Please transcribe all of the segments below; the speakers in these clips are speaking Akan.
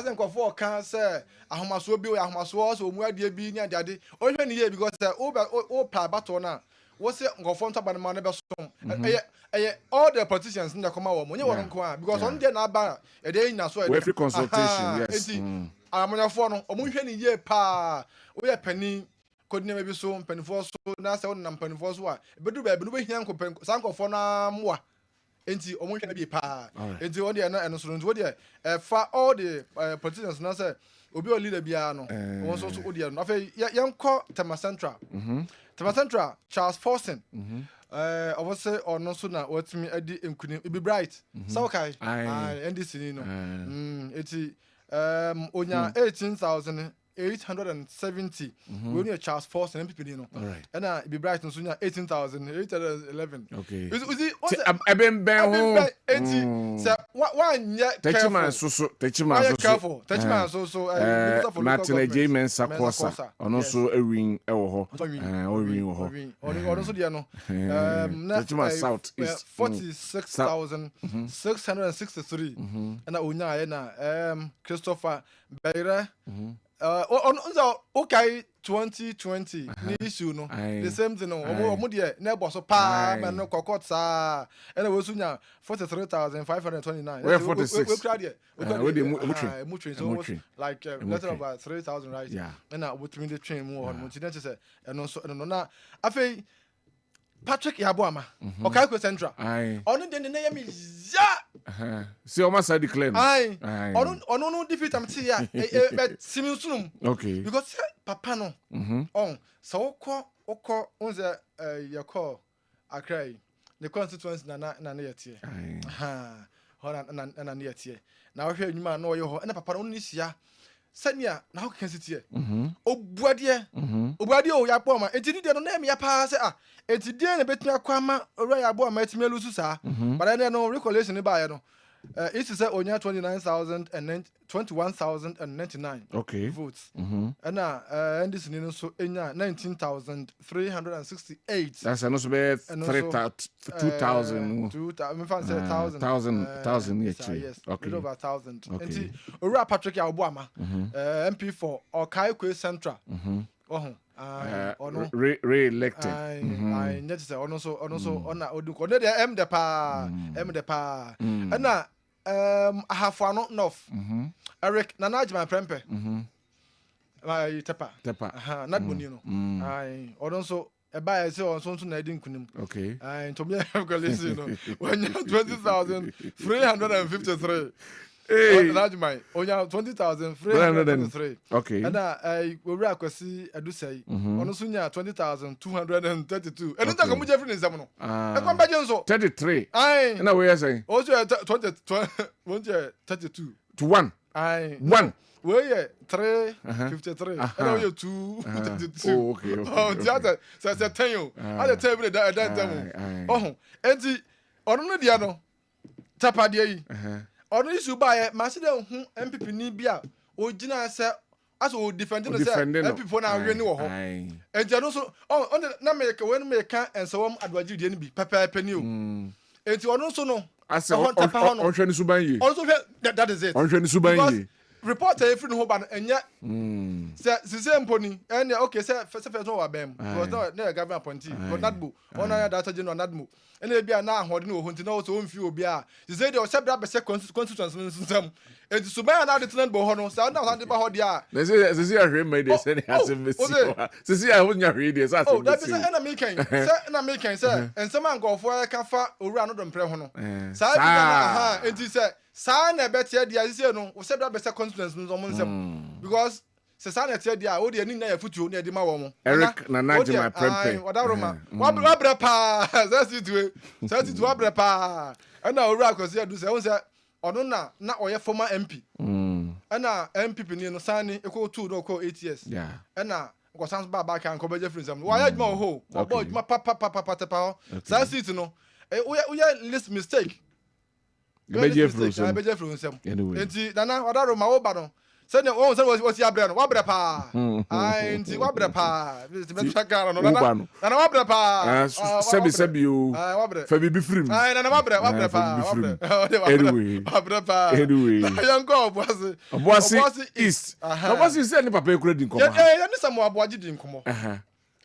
think of can say ahomaso bi ahomaso so mu ade bi ni ade o hwe ni ye because o pa battle na wo se ngofo ntaba na be so all the politicians in the come wo nye won ko because on dey na aba e dey nya so every consultation yes amonyafo no o mu hwe ni ye pa o ye pani kodine be so panifo so na se won na panifo so a bedu ba be no be hia nko sankofo na moa enti o mu hwe na bi pa enti o dey na eno so enti o dey fa all the politicians na say obi o leader bia no won so o dey no afa yenko Tema Central Tema Central Charles Forson obviously ono so na watimi adi enkunim be bright so kai NDC ni no enti onya 18,870 we only Charles Force and MPP no and be bright so nya 18,811 okay uzi ben ho enti say one nya techman so techman so Martin J Mensa Kosa ono so ewin ewo ho owin wo ho ono so dia no techman South East 46,663 and onya na Christopher Beire on okay 2020 ni issue no the same thing no omo de na ebo so pa man no kokot sa and we sunya 43,529 we 46 we crowd here we dey mu train so like less about 3,000 right and we train the train mu on continent say and so no na afei Patrick Yaboama okay ko central onu de na yemi ya see o ma say declare onu no defeat am ti ya but siminsunum okay because papa no on so okọ unze yakọ akrai the constituency na yetie hona na yetie na ohwe anwuma na oye ho na papa no ni sia sania na ho kan sitie obuade o ya pọ ma etini de no na me ya pa se etidie na betumi akwama ora ya bo ma etimi elusu sa but then no recollection ba ya no it is onya 21,099 okay votes and this ni so enya 19,368 that's no so be 2,000 yes okay over 1,000 and ora Patrick Yaboama MP for Okaikwe Central re-elected I net say ono so ona oduko ne dey m de pa na ahafano north Eric Nanajima Prempe my tepa not boni no ai ono so e ba say on so na edi nkunim okay ai to me calculation no when 20,353 Nanajima onya 20,353 okay and we were akwasi adusai ono so nya 20,232 eno ta komu jefri nsam no e kwa baje nso 33 ai na we say o so 32 to 1 ai 1 we 353 and we 232 okay theater say 10 yo at the table that time enti ono no dia no tapa dia yi ono issue ba ye ma se de hu MPP ni bia o gina se aso o defend no se MPP na we ni wo ho enti ono so on na me ka when me ka ensewom adwaji die ni bi pepe ni o enti ono so no ase on hwe ni suban yi ono so that is it on hwe ni suban yi reporter every no ba enye se mponi and okay se no wa bem because no na government appointee but nadbu ona na data general nadmu ene bia na ahode no honti na o so mfi obi a se dey o se bra be se constituency nsam enti so ba na de tenant bo ho no se na de ba ho dia se ahwe mai dey se ne ase mesi se ahwo nya hwe dey se ase mesi that be se na me kan se ensem angofo ka fa owura no do mpre ho no sa bi enti se sa na betia dia se no o se bra be se constituency nsam because se sa na tia dia o de ni na ya futuo na de ma wo mo Eric Nanajima Prempe wadaroma wabra pa za situ wabra pa ana owura akosi adu se won se ono na oye former MP ana MPP ni no sani eko 2 no ko 8 years ana ko sans ba kan ko beje friends am wa ya juma ho bo juma pa za situ no we list mistake beje friends am enti dana wadaroma wo ba no Send your own what's your brand? Wabrapa. I ain't Wabrapa. No, Wabrapa. Sebi. Fabi be free. I know Wabrapa. Anyway. Young girl was Obuasi East. Obuasi is any papa credit come. Yeah, some Abuaji didn't come.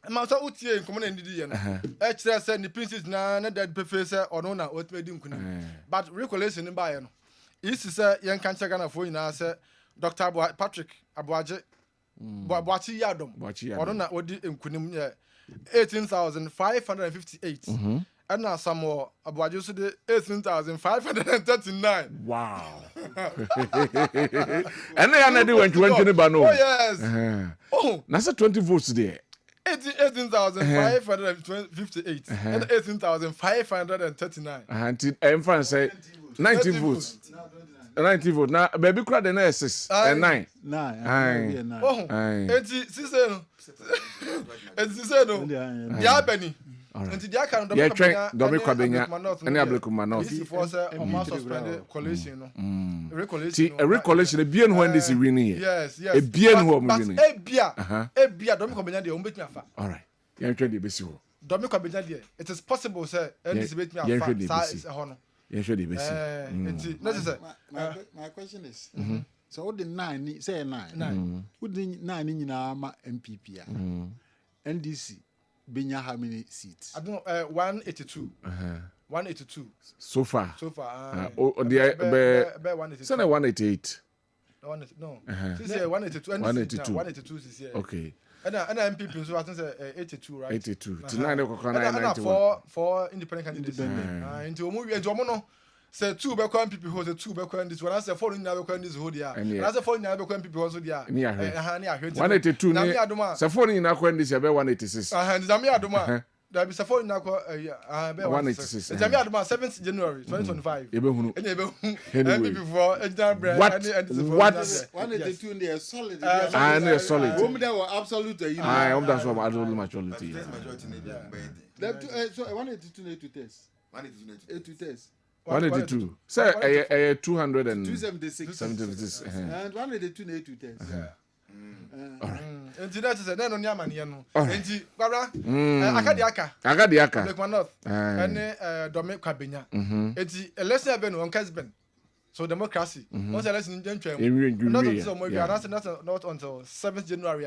Masa utie nkomo na ndidi ye no e kire say the princess na dead prefer or no na otmedi nkuna but recollection ni ba ye no isi say yen kan chega na fo nyina say Dr. Patrick Abuaje Boachi Yadom or na odi nkunim ye 18,558 and now some more Abuaje so de 18,539. Wow. And they are went 20 ba no. Oh yes. Oh, na say 20 votes there. 18,558 and 18,539. And France say 19 votes. 19 votes. Now, baby, crowd the next 6 and 9. 9. Oh, it's no. Yeah, Benny. And the account of Kwabena and Ablekuma. This is for a mass suspended collation. Recollection, a bien when this is winning. Yes. A bien who winning. A beer, don't come in the Ombitia. All right. You're trying to be sure. Don't come in the it is possible, sir, and this bit me a honor. Yes, should be. My question is so what the 9 say 9. Would the 9 in MPP? NDC. Benya how many seats? I don't know, 182. 182. So far. The 188. No. This year 182. 182 this year. Okay. And MPP so I think 82, right? 82. Tonight and four independent candidates. Into no. Say 2 be kwa MPP ho say 2 be kwa this one. I say 4 in be kwa this ho dia. And I say 4 in be kwa MPP ho so dia. Ni ahwe. 182 ni. Say 4 in kwa this be 186. Nzami adoma. There be say 4 in kwa be 186. Nzami adoma 7th January 2025. Ebe hunu. MPP for Ejina brand what 182 in there solid. And solid. Whom there were absolute. That's what I don't majority. So 182 to test. 182 to test. 182. Say 200 and 276. And 182 to test. All right. And that is a no nyamani no. Enti Kwabra Akadiaka. Like North. And Dome Kwabena. Enti election have been on Kessben. So democracy. Once election in January. Not until 7th January.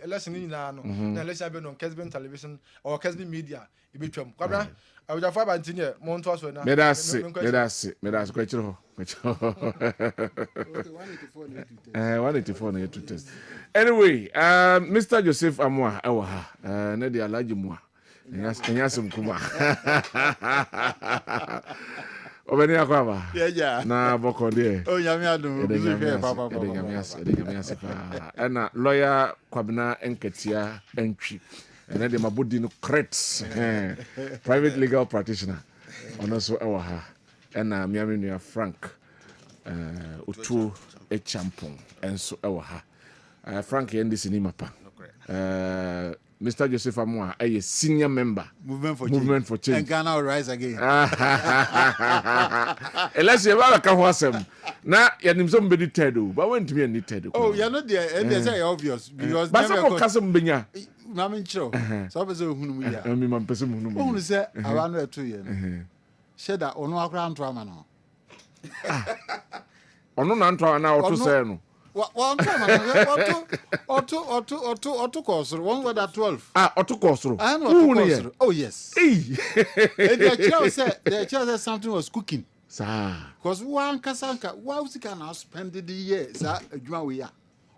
Election in no. Election have been on Kessben television or Kessben media. Ibitwam. Kwabra I would have 5 and 10 years. Monto as well now. That's quite true. 184 near to test. Anyway, Mr. Joseph Amwa, Nadia Lajimwa, and Yasum Kuma. Obenia Kwaba. Yeah. Na boko de. Oh, Yamiado. And lawyer Kwabena Enketia Entry. And then the Mabudi no crets, private legal practitioner. And also our and Miami Frank Utu a champon and so our Frank and this in Imapa. Mr. Joseph Amwa, a senior member. Movement for change. And Ghana will rise again. Unless you have a Kawasam. Now, you're somebody Tedu, but when to be any Tedu. Oh, you're not there. And they say obvious. Because but some of Casam Binya. Mamma Cho. So I was whom we are. I mean, my person who only said around 2 years. Shed that on our ground drama now. On no Antoine now to say no. One time, or two course, one with that 12. Or two course. Oh, yes. The chair said something was cooking. Because one Casanka, why was he can now spend the year, sir, we are.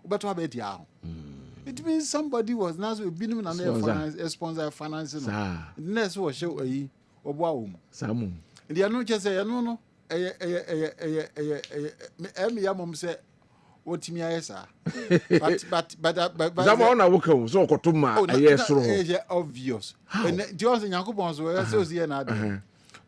But what about you? It means somebody was now being a sponsor financing. Next was show a wow. Some. The other just say, no. Mom said, what me I say? But Zamona Woko, so Kotuma, yes, obvious. And the other Yakubons were so here now.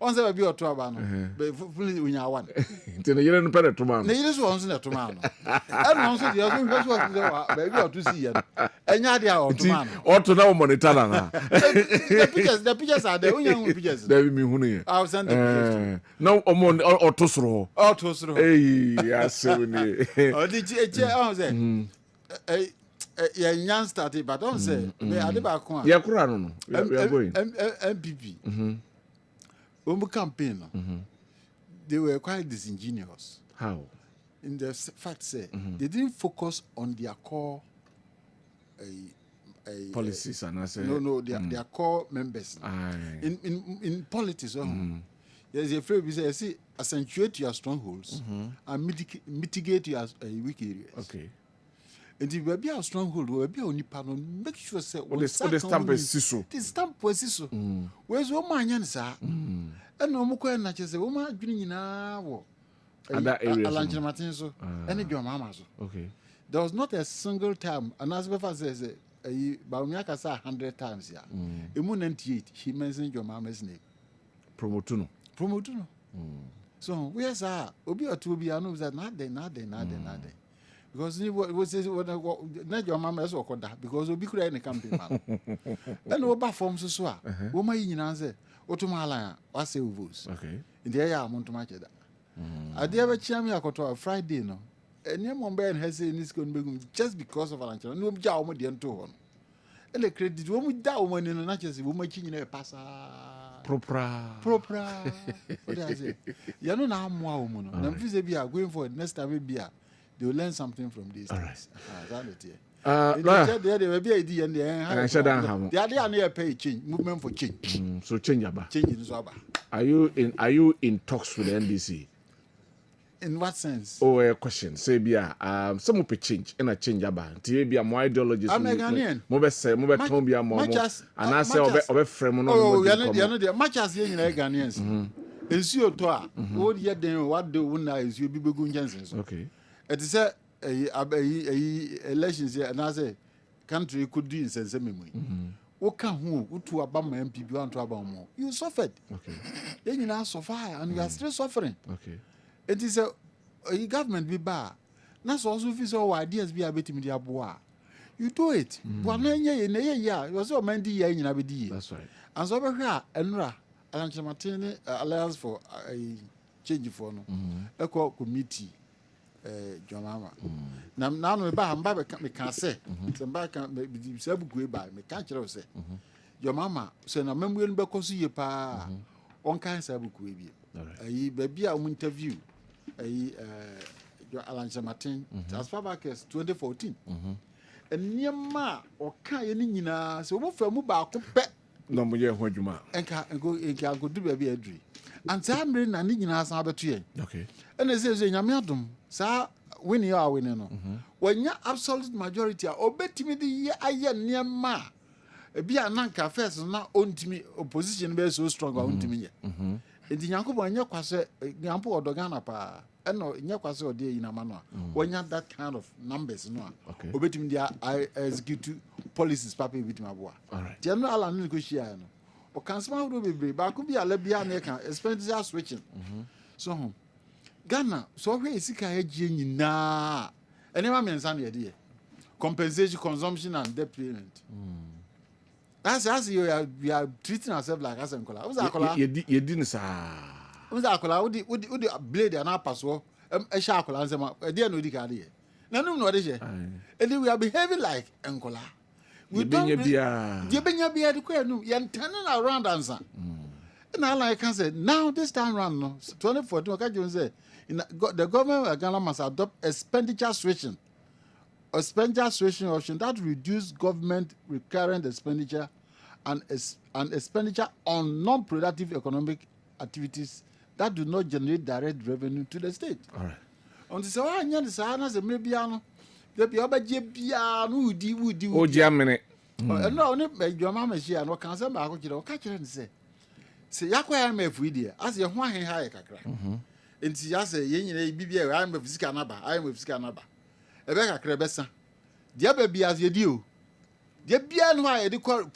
On say be or two about no. But fully when you one. Nti ne yere no pere to man. Ne yire so onso na to man no. And onso the other person was baby or to see ya. Enya dia or to man. Or to now monitor na. The pictures are there. Onye pictures. There me hunu ye. I'll send the pictures. Now omo or to soro. Oh, to soro. Hey, asewni. Oh, the on say. Young started, but don't say, me Adebakwa. Yeah, Kura no. We are going. MPP. Campaign. They were quite disingenuous. How? In the fact, say they didn't focus on their core policies and I say their core members. In politics, there's a phrase we say, accentuate your strongholds and mitigate your weak areas. Okay. And if we be a stronghold, we be on the make sure say the stamp is siso. The stamp was siso. Where's woman yansa? And no more na chese woman dreaming now. Other areas. Alanche Martin so. Any your mama so. Okay. There was not a single time, and as Befa says, Baumiaka said 100 times here. Emu 98, he mentioned your mama's name. Promotuno. So where's that? Obi or two be I know that not there. Because he was not your mama as well, because we'll be creating a campaign man. And over forms so, woman in answer, Otomala, or say votes. Okay. In the air, I want to match that. I did ever cheer me a Friday, no. And your mom has said this going to be just because of a lunch. No job with the Anton. And the credit woman down when in a natural woman in a passa. Propra. What I say? You know now, more woman. And I'm going for it next time we be. They will learn something from this. All right. There will be a idea and the idea near pay change movement for change. So change about. Change in Swaba. Are you in talks with the NDC? In what sense? Oh, a question. Say bia some will change and a change about. Tie bia more ideologies. I'm a Ghanaian. Mobe say mobe ton bia more. And I say obe frame no. Oh, you know much as you Ghanaians. Is you to a what ye den what do una is you be begun Jensen. Okay. It is a elections here, and I say country could do in sense. What can who to a bum MPP want to about more? You suffered. Okay. Then you now suffer and you are still suffering. Okay. It is a government be bad. That's also if it's all ideas be a bit media bois. You do it. One year in a year, you also meant the year in a bit. That's right. And so over here, Enra, Alanche Martin Alliance for a change for no. A committee. John Mama. Now, no, me can say, somebody can be sabu by me can't you say. Your mama, so na member in Becosi pa on kind sabu baby. A baby I interview your Alanche Martin as far back as 2014. And near ma or Kayanina, so what for Muba pet. No more when you ma. And can go do baby a dream. And I'm in a nigga Sabatia. Okay. And they say, Yamadum, sir, when you are winning. When you're absolute majority, obey me the year I am near ma. Be a nanka first, not own to me, opposition be so strong, own to me. And the Yanko, when you're quasi, Yampo or Dogana pa, and no, in your quasi or dear in a manner. When you have that kind of numbers, no, obey me the I execute policies, papi with my boy. All right. General and negotiation. Or can smile will be brave, but could be a Lebian expenditure switching. So, Ghana, so where is it? Na, and never mentioned the idea. Compensation, consumption, and debt payment. That's as we are treating ourselves like as and color. Who's that color? You didn't say. Who's that color? Would the blade and our password? A shark will answer my dear no dicadia. No, what is it? And we are behaving like Angola. We don't be a you're turning around answer. And all I can say now this time around, no 2014, okay, you say the government of Ghana must adopt expenditure switching. Expenditure switching option that reduce government recurrent expenditure and expenditure on non-productive economic activities that do not generate direct revenue to the state. All right. On the side, the Sahara maybe the Biaba woody. Oh, Germany. No, only your mamma she and what can some catch and say. Say, Yakwa may free dear, as your one high crack. And she has a yen BBA, I'm with Scanaba, I'm with Scanaba. A beggar crebessa. The other be as you do. The bia no a yɛde kɔ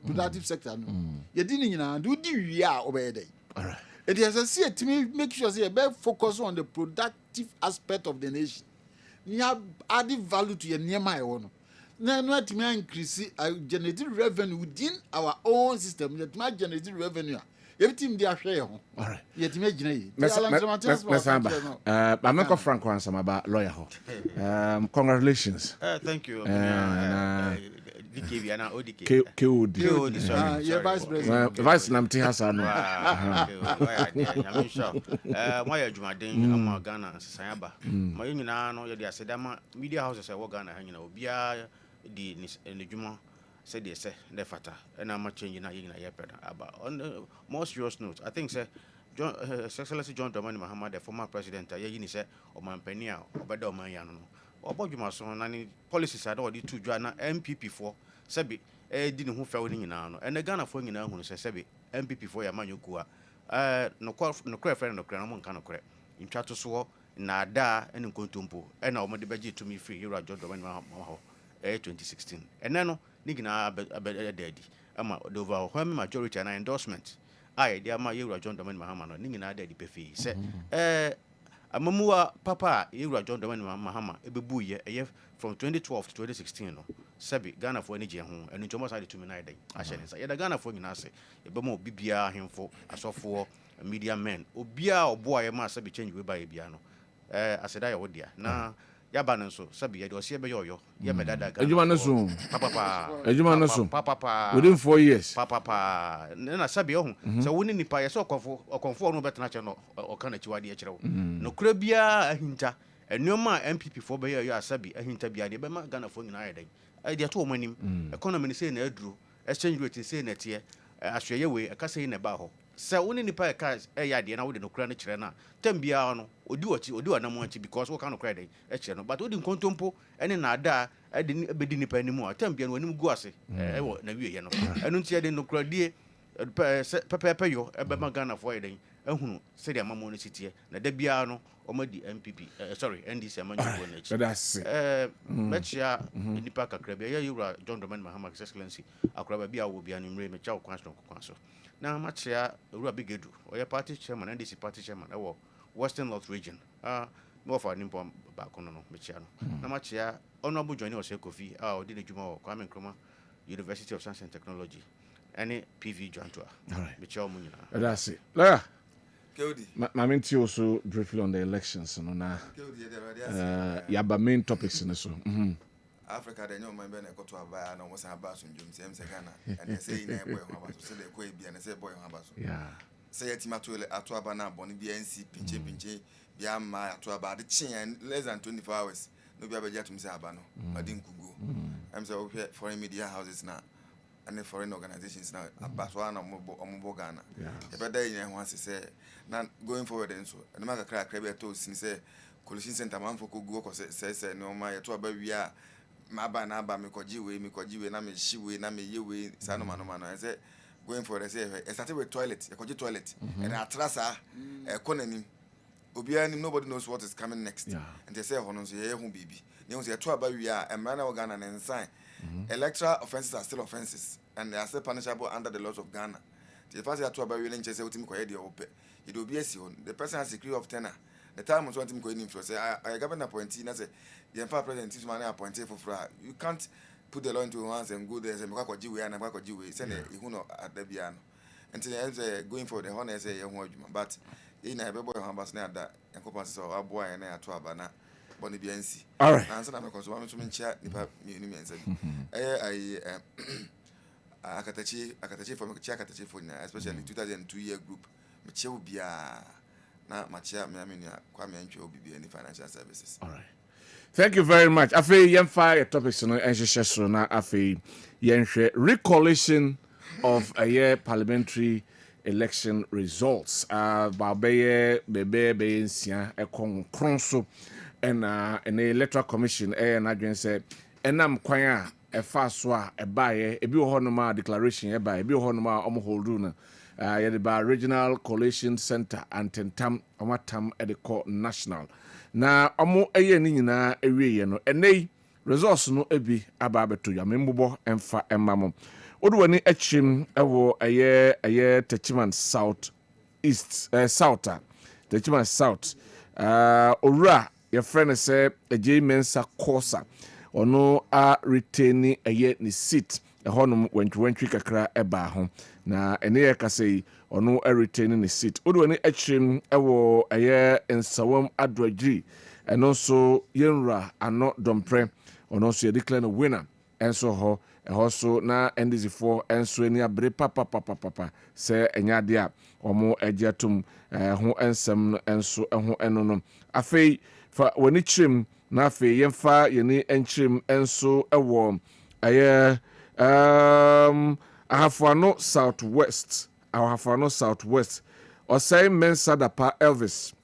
productive sector no. Yɛde ni nyina do di wi a obeyede. All right. It is a see to me make sure say be focus on the productive aspect of the nation. You have added value to your near my own. Now, not to increase generating revenue within our own system. That my generating revenue. Everything they are share. All right. Yet imagine. I'm not Frank Ransom about lawyer. Congratulations. Thank you. KOD. Yeah, Vice President. Vice Namti Hassan. I'm sure. My Jumadin, I'm Ghana, Sayaba. My union, no, you're the Asedama media houses. I work Ghana, you know, Bia, the Juma. Said they say the fata, and I'm changing a about on the more serious note. I think, sir, John, Excellency John Dramani Mahama, the former president, said, or Mampenia, or Bedomayano, or Bojumason, and policies had already two Jana MPP for Sebi, didn't who fell in now, and the Ghana for you know who says Sebi, MPP for Yamanukua, no craft friend of Granamon can correct. In Chatuswa, Nada, and in Kuntumpo, and now Madibaji to me free, you're John Dramani Mahama, 2016. And then, Nigna daddy. Ama the overwhelming majority and endorsement. I, dear my Euro John Domain Mahama, Nigna daddy Pefi. Say, Amamua Papa, Euro John Domain Mahama, Ebuye, a year from 2012 to 2016. Sabi, Ghana for energy home, and in Thomas had to me night. I said, the Ghana for Ginase, a Bomo Bibia him for a soft for a media man, Obia or boy, a master be changed by a piano. I said, I would dear. Now, Yabanan so Sabi, I was here by yo, Yamada, Papa, within 4 years. Papa, then I Sabi, so winning the pie so or conform no better national or Kanachiwadi. No Crabia, a hinter, and no more MPP for Bayer, you are Sabi, a hinter be a Bema Ghana for United. I dare to money, economy saying Edru, exchange rate in saying that here, Australia way, a cassa in a baho. So winning the pie cars, a idea, and I wouldn't credit China. Tembiano, or do what you do, and I'm wanting because what kind of credit, a channel, but wouldn't contempo, and in Ada, I didn't be anymore. Tembian when you go, I say, I won't know, and don't see I didn't credit. Papa, you, a Bamagana for a day, and who said I'm a monicity, Nadebiano, or Modi MPP, sorry, and this among you. That's Betcha, in the Park of Crabia, you are John Doman Mahamak's Excellency, a Crabia will be an imre, Chow Council. Now, much here, Rubigedu, or your party chairman, and this party chairman, or Western North region. More for an import back on Michiano. Now, much here, Honorable Johnny Kofi, our Dina Juma, Kwame Nkrumah, University of Science and Technology, any PV Jantua. All right, Michel Munina. That's it. Lara, my main also briefly on the elections, and on Yaba main topics in the so. Africa, they know my Ben got to a buy and almost a bass in Jim Sam Sagana, and they say, boy, so they go be and they say, boy, yeah. Say it to Atuabana, Bonnie BNC, Pinche, Yama, Atuaba, the chin, less than 24 hours. No be able to say Abano, I didn't go. I'm so foreign media houses now, and the foreign organizations now, Baswana or Mobogana. The better in once say, not going forward and so, and the Maka crack, Crabbe since say, Collision Center man for Kugo says, no, my Atuaba, we are. Maba na ba me kojiwe na me shiwe na me yewe sa no mano I say going for the say I started with toilet toilet and atrasa economy obiani nobody knows what is coming next and they say hono so ye hu bibi you say to aba wi a emra Ghana na sign electoral offenses are still offenses and they are still punishable under the laws of Ghana the first year to aba wi nche say utimi koye de ope it will be the person has degree of tenure the time was wanting going in for say I governor appointee na say the president is man appointed for you can't put the law into hands and go there and make a and a send you know at the piano until going for the honor say but in a boy ambassador that and coupons or a boy and a to abana Bonnie BNC. All right. Answer I'm a consumer to chat Akatachi from Chakatachi for especially 2002 year group Michel Bia na Machia Miamina Kwame Ncho be any financial services. All right. Thank you very much. Afi yemfa topics no enhyehyɛ na afi yenhwɛ recollection of a year parliamentary election results. Babeye bebe nsia ekonkron so and an electoral commission na adwen sɛ enam kwan a ɛfa so a ɛbaeɛ ebi wɔ hɔ no ma declaration ɛbaeɛ ebi wɔ hɔ no ma ɔmo holdu no yɛde ba regional coalition center antentam ɔmatam ɛde kɔ national na ɔmo ɛyɛ ne nyinaa ɛwie no ɛnɛ resource no ebi aba abeto ya membo emfa emamo odwani achim ewo eye Techiman South East South Techiman South owura your friend say J Mensa Kosa ono a retain eye ni seat ehonum wentwi kakra eba ho na ene ye kasei ono a retain ni seat odwani achim ewo eye nsawam adwagiri eno so yenra ano dompre ono so ye declare no winner enso ho ehoso na NDC4 enso eni abre papa se enyade a omo egiatum ho ensem enso ho eno no afei fa woni chim na afei yemfa yeni enchim enso ewo aye ahafano southwest osai mensa dapa Elvis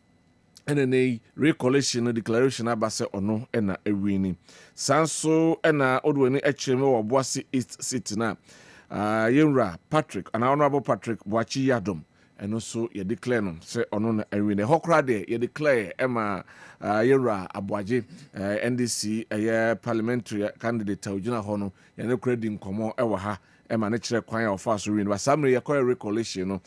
ene recollection declaration abase ono ena ewini sanso ena odwani echeme wo Boase East City na yenra Patrick and honorable Patrick Boachi Yadom eno so ye declare no se ono na ewini hokra de ye declare ema yenra Aboaje NDC parliamentary candidate ojina hono ye ne kredi nkomo ewa ha ema ne kire kwan ya ofa so win basamre ye call recollection no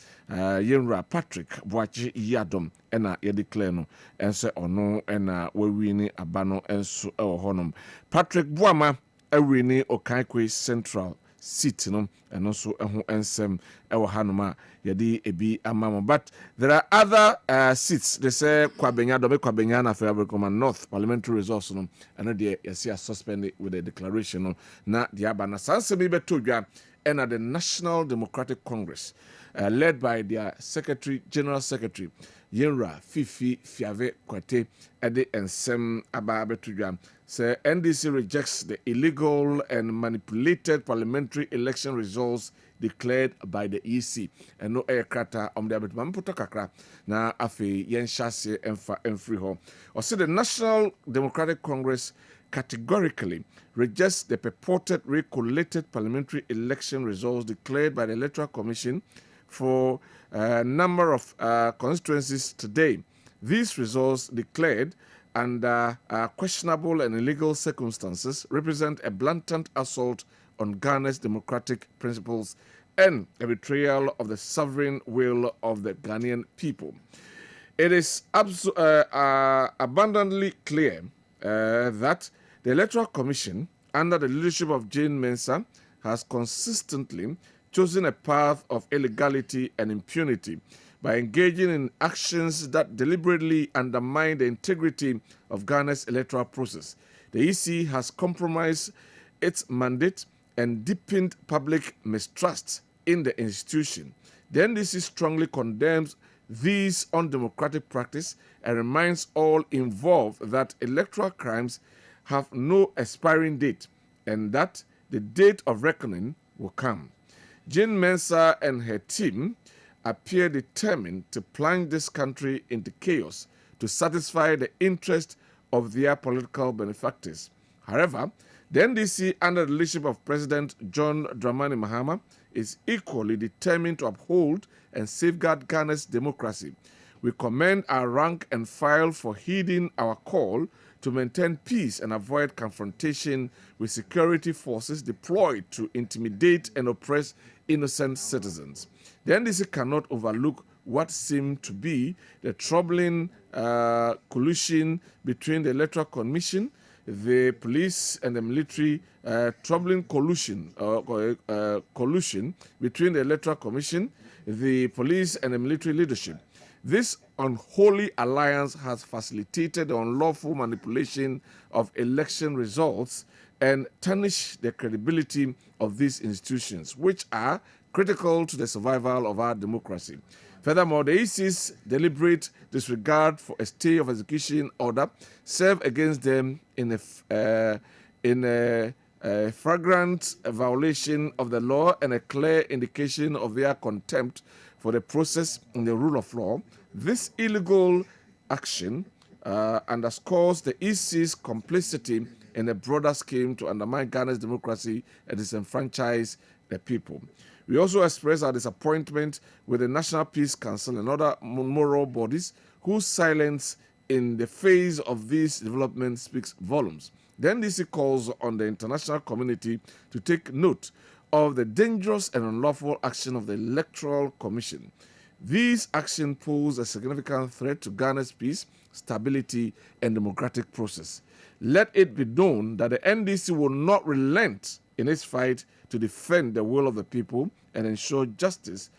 yenra Patrick Boachi Yadom ena ye declare no ense ono ena wawini abano enso ewo honom Patrick Boama awini Okaikwe Central seat no eno so eho ensem ewo hanoma yedi ebi amamo but there are other seats they say Kwabena na Fairbergman North parliamentary resource no eno de yesi suspended with a declaration no na de abana sanse bi beto dwa ena the National Democratic Congress led by their General Secretary Yenra Fifi Fiave Kwate ede ensem aba betudwa say NDC rejects the illegal and manipulated parliamentary election results declared by the EC and no aircrata the abetman puto kakra na afi yenshase emfa emfri ho or say the National Democratic Congress categorically rejects the purported recollated parliamentary election results declared by the Electoral Commission for a number of constituencies today. These results declared under questionable and illegal circumstances represent a blatant assault on Ghana's democratic principles and a betrayal of the sovereign will of the Ghanaian people. It is abundantly clear that the Electoral Commission, under the leadership of Jane Mensah, has consistently chosen a path of illegality and impunity by engaging in actions that deliberately undermine the integrity of Ghana's electoral process. The EC has compromised its mandate and deepened public mistrust in the institution. The NDC strongly condemns these undemocratic practices and reminds all involved that electoral crimes have no expiring date and that the date of reckoning will come. Jane Mensah and her team appear determined to plunge this country into chaos to satisfy the interest of their political benefactors. However, the NDC, under the leadership of President John Dramani Mahama, is equally determined to uphold and safeguard Ghana's democracy. We commend our rank and file for heeding our call to maintain peace and avoid confrontation with security forces deployed to intimidate and oppress innocent citizens. The NDC cannot overlook what seemed to be the troubling collusion between the Electoral Commission, the police, and the military. Troubling collusion between the Electoral Commission, the police, and the military leadership. This unholy alliance has facilitated the unlawful manipulation of election results and tarnished the credibility of these institutions, which are critical to the survival of our democracy. Furthermore, the EC's deliberate disregard for a stay of execution order served against them in a flagrant violation of the law and a clear indication of their contempt for the process and the rule of law. This illegal action underscores the EC's complicity in a broader scheme to undermine Ghana's democracy and disenfranchise the people. We also express our disappointment with the National Peace Council and other moral bodies whose silence in the face of this development speaks volumes. The NDC calls on the international community to take note of the dangerous and unlawful action of the Electoral Commission. These actions pose a significant threat to Ghana's peace, stability, and democratic process. Let it be known that the NDC will not relent in its fight to defend the will of the people and ensure justice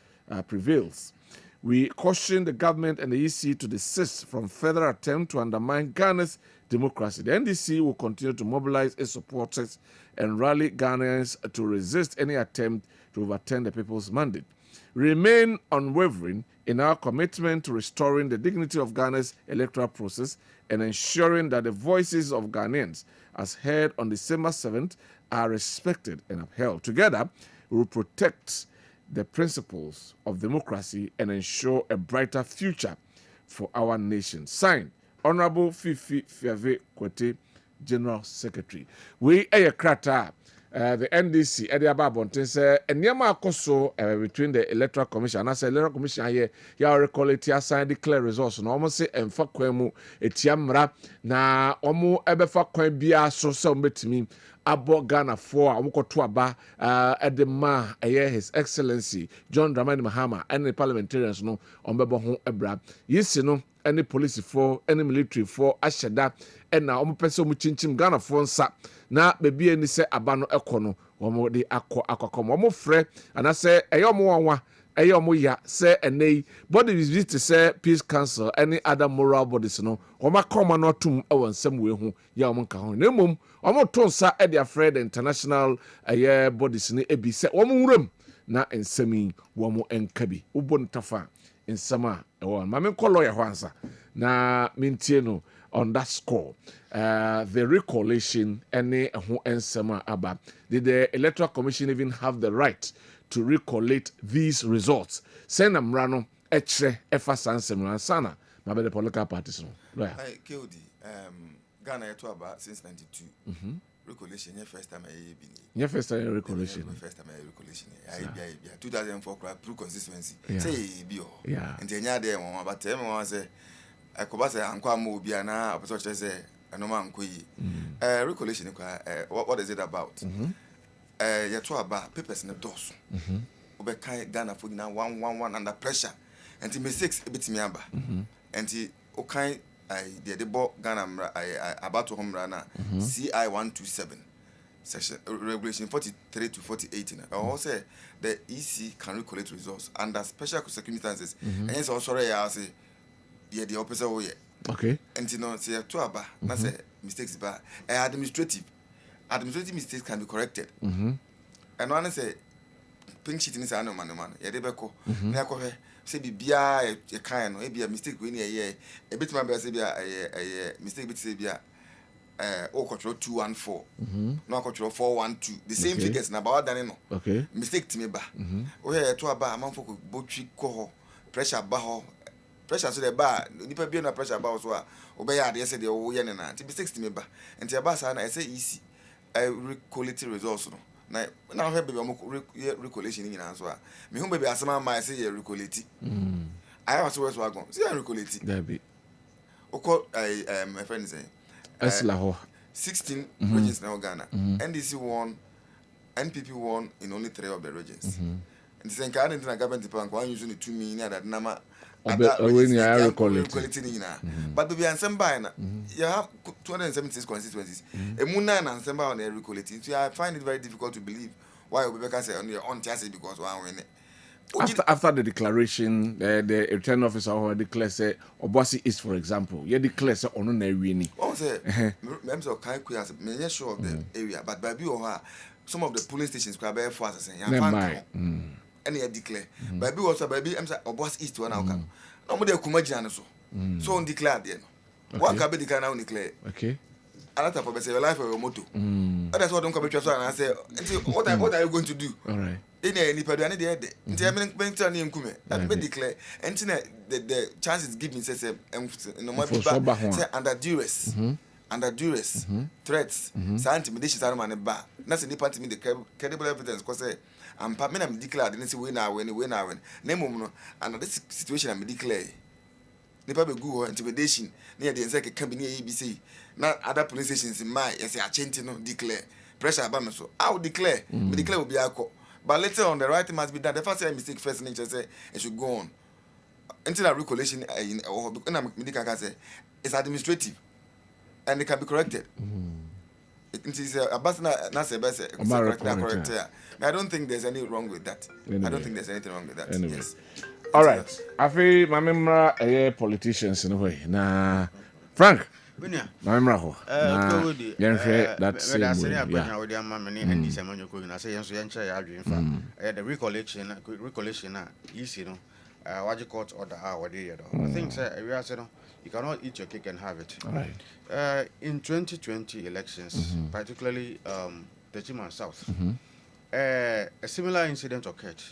prevails. We caution the government and the EC to desist from further attempt to undermine Ghana's democracy. The NDC will continue to mobilize its supporters and rally Ghanaians to resist any attempt to overturn the people's mandate. We remain unwavering in our commitment to restoring the dignity of Ghana's electoral process and ensuring that the voices of Ghanaians, as heard on December 7th, are respected and upheld. Together, we will protect the principles of democracy and ensure a brighter future for our nation. Signed, Honorable Fifi Fiave Kwete, General Secretary. We a krata. The NDC, Eddie Ababontin said, and Yama Koso between the Electoral Commission and I said, Electoral Commission here, ya recall it, ya sign declare results, and almost say, and fuck Quemu, Etiamra, na Omo Ebefa Quembia, so some bit me, Abo Ghana for Amoko Tuaba, Edema, His Excellency, John Dramani Mahama, and the parliamentarians no, on Bebo Ebra, yes, you know, any police for, any military for, Ashada, and now Omo Peso Muchinchim Ghana for Sa. Na bebi eni se abano ekono womo de akwakom womo frɛ ana se eyomo wanwa eyomo ya se enei body visit se peace council any other moral bodies no woma koma no tum ewo nsem we hu ya womo nka ho na mom womo to nsa e dia frɛ the international bodies ni ebi se womo nwuram na nsemi womo enka bi ubo ntafa nsema ewo ma me kɔ lawyer ho ansa na mintie no on that score. The recollation any ensema aba. Did the Electoral Commission even have the right to recollate these results? Send them rano etre efasan semran sana. Maybe the political parties no. Hey, KOD, Ghana yeto aba since 92. Recollation your first time I been. Your first time recollation. First time I recollation. I 2004 pro constituency. Yeah. Say bio. Yeah. And then ya there one but tell me one say I could say Uncle Mobia na opportunity say no man recollation what is it about? Yeto aba papers in the doors. Obe kan Ghana for now 111 under pressure. And the mistakes a bit me aba. And the okay the ball Ghana about to home runner CI 127 section regulation 43 to 48. I also say the EC can recollect results under special circumstances. And hence also I say yeah the opposite way. Okay. And you know say to aba na say mistakes ba administrative mistakes can be corrected. And one say pink sheet ni say no man yeah dey beko na ko he say bibia e kan no e bia mistake we ni e bit man be say bia mistake bit say bia o control 214 no control 412 the same figures na ba wadane no okay mistake timi ba o he to aba amanfo ko botwi ko ho pressure ba ho pressure so the ba nipa bia na pressure ba so a obeya ade say de wo ye ne na ti mistakes timi ba enti aba sa na e say easy quality results no na have baby recollation in so a me hu baby asema ma say ye recollate I was where so agon say recollate there be oko my friend say Eslaho 16 regions now Ghana NDC won NPP won in only 3 of the regions and say can the government department one using 2 million that number when you are recollating but baby ansem by na you have 276 constituencies e muna na ansem by on recollating so I find it very difficult to believe why Obeka say on your own chance because one win after the declaration the return officer or declare say Obosi East for example you declare say ono na wini what say me so can queers me sure of the area but baby or some of the police stations can be for us say any declare baby was baby am say Obosi East one outcome no mo dey kuma gina so so on declare there no what can be declare now declare okay another for say your life or your motto that's what don't come to so and say what are you going to do all right any peduane dey there nti am mental na nkume that be declare enti na the chances give me say no more say under duress threats say intimidation say man ba na say nipa ntimi the credible evidence cause say am pa me na me declare dey say we na when na mum no and this situation am declare nipa be go intimidation near the insect can be near ABC. Not other police stations in my yes, I change no declare pressure about so I will declare, but declare will be a call. But later on, the right must be done. The first mistake first nature say it should go on until a recollection in medical say it's administrative and it can be corrected. It is a bus not say correct. I don't think there's any wrong with that. Anyway. I don't think there's anything wrong with that. Anyway. Yes. All right. I feel my memory politicians in a way. Nah, Frank. My memory. That's the recollection. Easy, no. What you court order our day. I think, sir, you cannot eat your cake and have it. All right. In 2020 elections, particularly the Chima South, a similar incident occurred.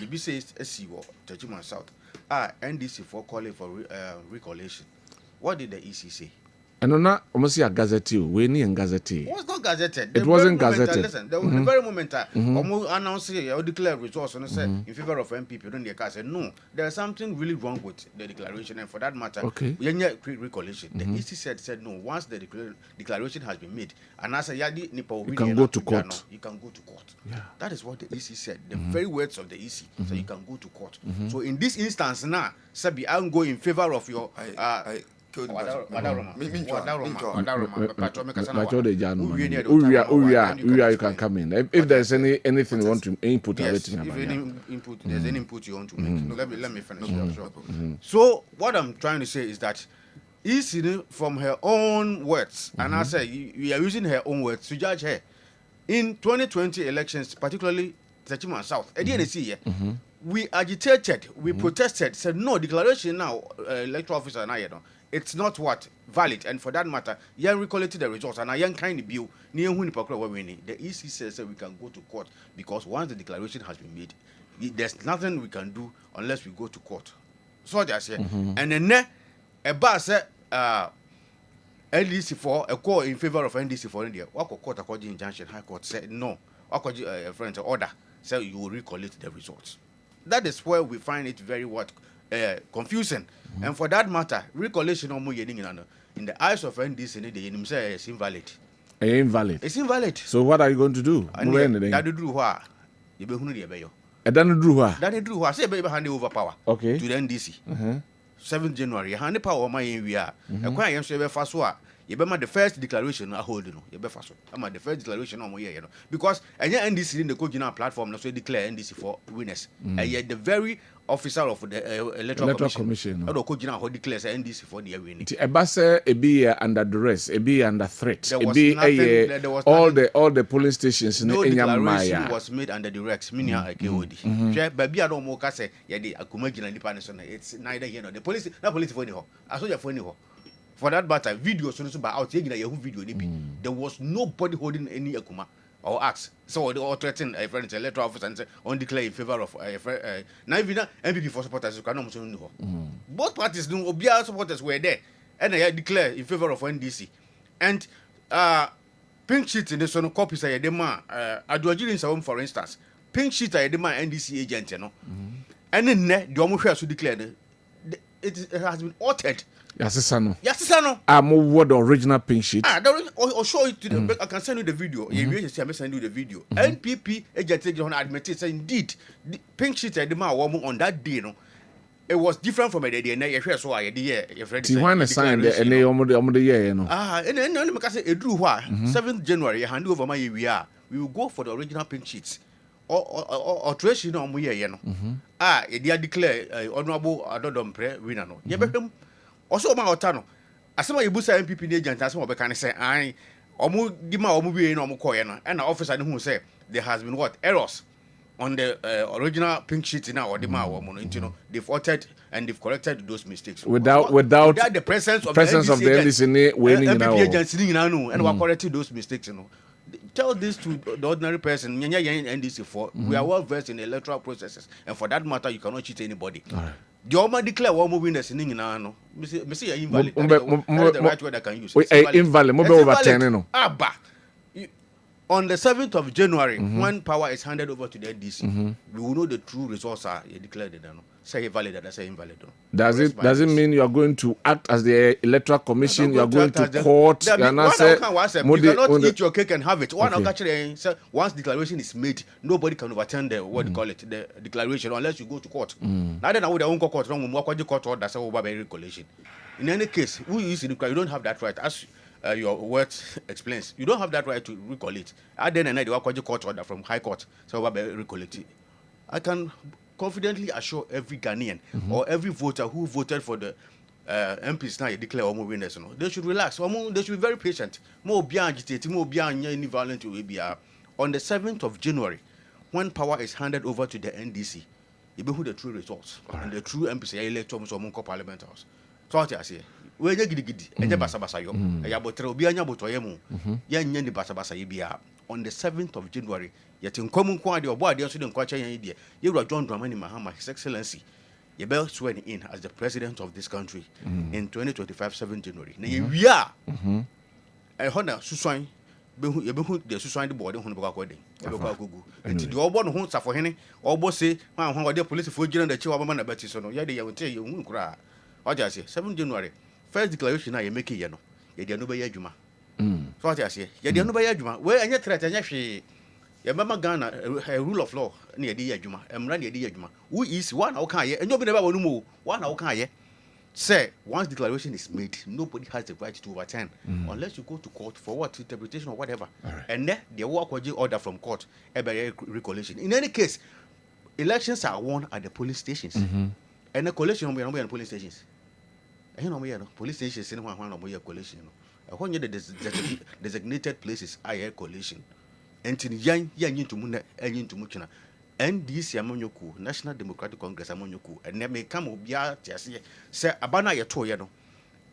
The B says SCO, the Chima South, NDC for calling for recollection. What did the EC say? And not almost a gazette, we need a gazette. It was not gazetted. It wasn't gazetted. Listen, the very moment announced or declare results and said in favor of MPP, don't they say no, there's something really wrong with the declaration, and for that matter, we need recollection. The EC said no, once the declaration has been made, and as a yadi nipo, you can go to court. You can go to court. Yeah. That is what the EC said. The very words of the EC. So you can go to court. So in this instance now, Sabi, I'm going in favor of your If can come in. If there's anything you want to input, yes, if there's any input you want to make. No, let me finish. So what I'm trying to say is that EC from her own words, and I say we are using her own words to judge her. In 2020 elections, particularly Techima South, we agitated, we protested, said no declaration now, electoral officer now, it's not what valid, and for that matter, you recollected the results, and I am kind of bill near when the EC says that we can go to court because once the declaration has been made, there's nothing we can do unless we go to court. So that's it. And then a bar said NDC for a call in favor of NDC for India. What court according injunction? High Court said no. According a friend order said you will recollect the results. That is where we find it very confusing. And for that matter, recollection in the eyes of NDC, they say it's invalid. It's invalid. So what are you going to do? That do what? You be hungry, be yo. That do what? That do what? Say, baby, hand over power. Okay. To the NDC. 7th January, hand power my we are. And quite young, so fast what? You be the first declaration I hold, you be fast. I'm the first declaration on my year, because and NDC in the Kojina platform, so declare NDC for winners. And yet the very officer of the Electoral Commission. Kojina declares NDC for the winning. Ebase be under duress, be under threat. All the polling stations no declaration was made under duress, meaning KOD. Baby, I don't more say yadi akumagina nipaneson. It's neither here nor the police. Not police for any ho. I saw you for any ho. For that matter, video so by out taking a Yahoo video. There was nobody holding any akuma or axe. So they all threatened a friend, electoral officer, and on declare in favor of a friend. Now, even MPP for supporters, you cannot know. Both parties, no Obia supporters were there, and they declare in favor of NDC. And pink sheet in the son of copies are the man, Adwajin Sawam, for instance. Pink sheet are the man NDC agent, you know. And then the Omusha should declare it has been altered. Yes, no. I'm what the original pink sheet. I'll show it to the. I can send you the video. You send you the video. NPP agent admitted indeed the pink sheet at the man on that day. No, it was different from the day. So I did. You want to sign the year, you know. And then because it drew 7th January. Hand over my we will go for the original pink sheets. Or trace on we you know. They declare honorable Adodom pre winner. No, also, my Otano, as some of you MPP agent, as some can say, I give my Omubi and the officer who say there has been what errors on the original pink sheet in our demand woman. You know, they've altered and they've corrected those mistakes without the presence of the NDC agents and we corrected those mistakes. You know, tell this to the ordinary person. NDC for we are well versed in electoral processes, and for that matter, you cannot cheat anybody. The Oma declare one moving the singing in ano. Me say invalid. That's the right word I can use. Invalid. No. On the 7th of January, when power is handed over to the NDC, we will know the true results are declared. say valid or say invalid. Does it mean you are going to act as the electoral commission? You are going to court? You cannot eat your cake and have it. Once declaration is made, nobody can overturn the what you call it, the declaration, unless you go to court. Now then, I would own court wrong. Court order that's over regulation. In any case, who is in the you don't have that right. As your words explains, you don't have that right to recall it. At the end of the day, court order from High Court, so recollect it. I can confidently assure every Ghanaian or every voter who voted for the MPs now you declare or winners. They should relax. They should be very patient. More be agitated, more be any violent will be on the 7th of January, when power is handed over to the NDC. You be who the true results and the true MPs electoral so monko parliament house. So what I say, we gidi enye basa yo. Ya botre obi anya botoye mu. Ya nye ni basa ye bia on the 7th of January. Yet in common quality or body, also didn't quite idea. You are John Dramani Mahama, His Excellency. You better swear in as the president of this country in 2025, 7 January. We are a honor Susan. The Susan the board on Baka. And the Obon won't suffer any, or both say, how the police for general the Chihuahua Betty. Yeah, they will tell you, won't cry. What I say, 7 January, first declaration I make Yano. Yet no by Juma. So what I say, yet no by Juma. Where and yet threat and actually. Ya mama Ghana a rule of law na yedi adwuma emra na yedi adwuma who is one okan ye enyo bi na ba wonu mu one okan ye say once declaration is made nobody has the right to overturn unless you go to court for what interpretation or whatever and then they work with order from court ebe recollection. In any case, elections are won at the police stations and the collation no be at police stations no police stations no no be collation no when the designated places are collation. Enti yan to mu na enyin to mu twena NDC amonyoku National Democratic Congress amonyoku enne me kam obia tiase se abana ye to ye no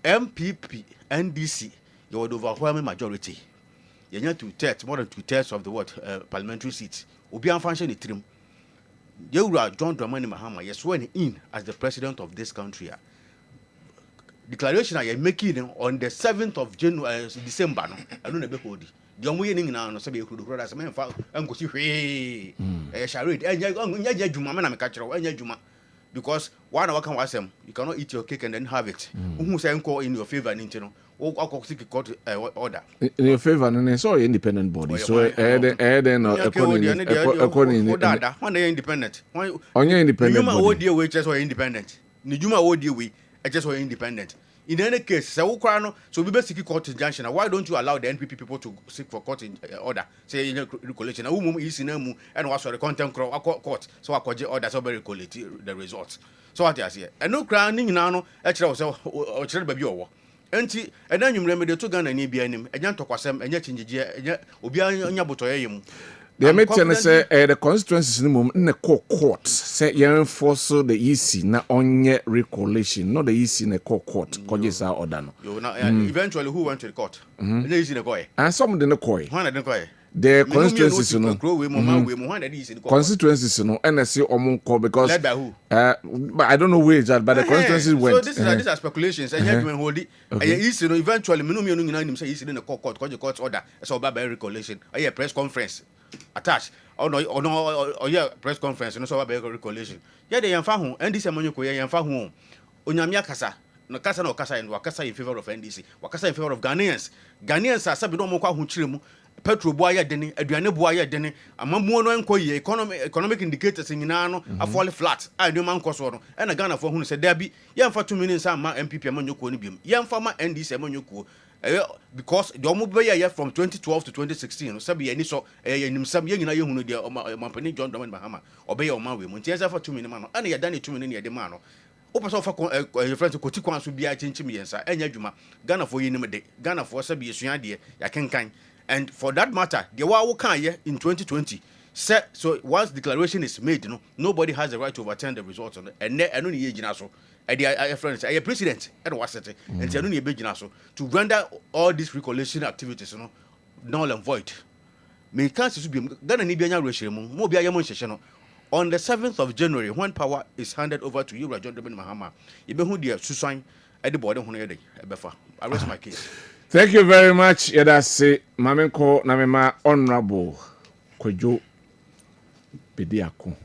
MPP NDC you would overwhelming majority yenya 2/3 more than 2/3 of the parliamentary seats obia function ni trim Yewura John Dramani Mahama ye sworn in as the president of this country. Declaration I making on the 7th of January December no I don't be hold the omoye ni nyina no se beekudo brother se me fa ankosi hwe charade enya juma me na me ka kire enya juma because one hour can wasem you cannot eat your cake and then have it who say enko in your favor ni ntino o akosiki court order in your favor no so independent body so then according dada when they independent onye independent body wo die we just independent ni juma wo die we just independent. In any case, so we basically court injunction. Why don't you allow the NPP people to seek for court order? Say in recollection. Who is in and was for the content court. So I could order so very the results. So what I say. And no crowning now. Actually, or baby over. And then you remember the two gun and EBN and Yan Tokwasem and yet in the Obia Yabutoyum. The meeting say the constituencies in the court say you enforce the EC na onye recollection, not the EC in the court. Kojisa order no. Eventually, who went to the court? The EC in the court. And some didn't court. One didn't court. The constituencies no. Constituencies no. NSC omunko because. Led by who? But I don't know where that, but the constituencies went. So these are speculations. And yet, hold it. And EC no. Eventually, me say EC in the court. Because the court order. So by recollection. A press conference. Attached yeah press conference no so about recollection yeah they yamfa ho NDC amanyoko yeah yamfa ho onyamia kasa no kasa no kasa and wakasa in favor of NDC wakasa in favor of Ghanaians are sabi no mo kwa ho kire mu petrol bo aye dene aduane bo aye dene amamuo no enko ye economic indicators nyina no afall flat and no man koso no e na Ghana for hu se da bi yamfa 2 million sa ma MPP amanyoko no biem yamfa ma NDC amanyoko because the Omubeya from 2012 to 2016, Sabi and so a some young Yahoo, the Mampani John Doman Bahama, obey your man, Montiasa for 2 minutes, and he had done it 2 minutes a demano. Open off a friend to Kotikwan to be a chinchimians, and Yajuma, Ghana for Yinimade, Ghana for Sabi, Suyandia, Yakan. And for that matter, the Wawakaya in 2020 said so once declaration is made, nobody has the right to overturn the results on it, and only Yajinaso. Friends, a president and was it and Januni Beginaso to render all these recollection activities null and void. May can't be Ghana Nibiana regime, Mobia Yamon on the 7th of January, when power is handed over to you, John Dramani Mahama. You be who dear Susan at the border on a day. I rest my case. Thank you very much. Yadase Mamenko Namema Honorable Kojo Bediako.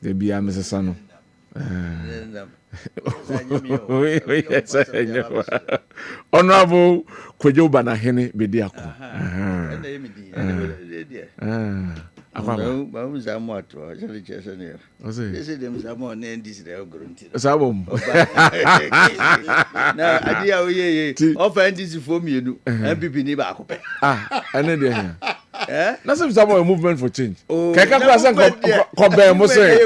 The be a Mrs. Sano. Honorable Kwabena Hene Bediako. That's a movement for change. Kaka kwasan kobe mo say.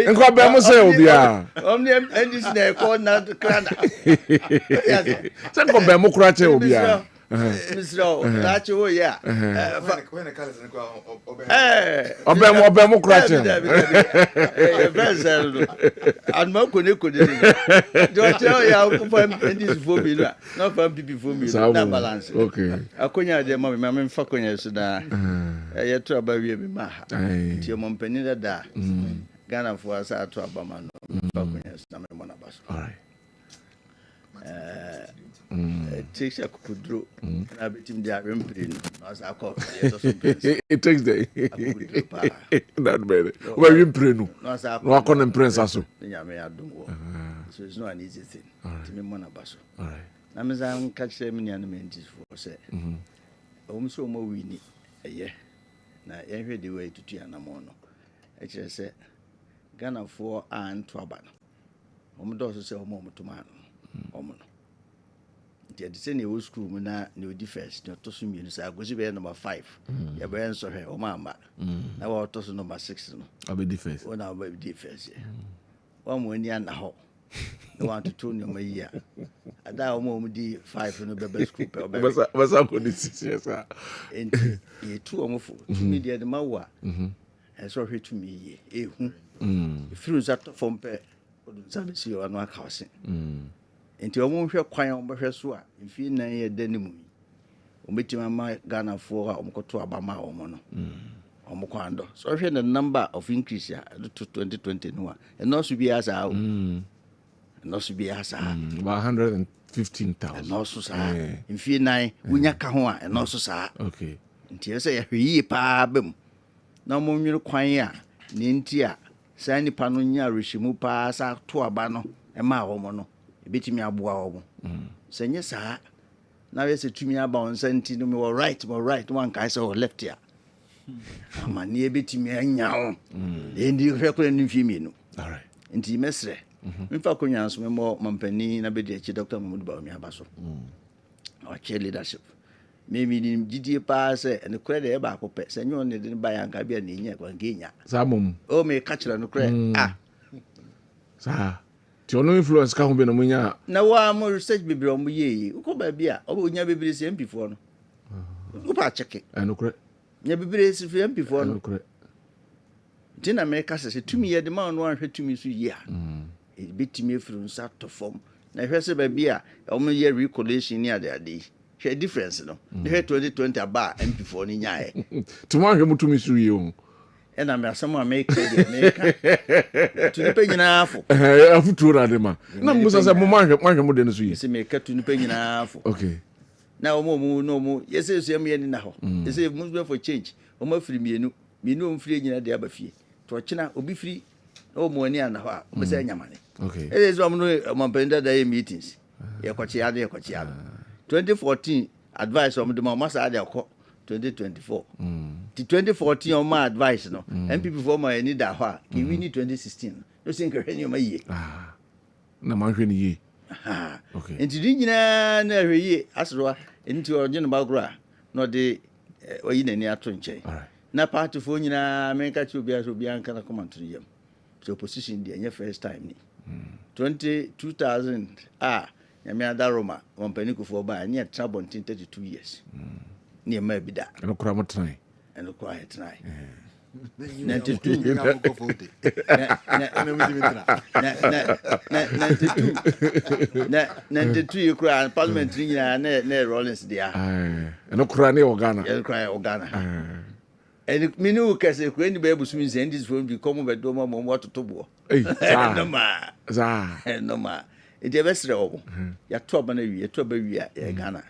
Nkobe mo say obi a. This na call na krana. Sen kobe mo kura che obi a. Mr. Tacho ya. When the colors and go Obe mo kura che. And mo ko ne ko de. Don't tell ya ko fam this for me na fam pipi for me na balance. Okay. Akonya de mo me mfa konya so da. Ya to aba wie me ma. Ti mo mpani da. Ghana for us to aba ma no. Akonya so na me mo na baso. All right. Takes a kudro na betim dia rempre no as akọ it takes the that better where you pray no no as akọ no akọ prince aso nya me adongo so it's not an easy thing to me mo na baso all right na me zan catch them nya no mentis for say so mo wini eye na yenhwe de way tutu anamo no e kire say Ghana for anto aba no do so say mo mutuma no no the same new school na new defense no to so mienu say agozi be number 5 ya be enso hwe o mama na wa to so number 6 no abi defense o na be defense wa mo ni ana ho no want to turn your year ada o mo di 5 no be school pe o be basa ko di 6 years enti e tu o mo fo to me de ma wa enso hwe to me ye ehu firu za to fom pe o dun za be si o anu aka o se enti omo hwe kwan omo hwe so a mfi nan ye danimu ometima ma Ghana for a omkoto abama omo no omo kwando so hwe the number of increase ya to 2020 no a no so bi asa no so bi asa about 115,000 no so sa mfi nan wunya ka ho a no so sa okay enti ese ya hwe yi pa bam na omo nwere kwan ya ne nti a sa nipa no nya reshimu pa sa to aba no e ma omo no ebetimi aboa omo senye saa na we se tumi aba on santi no me wo right one kai say left ya ama ni ebetimi anya ho endi hwe ko ni mfimi no all right enti mesre mfa konya so me mo mampani na be de chi Dr. Mahmoud ba mi aba so our chair leadership maybe ni gidie pa se ne kure de e ba ko pe senye on ne de ba ya nka bia ne nya kwa ngenya samum o me ka kire no kure sa ti ono influence ka ho be no munya na wa mo research bibiri o mo ye ko ba bia o bo nya bibiri se MP4 no ko pa check enukure nya bibiri se fi MP4 no enukure tina me ka se tumi ye de ma no anhwe tumi so ye a e betimi efuru nsa to form na hwe se ba bia o mo ye recollation ni ade hwe difference no hwe 2020 aba MP4 ni nya e tuma hwe mutumi so ye o ena me asamo make tu ni pe nyina afo afutu na de ma na musa se mo manhwe mo de no so ye se me ka tu ni pe nyina afo okay na omo no mo yese so am ye ni na ho yese movement for change omo firi mienu o firi nyina de aba fie to china obi firi omo ani ana ho a omo se nyamane okay ele zo omo no mampenda da meetings ye kwachi ade 2014 advice omo de ma sa ade akọ 2024 the 2014 on my advice no MPP for my need that ha ki win 2016 no think any my ye na manhwe ni ye okay enti di nyina na hwe ye asro enti onye no bagro no de oyi nani ato nche na party fo nyina menka chi obi anka na comment yam so opposition dey anya first time ni 2000 nyame adaroma wompani kufo ba nya trabontin 32 years ni ma bi da eno kura motrai eno kwa hetrai 92 kura parliament ni na Rollins dia eno kura ni Ghana eni minu kase kura ni be busumi zendis from bi komo be do mo watotobo no ma ede besre obo ya to ba na wi ya to ba wi ya Ghana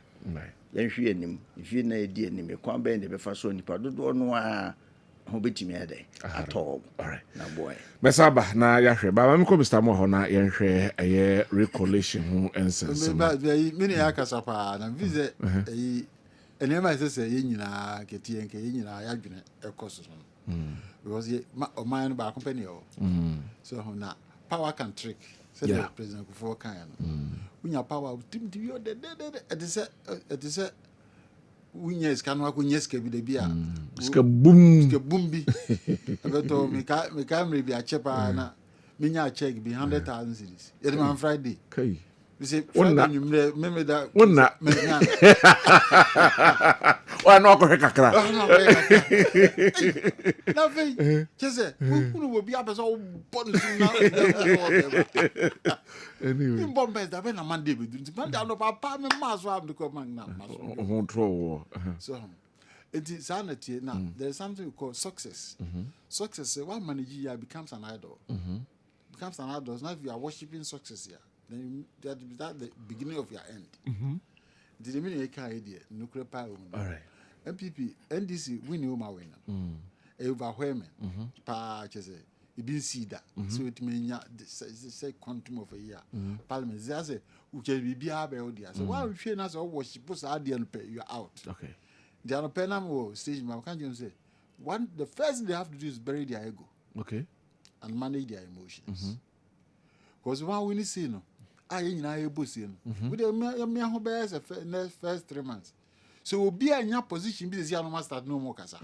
yan hwe anim hwe na edi anim kwan be ne be fa so nipa dodo no a ho betimi ade atọ alright na boy mesaba na yahwe ba ma ko Mr. Mo na yenhwe eye recollection ho ensensem ba mini akasa pa na visa enema ese ye nyina ketie nke ye nyina ya dwene ekoso because o man ba company o so na power can trick said the president before kan unya power tim yo de it is unya is kanwa ko nyeska bi de bia ska boom bi abeto me ka mre bi a chepa na minya check bi 100,000 cedis it man Friday kai we say Friday you me that wonna wa no ko kakra na ve chese unu wo bi abeso bon na anyway in bombe da be na Monday be do man da no papa me maso am ko man na ho tro so it is sanity now there is something we call success success one manage ya becomes an idol becomes an idol now if you are worshiping success here then that the beginning of your end the meaning you can idea nuclear power all right MPP NDC win you ma win overwhelming pa chese e bin see that so it mean say quantum of a year parliament say we can be bia be odia so why we na so worship so ade no pay you are out okay they are penam stage ma can you say one the first thing they have to do is bury their ego okay and manage their emotions because one we need see no aye nyina ye boss no we dey me ho be as first 3 months so obi anya position bi dey no start no more kasa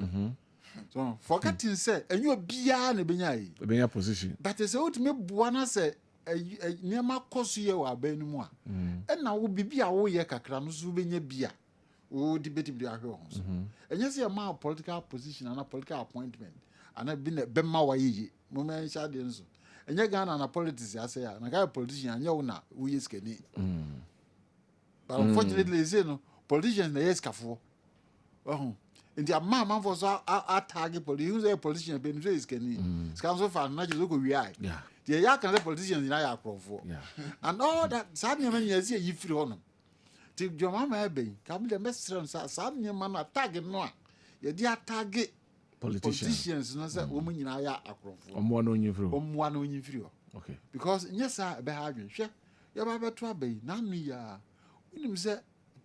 so forgetting say enyo bia na benya position but say what me boa na say niam akoso ye wa ba ni mu a e na wo bibia wo ye kakra no so benya bia wo debate bi ahwe ho so enye say ma political position and political appointment and be na be ma wa ye mo men sha de nso enye Ghana na politics ya say na guy politician anya wo na wo yes kani but unfortunately you say no politicians na yes kafo in the man for so a target politicians a politician be no yes kani scam so far na just go wi ai the ya can say politicians na ya crofo and all that sad name na yes yi free hono ti joma ma be kam the mestre so sad name na target no a ye dia target politicians no say wo nyina ya akrofo omo no nyifiri omo no nyifiri okay because nyesa be ha adwen hwe ya ba beto abai na nu ya unim say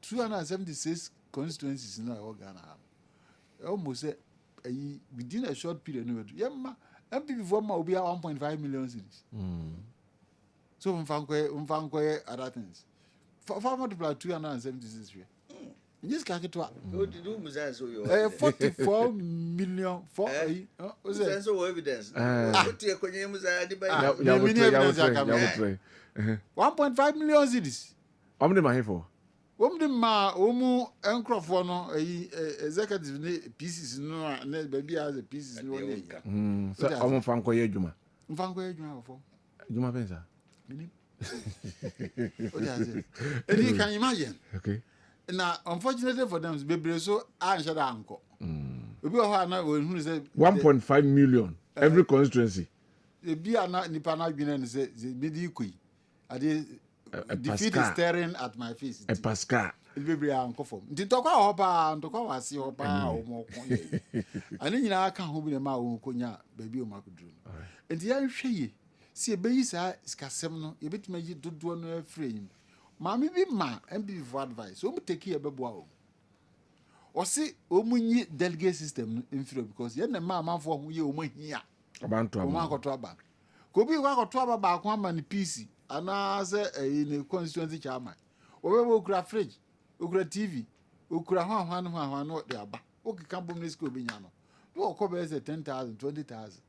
276 constituencies na Ghana almost say within a short period no do yemma MPP for ma obi 1.5 million cedis so mfanko other things for multiply 276 we this kaketwa do musa so yo 44 million for so evidence what you konye musa di ba ya 1.5 million cedis omde ma hefo omde ma omu enkrofo no executive ne pieces no na baby as a pieces no ne so omo fanko ye adwuma fo adwuma pensa mini o ja say and can you imagine okay now unfortunately for them bebre so answer da anko obi o ha na we hu say 1.5 million every constituency ebi ana nipa na adwene ne say medi ikoi ade defeat is staring at my face e pascal bebre anko fom nti tokwa ho pa ntokwa wase ho pa o mo ko ye ani nyina aka ho bi na ma wo konya baby o makodru nti ya hwe ye si ebeyi sa skasem no yebetima yi dodo no afrem maami bi ma MPP for advice o mu take ye beboa o si o mu nyi delegate system infiro because ye na ma amanfo ho ye o mu hia abanto o ma akoto aba ko bi kwa akoto aba ba ko ama ni PC ana se ne constituency chairman o be okura fridge okura TV okura hwan no de aba o kika bom ne school bi nya no do ko be se 10,000 20,000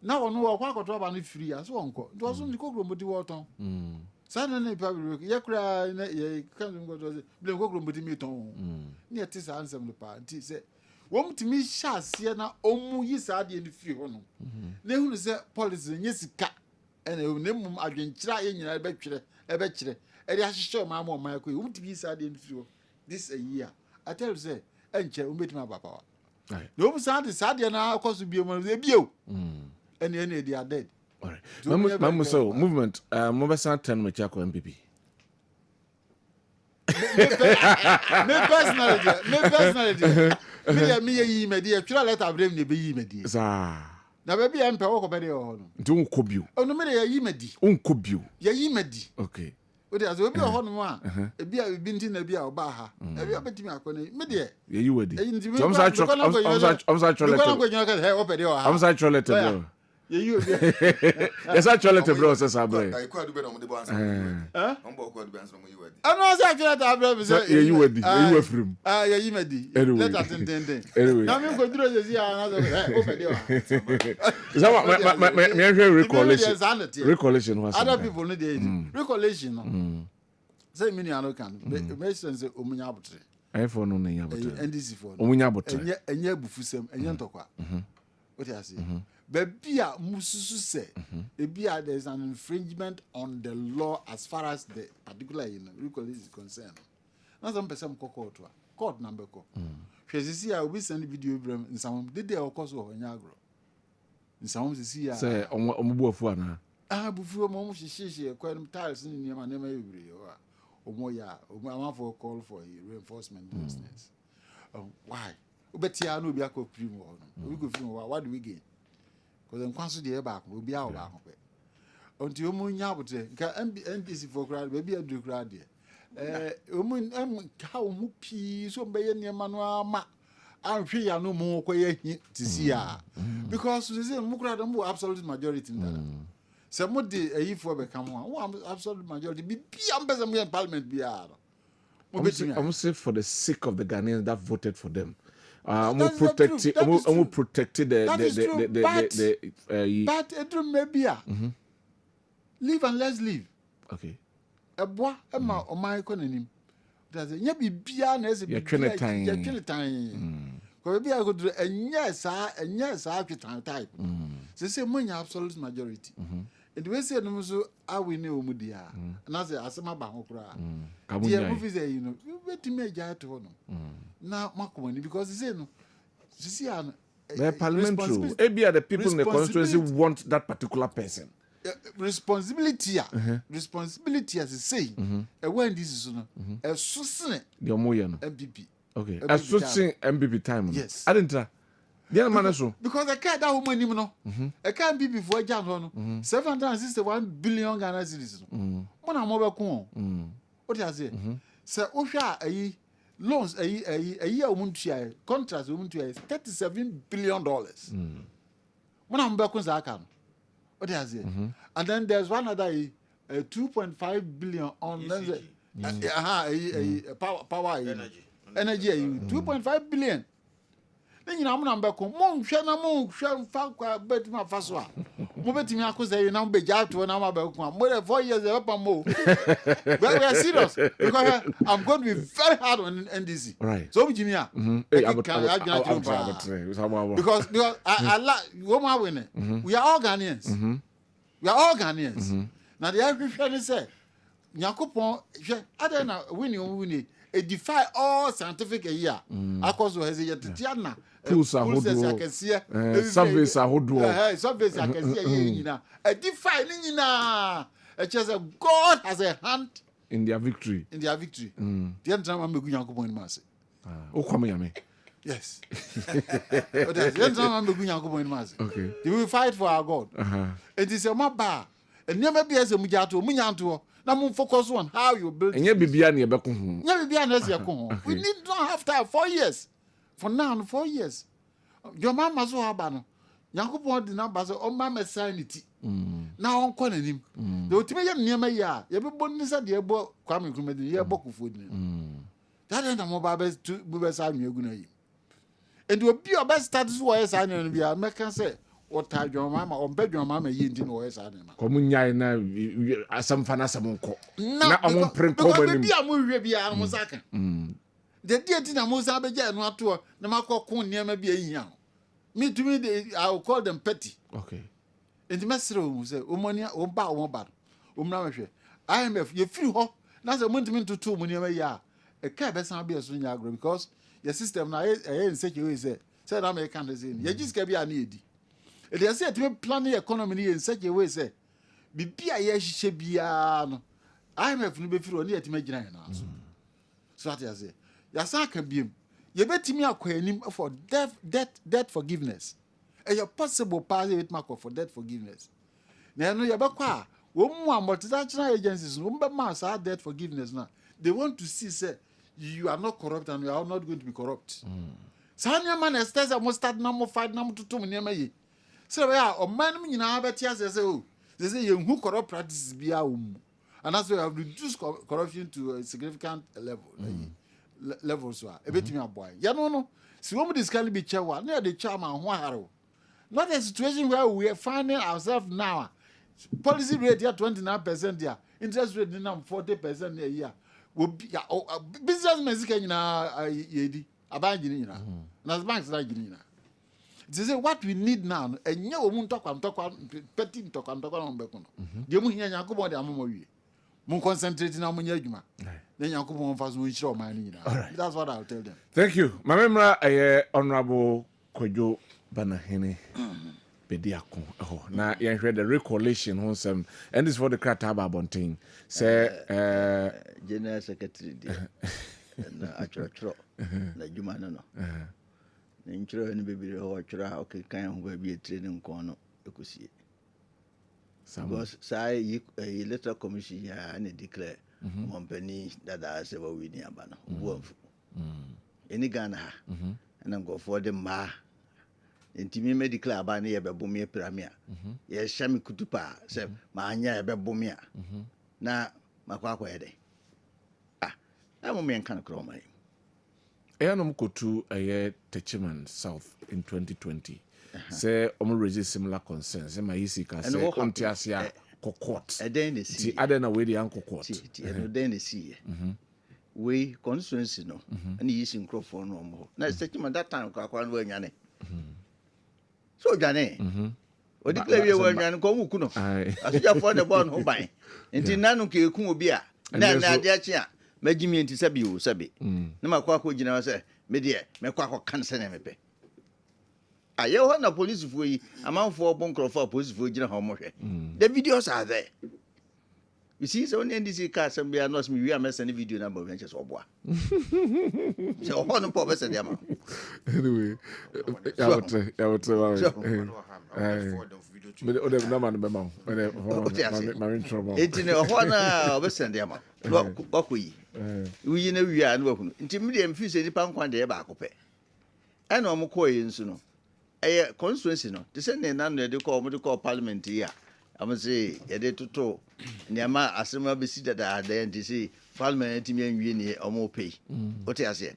na wono wo kwa akoto aba no free aso onko do so ni ko gromodi woton sana ne pablo ye kura na ye kan ngo do ble ngo gromodi mi ton ni eti sa ansem no pa nti se wo mtimi sha ase na omu yi sa de ni free ho no na hu se policy nye sika ene ne mum adwenkyira ye nyina be kire e de ahihye ma ma ma ko wo mtimi sa de ni free ho this a year I tell you say enche wo metima papa right no mu sa de na akoso biom e bio ene they are dead. All right. Mamu so movement mo be san 10 me chako MPP. Me personally. Me yi me dey try let Abraham ne be yi me dey. Sa. Na baby am pe wo ko be dey ho no. Nti unko bio. Ono me dey yi me di. Unko bio. Ye yi me di. Okay. O dey aso obi ho no a, ebi a bi nti na bi a oba ha. Ebi obetimi akone me dey. Ye yi wedi. I'm sorry cholet bro. Yes, I cholet bro says abre. I quite do better on the bonds. I'm both quite bands from you. I know I cholet abre say you wedi. You were from. Ah, ye me di. Let us intend. Anyway. Na me go duro dey see another open dey. Is that my recollection was other people no dey. Recollection no. Say me no can. Me sense omunya abutre. iPhone no nya abutre. NDC phone. Omunya abutre. Enye abufusem, enye ntokwa. What you say? Bebia mususu say ebia there is an infringement on the law as far as the particular recollection is concerned. Na some person court number ko. Hwezi ya obi send video brem nsam de dey okoso ho nya agro. Nsam sisi ya say omubu afu ana. Bufu mo hihihie kwem tiles ni niam na ebire yo a. Omoya, for call for reinforcement business. Why? Ubetia no be akọ primo no. We go film what do we gain? Because en kwanso dey back, we be out back pe. Until omo nya bote, nka NDC for crowd, we be adu crowd there. Omo ka omo pi so mbeye niam no ama. Anhwe ya no mo koye hi tisia. Because you say mo crowd mo absolute majority ndala. Somebody for become one absolute majority. Be ambassador in parliament. I'm saying for the sake of the Ghanaians that voted for them. Protected the but it may be live and let's live. Okay. A boy, Emma, or my economy. Does it be beyond as a time? Because I could do a yes, after type. They say money absolute majority. And we say no so I we know mudia. And I say asema ba ho kra. The movie say you know, you wait me ja to no. Na makomani because he say no. You see an parliamentary. Maybe the people in the constituency want that particular person. Responsibility as he say. When this is no. A susene. The omoya no. MPP. Okay. A switching MPP time. Yes. I didn't because I can't that woman no. I can't be before Jan no. 761 billion Ghana cedis. Mo na mo be ko. What you say? Say o hwa ayi loans ayi omuntua contracts omuntua $37 billion. Mo na mo be ko za aka no. What you say? And then there's one other 2.5 billion on power energy 2.5 billion. Then you know I'm back home. Mon hwe fa kwa betima fa so a. Mo betimi akoza yi na mo beja to na mo back home. More 4 years e pa mo. We are serious because I'm going to be very hard on NDC. Right. So Jimmy a. Because I like we are all Ghanaians. We are all Ghanaians. Now the everything say Nyakopon hwe ada na wini e defy all scientific here. Akozo hesitate na tools are surveys are surveys I can see a defy nyina. Just God has a hand in their victory. The end time I'm going to Mase. Oh, come here, yes. But the end time I'm going to Mase. Okay. You will fight for our God. It is a mapa. And never be as a Mujato. Now move focus on how you build. And you be behind your back home. We need not have time 4 years. For now, 4 years. Your mama so habano. Yankopon did not bazo on mama sanity. Now on calling him. The ultimate near my ya. You be born inside the abo Kwame Nkrumah the year book of food. That ain't a mobile best to be beside me. And to be your best status was I know be a American say. What time your mama or beg your mama yin or as I am. Comunia na some fanasamonco. Now I won't print over be a movie almost. The dear Tina Musa began not to the Marco Kun near me be a young. Me to me, I'll call them petty. Okay. In the master room, say, Omonia, Omba, Omba, Umnamashe. I am if you feel hot, that's a monument to 2 million ya. A cab has not be a swing agro because your system now ain't such a way, said American is in. You just can be a need. They said to me planning economy in such a way, say, be a yesh, she be a. I am if you be through near to make So what you say? Yasa can be. You bet me a him for debt forgiveness. And your possible party with Marco for debt forgiveness. Now you bakwa. One more multinational agencies, number mass are debt forgiveness now. They want to see say you are not corrupt and you are not going to be corrupt. Sanya man estates almost start number 5 number 2 near me. So yeah, or man me na betia say oh. They say you who corrupt practices be and that's why I have reduced corruption to a significant level. Levels so a bit me a boy. Yeah, no. See, when this can be chairman, near the chairman, not a situation where we are finding ourselves now. Policy rate here 29% there, interest rate now 40% a year. Will be businessmen can yedi abandon as banks like they say what we need now, and you won't talk petty talk on Becono. The Munya Yakubo de Amoy. More concentrating on Munyajuma. Then Yakubo was which show money. That's what I'll tell them. Thank you. My memory, Honorable Kojo Banahene. Bediako. Oh, now you heard the recollection on some, and this for the Krataba Bonting. Say, General Secretary, na Achro, na Jumano. Intro and baby or okay, kind of be a training corner, you could see. Because say electoral commission and declare company that I say we need abana. Any Ghana and I'm go for the ma. Intimi me declare abana ye be bomia pyramid. Ye shami kutupa say ma anya ye be bomia. Na makwa kwede. Ah, na mo me kan kro mai. Eyanom kotu aye Techiman South in 2020. Say omo raise similar concerns. Say my isi ka say ontiasia kokot. Eden the see. Adena we the kokot. No den the see. We constituency no. And isi microphone no mo. Na Techiman that time kwa we nyane. So jane. O declare we nyane ko mu kuno. Asuja for the born ho ban. Nti nanu ke ku obi a. Na ade a Majimi enti sabi o sabi. Na makwa ko gina say me de me kwa ko kan se na mepe. Aye ho na police fo yi amanfo bonkrofo police fo gina ho mo hwe. The videos are there. You see so only NDC car some be announce me we am send video number we just oboa. So ho no po be send am. Anyway, I would but o dem na man be ma. Ma in trouble. Enti ne ho na be send am. Wakoyi. We na wi an wakunu. Nti me dem fi se nipa nkwan de ba akopɛ. Ɛna ɔmo kɔɔ nsu no. Ɛyɛ constituency no. Te sɛ ne na no de kɔ ɔmo de kɔ parliament yi a. Ɔmo se ye de toto nneɛma asɛm abɛsi dada ada nti se parliament mi anwie ne ɔmo pay. Wote ase.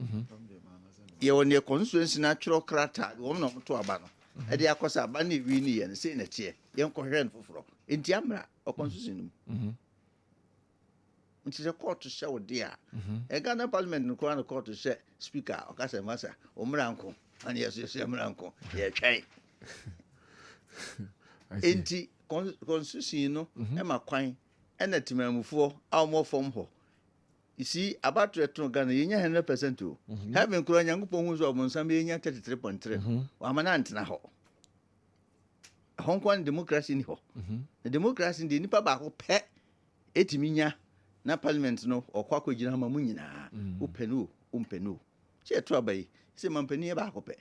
Ye wɔ ne constituency na tworo krata. Ɔmo na ɔmo to aba no. Ɛde akɔsa aba ne wi ne ye ne se na tie. Yɛn kɔhwɛ no foforo. Nti amra ɔ constituency no. Nti the court to show there. A Ghana Parliament no crown court to say speaker or Casa Massa or Mranco. And yes, you say Mranco. Yeah, chain. Enti constitution no Emma Quine and a Timam for our more from her. You see, about to return Ghana, 100% too. Having Crown Young Pons of Monsambia 33.3. Or Manant now. Hong Kong democracy in ho. The democracy in the Nipa pet 80 minya. Na parliament no okwa ko gina ma munyina upenu umpenu che to abai se mampani e ba ko pe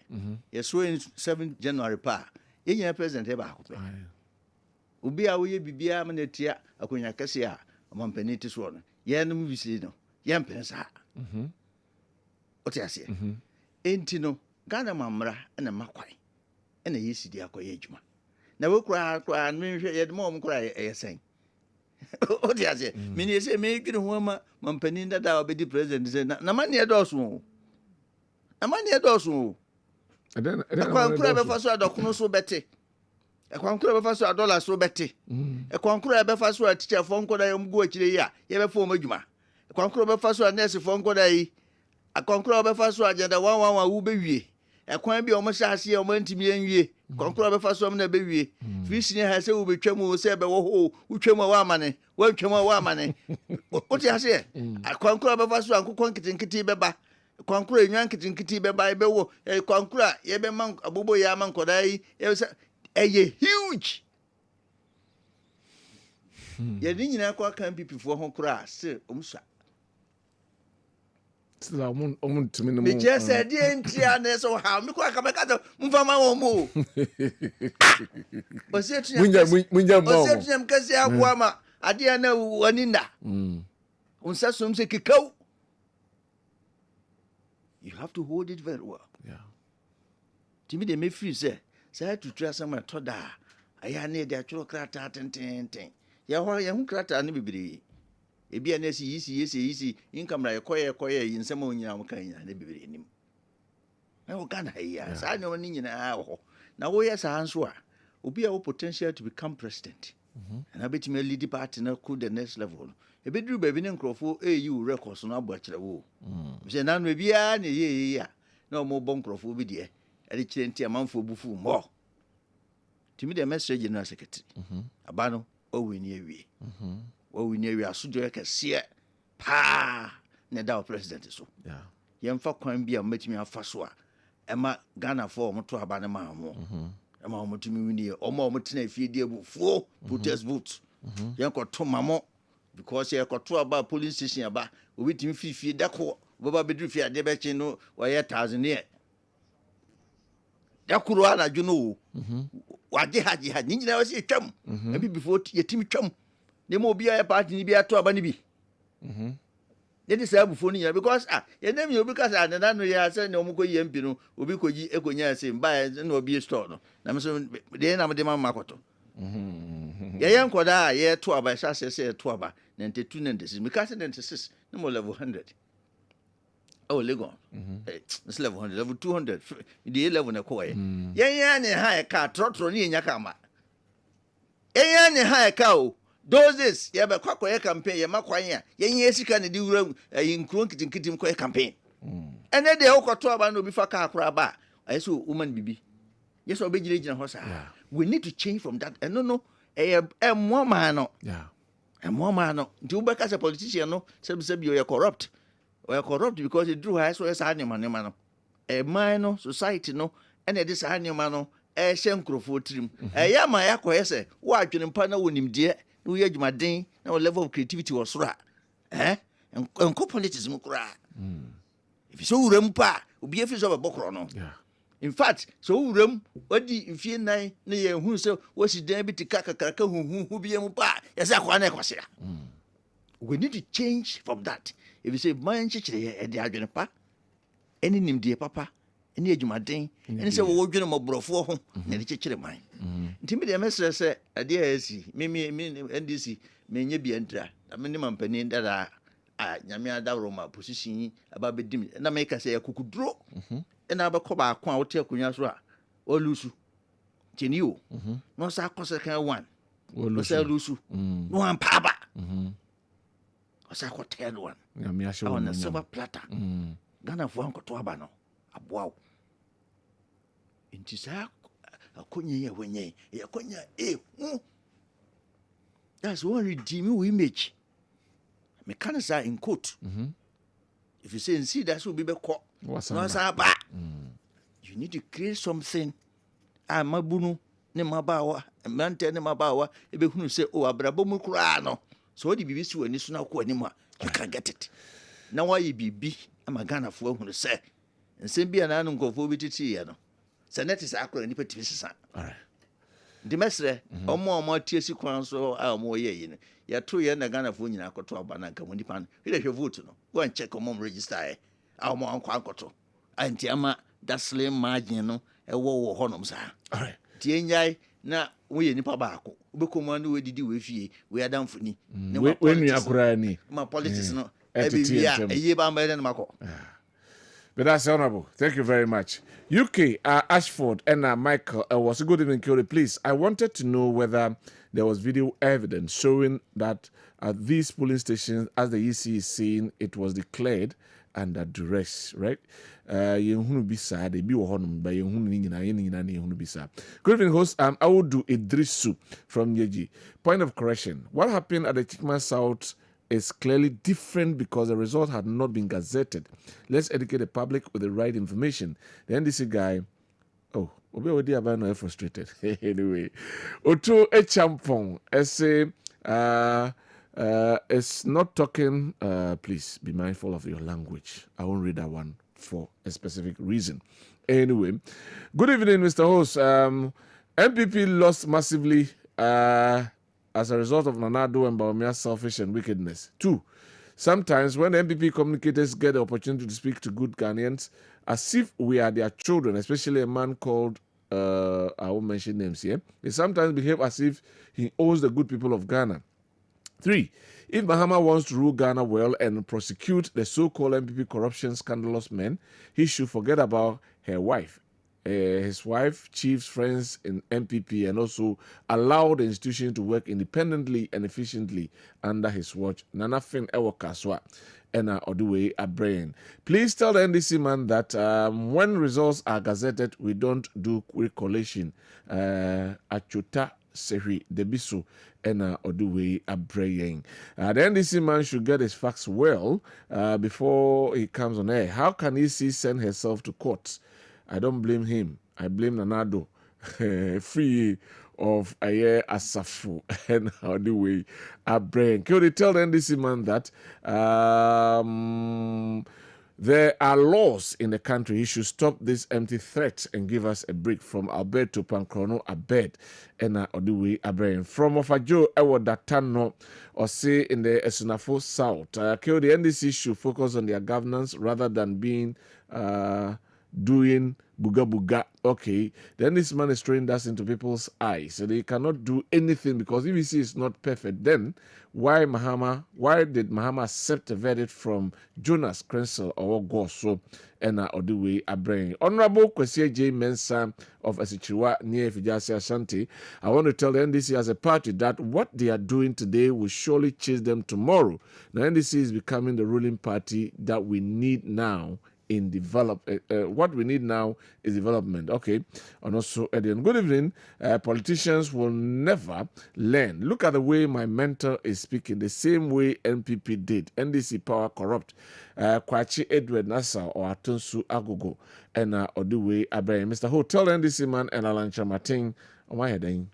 ye so in 7 January pa ye nyina president e ba ko pe obi a wo ye bibia ma na tia akonya kase a mampani ti so no ye no mu bisi no ye mpen sa o ti ase enti no Ghana mamra na makwan na ye sidi akoye adwuma na we kura no hwe ye de mo kura ye sen o ti ase me ni se me gidi ho ma mampani dada obedi president say na mani e doso na mani e doso ekwankura be fa so adokono so bete ekwankura be fa so $1 so bete ekwankura be fa so teacher fo nkoda yom go akire yi a ye be fa o madwuma ekwankura be fa so nurse fo nkoda yi ekwankura be fa so agenda 111 wo be wie ekwan bi o mo hyase o mo ntimi anwie konkura be fa so na be wie fisi ha se wo betwam wo se be wo ho utwam wa amane wa twam wa amane o ti ase konkura be fa so ankokon kitinkiti be ba konkura enwan kitinkiti be ba be wo konkura ye be man abobo ya man kodai ye se eye huge ye ni nyina kwa kan pipifo ho kura se omsua Omun to me. Me just said, the entry so how me kwa kamekata mfama womo. Osetu mkasi akwama adia na waninda. Unsa somse kikau. You have to hold it very well. Yeah. Timi de me free say to try some toda. Aya na de atwo krata tenten. Ya ho ya hu krata na bibiri. Ebi na si yisi income na yekoye yinsem onyina mo kan nyina na bibiri nim. Na wo kan haya sa na oni nyina ho. Na wo yes anso a obi a wo potential to become president. And I bet me lead the party na could the next level. Ebe duru baby ne nkrofo EU records no abo akire wo. Say na no bia na ye na mo bon nkrofo bi de. E de kire ntia manfo bufu mo. Timi de message na secretary. Aba no o wini awie. O wini awie asojo kese pa na da president so. Yeah. Yemfa kwan bia matimi afa so a ema Ghana for mo to aba ne ma mo. Ema mo timi wini omo tena fie die bufuo protest vote. Yanko to mamo because ye koto aba police station aba obi timi fifie dako baba bedru fie ade be chi no waye 1000 ye dakuru ana dwono waje haje ni nyina wasi twam abi before ye timi twam ne mo obi aye party ni bi ato aba ni bi ne di say before ni nyina because ye nem ye obi kasa na no ye ase ne omko ye mpi no obi koji ekonya ase mba na obi store no na me so de na me de mama koto ye nkoda ye to aba sha se to aba 92 96 me kasa 96 no mo level 100 oh legon it's level 100 level 200 the level na ko ye ye ne ha e ka trotro ni nya kama ye ne ha e ka o those days ye be kwakọ ye campaign ye makwan ya ye sika ne di wura nkuro nkitinkitim ko ye campaign ene de okoto aba no bi fa ka akora ba ayeso woman bibi yes obe gina ho sa we need to change from that and no more man no Yeah. and more man no nti wo as a politician no sebi you corrupt or corrupt because you drew high so yes animal no e man no society no and this animal no e hye nkrofo trim e ya ma ya koyese wo adwene mpa na wonimde no ye adwumaden na level of creativity was sura enko politics mu kura if so wuram pa obi efi so be bokro no Yeah. in fact so wuram odi mfie nan na ye hu se wasi dan bi tikaka hu bi mu pa yesa kwa na kwasira we need to change from that if you say man chichire e de adwene pa eni nimde papa eni adwumaden eni se wo dwene mobrofo ho na de chichire man ntimi de mesere se ade asi me NDC me nya bi entra na me ne mampani ndara nyame adawro ma position aba bedim na me ka se yakukudro na abekọ ba akwa wote akunya so a olusu tini o no sa akose kan one olusu no one paba osa ko third one Nyame ahye wo on a silver platter Ghana fo ankoto aba no aboa inti sa akonya ye wenye ye konya that's one redeem we image me can say in quote if you say see that's will be call no sa ba you need to create something mabunu ne mabawa mante ne mabawa ebe hunu say o abrabo mu kura no so odi bibi si wani so na ko ani ma you can get it na why bibi ama Ghana fo hunu say nsem bia na nkofo bi titi ye no senate sa akora ni pati sisa All right. the mesre omo tiesi kwan so a omo ye yi no ya to ye na Ghana fo nyina akoto aba na nka mo nipa no we dey vote no go and check omo register e a omo ankwa akoto anti ama that slim margin no e wo honom sa All right. tie nyai na wo ye nipa ba ako obekomo na we didi we fie we adamfoni We nu akura ni. ma politics no Eh, e be bia TTM. e ye ba mbere na mako But that's honorable. Thank you very much. UK, Ashford and Michael was good evening, Kyori. Please, I wanted to know whether there was video evidence showing that at these polling stations, as the EC is saying, it was declared under duress, right? Good evening, host. I will do Idrisu from Yeji. Point of correction. What happened at the Chikma South is clearly different because the result had not been gazetted. Let's educate the public with the right information. The NDC guy, Obi already have frustrated. Anyway, Oto Echampong, essay, It's not talking, please be mindful of your language. I won't read that one for a specific reason. Anyway, good evening, Mr. Host. MPP lost massively as a result of Nanado and Baumia's selfish and wickedness. 2. Sometimes when MPP communicators get the opportunity to speak to good Ghanaians, as if we are their children, especially a man called, I won't mention names here, they sometimes behave as if he owns the good people of Ghana. 3. If Mahama wants to rule Ghana well and prosecute the so-called MPP corruption scandalous men, he should forget about her wife, his wife, chiefs, friends in MPP, and also allow the institution to work independently and efficiently under his watch. Nana Fin Ewo Kaswa and Oduwe Abrain. Please tell the NDC man that when results are gazetted, we don't do recollation. Achuta Sehi Debisu and Oduwe Abrain. The NDC man should get his facts well before he comes on air. How can EC send herself to court? I don't blame him. I blame Nanado. Free of Aye Asafu and how the way Abrain. Can you tell the NDC man that there are laws in the country? He should stop this empty threat and give us a break. From Abed to Pankrono Abed and Oduwe Abrain. From Ofajo Ewo Datano or say in the Esunafo South. The NDC should focus on their governance rather than being doing buga buga. Okay, then this man is throwing that into people's eyes, so they cannot do anything because EBC is not perfect. Then why did Mahama accept a verdict from Jonas Krensel or Goso and Oduwe Abrain? Honorable Kwesi J. Mensah of Asichiwa near Fijasi Ashanti, I want to tell the NDC as a party that what they are doing today will surely chase them tomorrow. Now NDC is becoming the ruling party that we need now in what we need now is development. Okay, and also Edian. Good evening. Politicians will never learn. Look at the way my mentor is speaking, the same way NPP did. NDC power corrupt. Kwachi Edward Nassau or Atunsu Agogo and Oduwe Abraham. Mr. Ho, tell NDC man and Alan Chamating on my heading.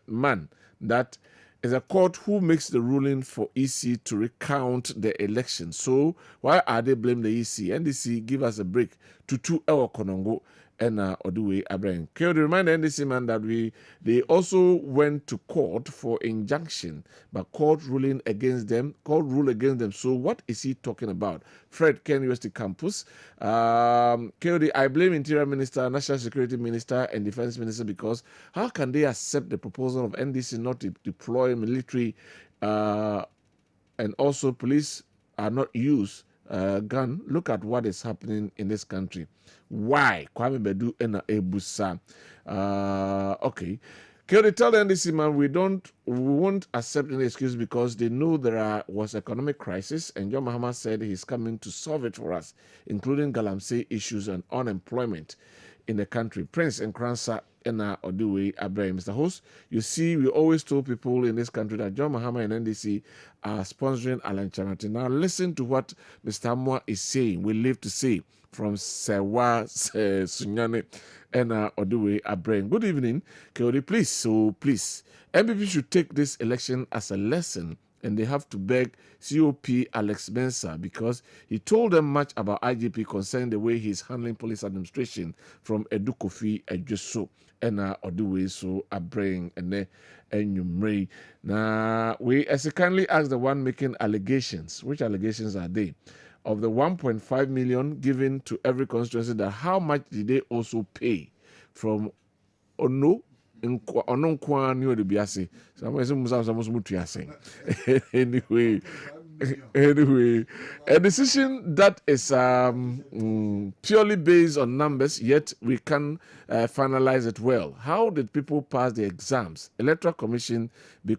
Man, that is a court who makes the ruling for EC to recount the election. So why are they blaming the EC? NDC give us a break to 2 hour Konongo and Oduwe Abraham. Can you remind the NDC man that they also went to court for injunction, but court ruled against them. So what is he talking about? Fred Ken University Campus. KOD, I blame Interior Minister, National Security Minister, and Defense Minister because how can they accept the proposal of NDC not to deploy military and also police are not used gun? Look at what is happening in this country. Why? Kwame Bedu and Ebusa. Okay. Can you tell the NDC man we won't accept any excuse because they know there was economic crisis and John Mahama said he's coming to solve it for us, including Galamsey issues and unemployment in the country. Prince and Kransa Ena Oduwe Abraham. Mr. Host, you see, we always told people in this country that John Mahama and NDC are sponsoring Alan Chamati. Now listen to what Mr. Amwa is saying. We live to say from Sewa Sunyane and Oduwe Abraham. Good evening, Keori. Please, MPP should take this election as a lesson and they have to beg COP Alex Mensah because he told them much about IGP concerning the way he's handling police administration from Edu Kofi Ejuso and Oduwe so Abraham and Enyumre. Now, we as a kindly ask the one making allegations. Which allegations are they? Of the 1.5 million given to every constituency, that how much did they also pay from Ono? Anyway, a decision that is purely based on numbers, yet we can finalize it well. How did people pass the exams? Electoral Commission be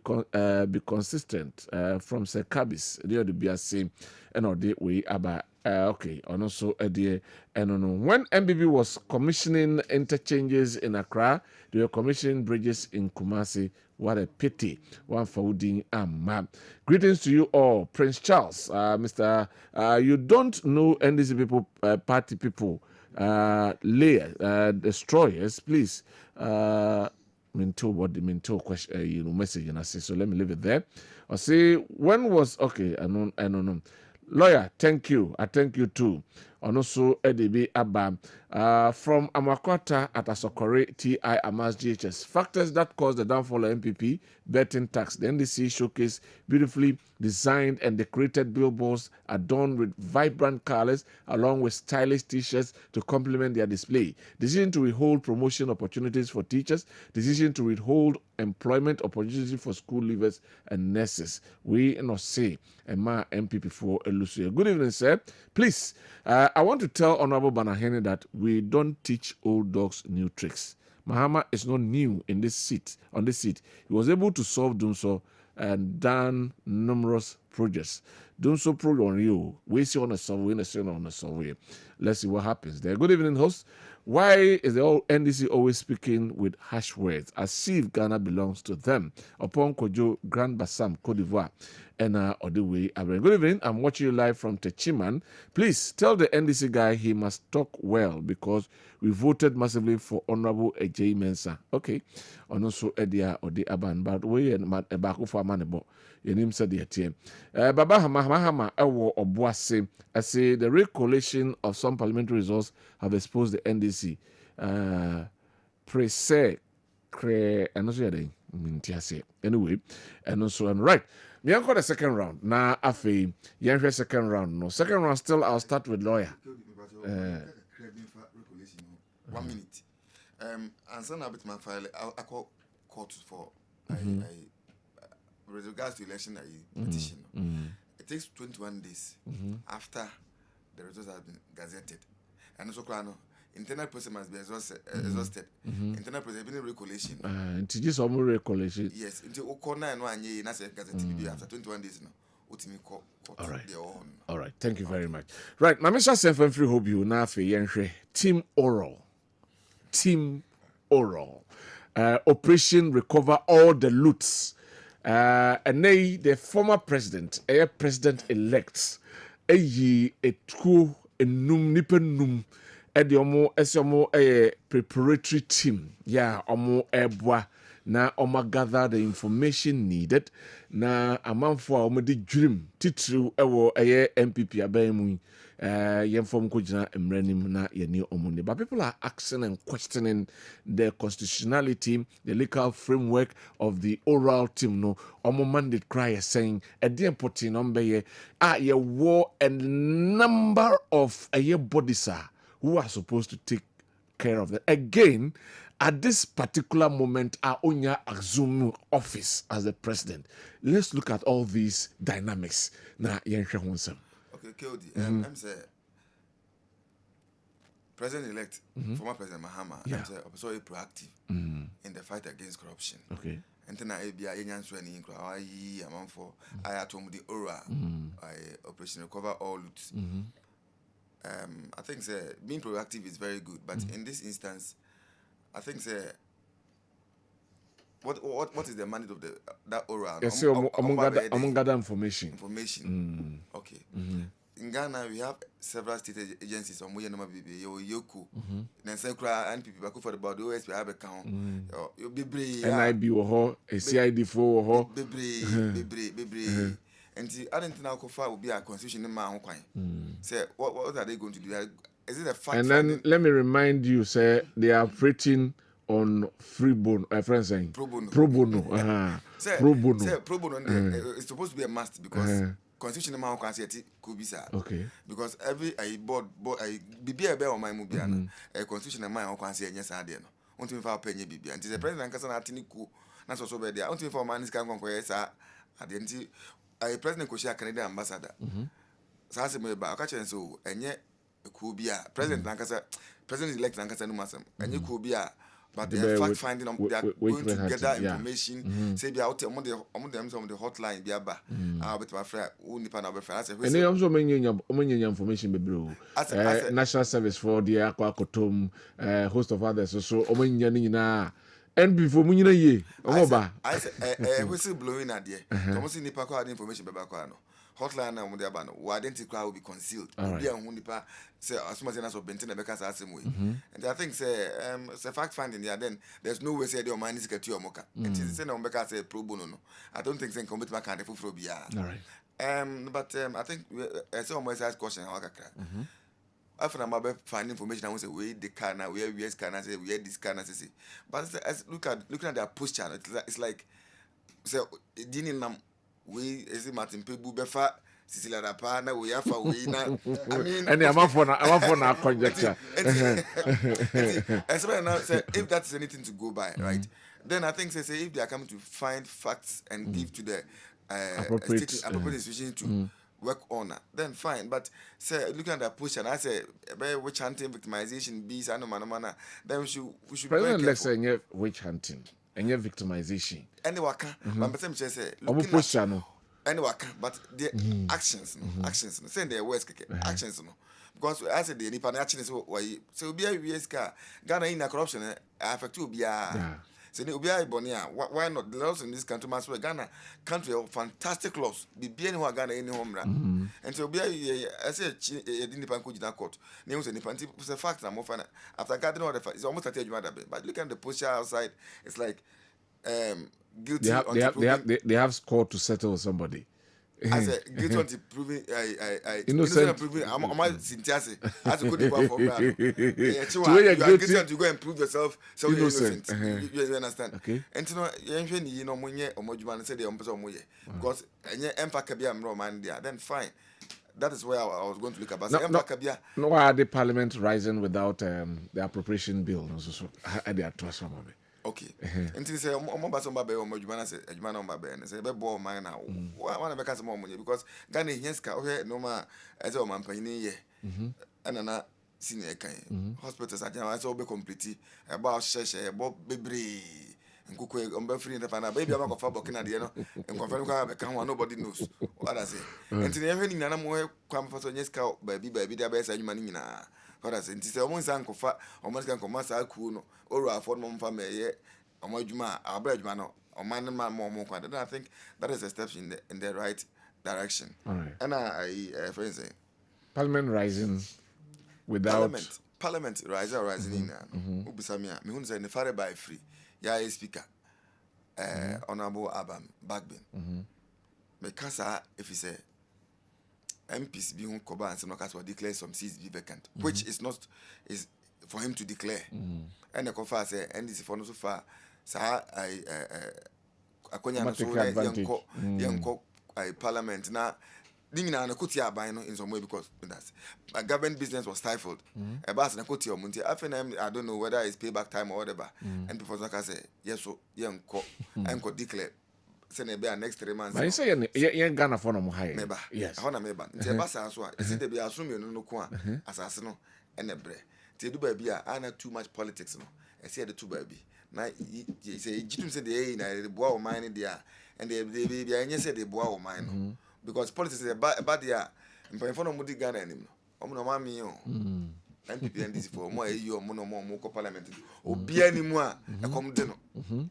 consistent from Sir Kabis, the BSC, and or the way about. Okay, and also when MBB was commissioning interchanges in Accra, they were commissioning bridges in Kumasi. What a pity. One for Udin Amma. Greetings to you all. Prince Charles, Mr. You don't know NDC people, party people, destroyers, please. mental question, message, and I say, so let me leave it there. I say, when was okay? I don't know. Lawyer, thank you. I thank you too. And also EDB Abba from Amakwata at Asokore TI Amas GHS. Factors that caused the downfall of MPP betting tax. The NDC showcased beautifully designed and decorated billboards adorned with vibrant colors along with stylish t-shirts to complement their display. Decision to withhold promotion opportunities for teachers. Decision to withhold employment opportunity for school leavers and nurses. We not say Emma MPP for Elusia. Good evening, sir. Please, I want to tell Honorable Banahene that we don't teach old dogs new tricks. Mahama is not new in this seat. On this seat, he was able to solve Dumso and done numerous projects. Dumso project on you. We see on a survey, on a survey. Let's see what happens there. Good evening, host. Why is the old NDC always speaking with harsh words as if Ghana belongs to them? Upon Kojo, Grand Bassam, Cote d'Ivoire, and Odewe. Good evening. I'm watching you live from Techiman. Please tell the NDC guy he must talk well because we voted massively for Honorable Ejay Mensah. Okay. And also Edia Ode Aban. But we and Baku for Manebo. Your name said the ATM. Baba Hama Ewo Obuase. I say the recollation of some parliamentary results have exposed the NDC. And also anyway, and also and right. Me got the second round. Now afe yen second round. No second round still. I'll start with lawyer. 1 minute. Answer now bit my file. I call court for with regards to election petition. It takes 21 days after the results have been gazetted, and also internal process must be exhausted. Internal process been recollection. Into just some recollection. Yes, into corner and 1 year. Na say gazette after 21 days now. All right. All right. Thank you very much. Right. My Mr. Senfree hope you now for yenhwe Team Oral. Operation Recover All the Loots. And they, the former president, president-elect, a true num edi omo esomo preparatory team ya omo ebwa na omo gather the information needed na amanfo a omo de dream titru ewo MPP abamu yemfom ko gina emranim na yeni omo ne. But people are asking and questioning the constitutionality, the legal framework of the oral team. No omo mandate cry saying a dear putting on ye war a number of bodies who are supposed to take care of that. Again, at this particular moment, Onya assume office as the president. Let's look at all these dynamics. Na yenshe honsam. Okay, KOD. I'm say President-elect, former President Mahama, I'm say also proactive in the fight against corruption. Okay. And then I be a young swearing amount for I told the aura Operation Recover All Loots. I think being proactive is very good, but in this instance, I think what is the mandate of that oral? Yes, among other information. Okay. In Ghana, we have several state agencies. Yoku, then Sekra and people for about the OSP have account. NIB or CID4 or Bebre. And the other thing will be a constitution in my own say, what are they going to do? Is it a fact? And then let me remind you, sir, they are operating on free bono, friends saying pro bono. Pro bono. Pro bono. It's supposed to be a must because constitution in my own could be sir. Okay. Because every board be a bear on my movie a constitution in my own consent, yes, I did. Want to find penny BB and the president can Atiniku, not so bad. I want to inform man is coming for yes, I didn't. A president Koshia Canadian ambassador. Sasimo ba catch so enye kubia president Nankasa president elect Nankasa no masam enye kubia but they are fact finding they are going to gather information say be out on the hotline be aba but my friend who nipa na be friend say and also many information be bro national service for the akwakotom host of others so omanya ni na and before munyina ye oba I say whistle blowing at there almost nipa ko had information be back no hotline na the abano we identify will be concealed be a hunipa say as much as of bentin and because same way and I think say fact finding there then there's no way say the man is get you moka it is say na mbeka say pro bono no I don't think say commit my kind of bia All right. but I think say almost ask question wakakra after I'm about finding information I want to say we the car now we can I say we this car now say but as looking at their posture it's like say didn't we is Martin Pebu befa Cecilia Rapa na we afa we na I mean and I'm for na conjecture. Especially now say if that's anything to go by, right? Then I think say if they are coming to find facts and give to the appropriate institution to work on, then fine. But say looking at that push and I say witch hunting, victimization, bees, and no, then we should President let's say witch hunting and victimization. Any waka, but I'm just say looking at any waka, but the actions, actions, saying their words, actions, no. Because I said the Nipan action is why so be a US car, Ghana in a corruption, affect you be a. So Ubia Bonia, why not? The laws in this country must be Ghana country of fantastic laws. Be anyone Ghana any home run. And so be I say didn't Kujina court. Names and Nipan was a fact I'm often after gathering all the facts. It's almost a tell you but look at the posture outside, it's like guilty. They have score to settle somebody. I said, guilty until proving innocent. Proving I'm Sintiasi. As a good for you are guilty until you go and prove yourself so innocent. You understand? Okay. And you know, Munye or Mojuman said the Umpers or Muye. Because any Empire Kabia Roman there, then fine. That is where I was going to look at. No, are the parliament rising without the appropriation bill? So I did trust some of it. Okay. Until say Omba Somba Bay or Mojumana say Jumana Omba and say Bebo mine now. One of the more money because Ghana Henska okay no ma as a man paying ye. And another senior kind. Hospitals are general so be complete about Sheshe, about baby and cook on free in the fan baby I'm of Fabokina Diano and confirm nobody knows what I say. Until everything Nana come for Sonyeska baby their best and money. What I say, it's almost uncle fat, almost can come as I could, or a form of family, or my Juma, our bread man, or man and man more. And I think that is a step in the right direction. All right. And I friends say, Parliament rising without Parliament rising in Ubisamia, me who say the fare by free. Yeah, speaker, Honorable Abam Bagbin. Because if you say, MPs being Koba and Senokas will declare some seats be vacant, which is not is for him to declare. And the Kofa say, and this is for no so far. Sa I parliament now. Dingina na kuti abano in some way because that's my government business was stifled. A bas na kuti omunti. I don't know whether it's payback time or whatever. And before Zaka say yes, so yanko declare. Send a next 3 months. I say you Ghana for no high. Yes. Hona meba. Nti basa so a isi de be assume you no ko a asase no ene bre. Ti du ba bia ana too much politics no. I say the two baby. Na say jitum say de na de boa o mine dia and they be anya say de boa o mine no. Because politics is bad dia. Mpa no mudi Ghana anim no. Omo no mami yo. NPP and this for more you mo no mo ko parliament. Obi animu a e kom de no.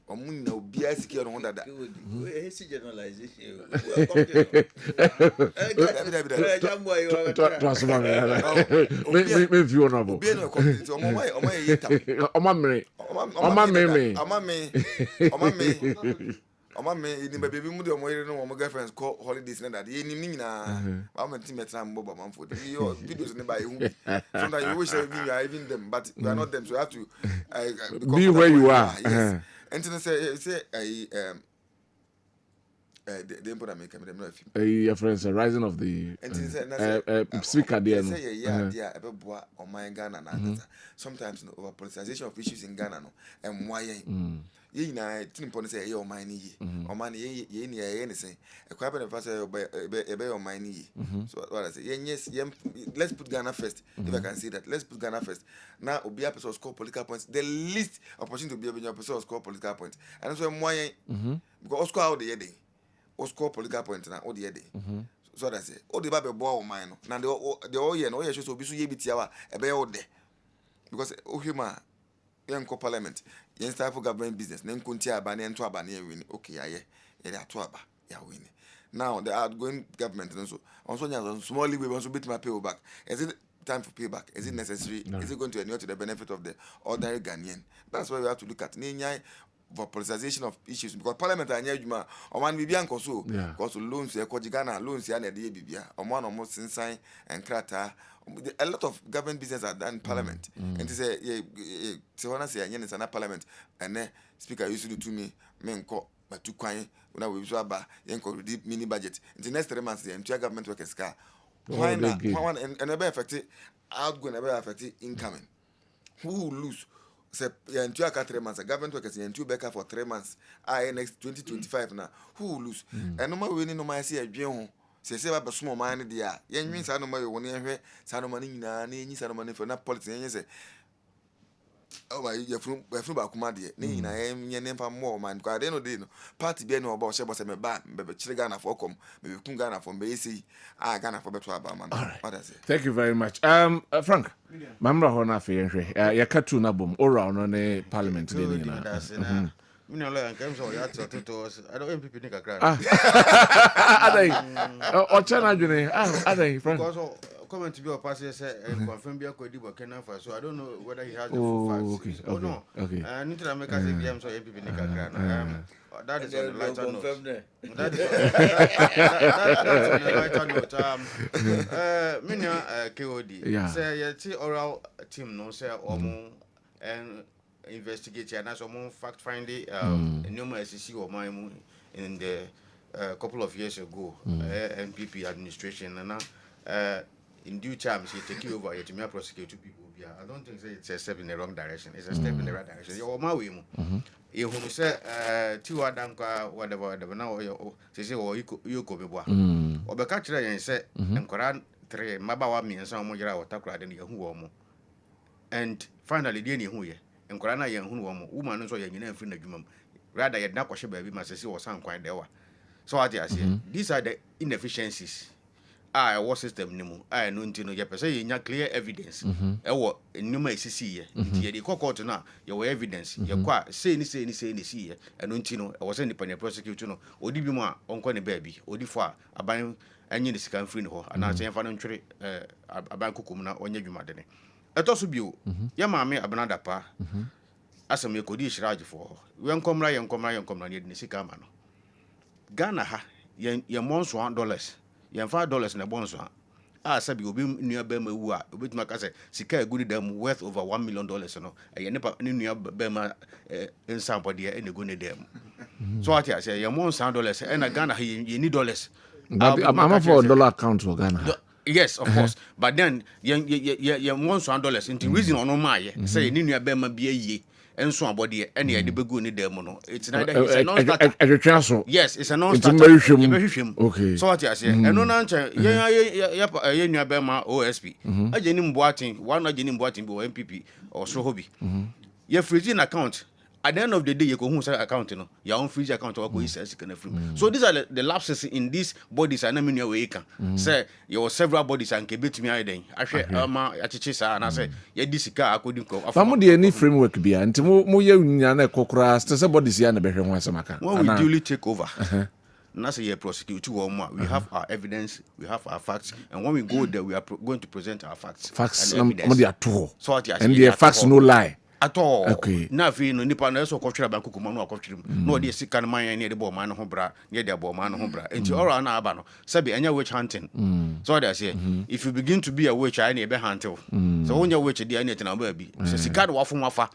Omo na obi asike no honda da. We see generalization. Me view no bo. Obi no community omo ye tam. Oma me in baby mu de omo yere no omo girlfriends call holidays na that ye nim ni na ba ma team metra mbo ba man for your videos ne ba you sometimes you wish you are even them but you are not them so you have to be where you are. Yes. And to say the important make them no your friends a rising of the speaker there no say yeah ebeboa o man Ghana na sometimes no over politicization of issues in Ghana no and why ye na tin pon say ye o man ni o man ye ni ye ni say e kwa be na say be o man ni so what I say yes let's put Ghana first if I can say that let's put Ghana first now obi a person score political points the least opportunity to be a person score political points and so why because score out the day o score political points na o the day so that say o the ba be boa o man no na the all year no ye so obi so ye bitiawa e be o de because o huma yenko parliament yen start for government business nen kunti aba ne ento aba ne win okay aye ye de ato aba ya win now the outgoing government also small leeway also bit my pay back. Is it time for payback? Is it necessary? Is it going to inure to the benefit of the ordinary Ghanaian? That's why we have to look at for politicization of issues, because parliament and yajuma or man bibian koso because loans Ghana loans ya na de bibia or one almost sign and krata. A lot of government business are done in parliament. And say so when I say yen is an parliament and then speaker used to do to me menko but too quiet when we saw ba yenko mini budget. In the next 3 months the entire government workers car. Why not? And never affected outgoing, never affected incoming. Who will lose? Say in 3 months, government workers in 2 back for 3 months. Next 2025 now. Who will lose? And no more winning no my see a dream. Say about small money there. Yen means I know my one year, Sanomoney, Nani, Sanomoney for not politics. Oh, my, you're from Bakumadi. Nina, I am your name for more man. Because I don't know, party be no about Shabas and Ban, but Chigana for come, maybe Kungana from BC. I Ghana for better about man. Thank you very much. Frank, Mamma Hona Fienre, Yakatuna Boom, or round on a parliament. I don't even pick a crowd. Or China, are they, Frank? Comment to be a pastor and confirm be a codibo can so I don't know whether he has the full facts. Oh no. Okay. I need to make us a game so every that is on the lighter note. That is on the lighter note. Minya KOD. Say your oral team no say omo and investigate and as omo fact finding numerous SEC or my in the couple of years ago NPP administration and now in due time, she take you over to me prosecute 2 people. Yeah, I don't think it's a step in the wrong direction. It's a step in the right direction. You're my way. You who say, Tiwa Dankwa, whatever, now they say, or you go be one. Or the catcher and say, and Koran 3, Mabawa me and some more or Takra than you who and finally, Denny who ye, and Korana young who woman is all young and friend of Jumum. Rather, you'd not question baby, must say, or some quite there. So I say, these are the inefficiencies. War system nimu no ntino ye pese ye nya clear evidence e wo enuma esisi ye nti ye de court na ye wo evidence ye kwa say ni see ye no ntino e wo se nipa ne prosecute no odi bi mu a onko ne ba bi odi fo a aban anyi ne sika free ne ho ana se yemfa no ntwere aban kokom na onye dwumade ne eto so bio ye maame abenada pa asem ye kodi hiraje fo we nkomra ne de sika ma no Ghana ha ye monso $1 $5 na bonso sabi obi nua ba ma wu a obetuma ka se sika agudi dem worth over $1 million no ye ne nua ba ma ensampo de e nego ne dem so what I say ye $1 and Ghana ye need dollars I'm for dollar account for Ghana. Yes, of course, but then ye $1 into reason on my say ni nua ba ma bia ye enso abode ene ye de begu ni dem no it's neither he's a non-starter. Yes, it's a non-starter. Okay. So what you say eno na nche ye nua be ma OSP ageni mboatin one ageni mboatin bi MPP or so hobi ye freezing account at the end of the day you go who say account no your own freeze account or go is can free. So these are the lapses in these bodies and mean your way can say your several bodies and kebet me den ahwe ama achichi sa na say ye disika according to afamu de any framework bia nti mo ye nya na kokora say bodies ya na behwe ho asema when we duly take over na say prosecute we have our evidence, we have our facts, and when we go there we are going to present our facts and evidence. So what and the facts no lie at all. Okay. Na fi no nipa na so kwotwera banku kuma no akwotwere no de sika no man ne de bo man no ho bra ne de bo man no ho bra enti ora na aba no sabi anya witch hunting. So what I say if you begin to be a witch I na be hunting so when you witch dey na tina ba bi so sika do wafo mafa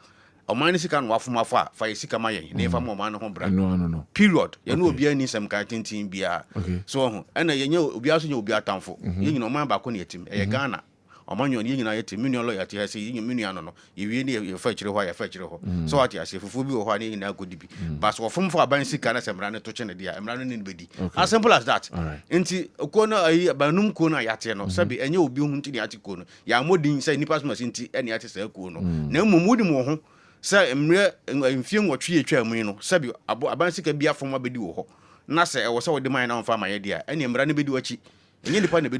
o man sika no wafo mafa fa sika mayen ne fa mo man no ho bra no period ye no obi ani sem ka tintin bia so ho na ye nya obi aso nya obi atamfo ye nyina o man ba ko ne yatim e Ghana omanyo ni nyina yete minu lawyer ti hase yin minu ano no yewie ne ye fa kire ho ya fa kire ho so what ya se fufu bi ho ha ne nyina agodibi but so fomfo aban sika na semra ne to chene dia emra no ne bedi as simple as that enti ko no ayi abanum ko no yate no sabi enye obi hu nti ne ate ko no ya modin say nipa so nti ene ate sa ko no na mmomudi mo ho say emre mfie nwotwe etwa mu no sabi aban sika bi afoma bedi wo ho na se e wo se wo de man na mfa maye dia ene emra ne bedi wachi Any the point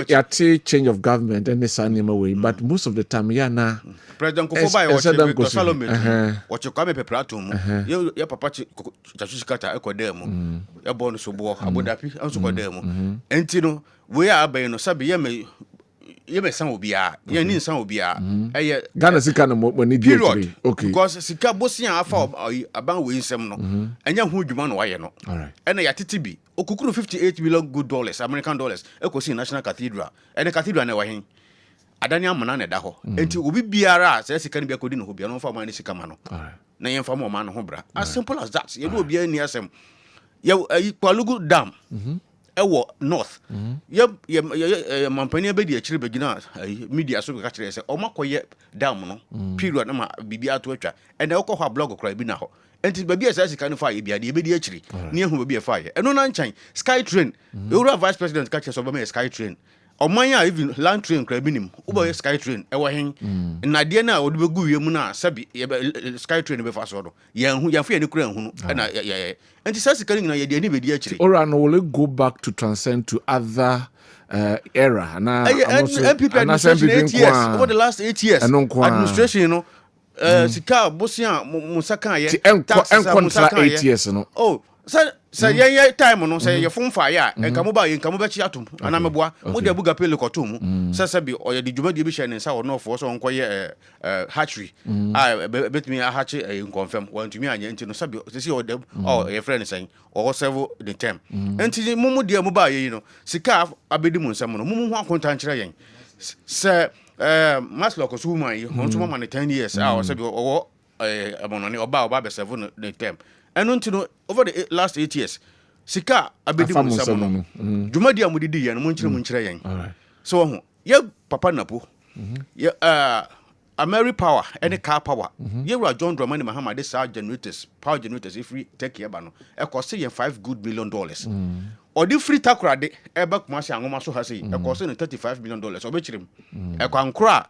yate change of government and this animal way, but most of the time, na President Kofoba or Solomon, what you come a pepratum, your papa Chachikata, Eco Demo, your bonus of war, Abudapi, and so demo. And Tino, we are by no Sabi Yeme San will be a, Yanin San will be a Ghana Sikana period. Okay, because Sika Bosia about Win Semno, and young Hoodman Wayano. All right, and a Yatitibi, Okukuru $58 million, American dollars, Ecosi National Cathedral, and the cathedral never hang. Adanya manane da ho enti obi biara say sika ne biakodi no ho bia no fa man sika ma no na yem fa mo man no ho bra as simple as that ye do obi ani asem ye Kwalugu dam e wo north ye mampani be di akire begina media so ka kire say o makoye dam no period na ma bibia to atwa and e ko ho blog kra bi na ho enti ba bia say sika no fa ye bia de be di akire ne ehu ba bia fa ye eno na nchan sky train Electoral vice president ka kire so ba me sky train Omanya even land train krabinim ubo sky train e wo hen na de na wo de begu wiemu na sabi sky train be fa so do yan hu yan fa ni kura hu na enti sasika ni na ye de ni be di akire ora no will go back to transcend to other era na MPP administration 8 years over the last 8 years administration you know sika bosia musaka ye encontra 8 years no oh say ye time no say ye fun fa ya enka mo ba ye enka mo be chi atom ana meboa mo de buga pele kotom say bi o ye de dwuma de bi hye ne nsa wo no fo so nko ye hatchery betimi a hatch confirm want to me anya nti no sabi say o de o ye friend say o serve the term nti mo de mo ba ye no sika abedi mo nsam no mo ho akonta nkire yen say maslo ko so man ye ho so man 10 years o sabi o abonone oba be serve the term and until over the last 8 years, Sika abedi musamono. Jumadi amudidi yan munchire yen. So ye papa napo. Ye Ameri power any car power. Ye were John Dramani Mahama this generators, power generators if we take ye bano. E cost $5 good million. Or the free takra de e back mashi angoma so hasi. E cost $35 million. Obechirim. E kwankra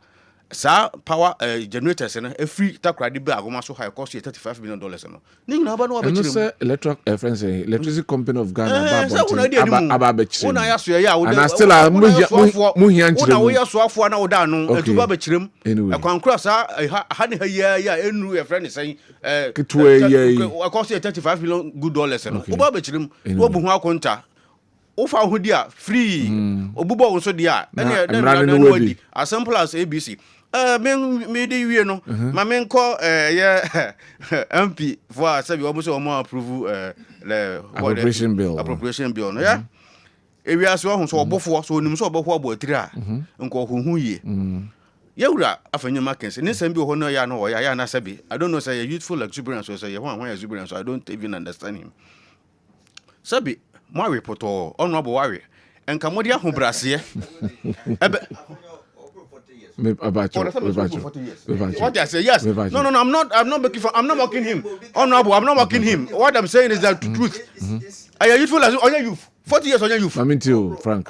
sa power generators na free takra de ba agoma so high cost $35 million no ni na ba no ba chire no electric friends electricity company of Ghana aba ba chire una ya so ya wo and still mu hian chire una wo ya so afo na wo da no etu ba ba chire e kwankura sa ha ne ha ya enu e friend say kitwe ya cost $35 million good dollars no wo ba ba chire wo bu hu akonta wo fa ho dia free obubo wo so dia na wadi as simple as ABC me de wie no ma me nko MP for sabi o mo so mo approve le appropriation bill no ya e wi aso ho so obofo so onim so obofo abotiri a nko huhu yie yewura afanya markets ne sam bi ho no ya no ya na sabi I don't know say youthful exuberance or say you want exuberance I don't even understand him sabi mo report ono abo ware enka modi ahobrase ebe about you. What I say, yes. No, I'm not making fun. I'm not mocking him. Honorable, I'm not mocking him. What I'm saying is the truth. Are you youthful as on youth? 40 years on your youth. Mamin too, Frank.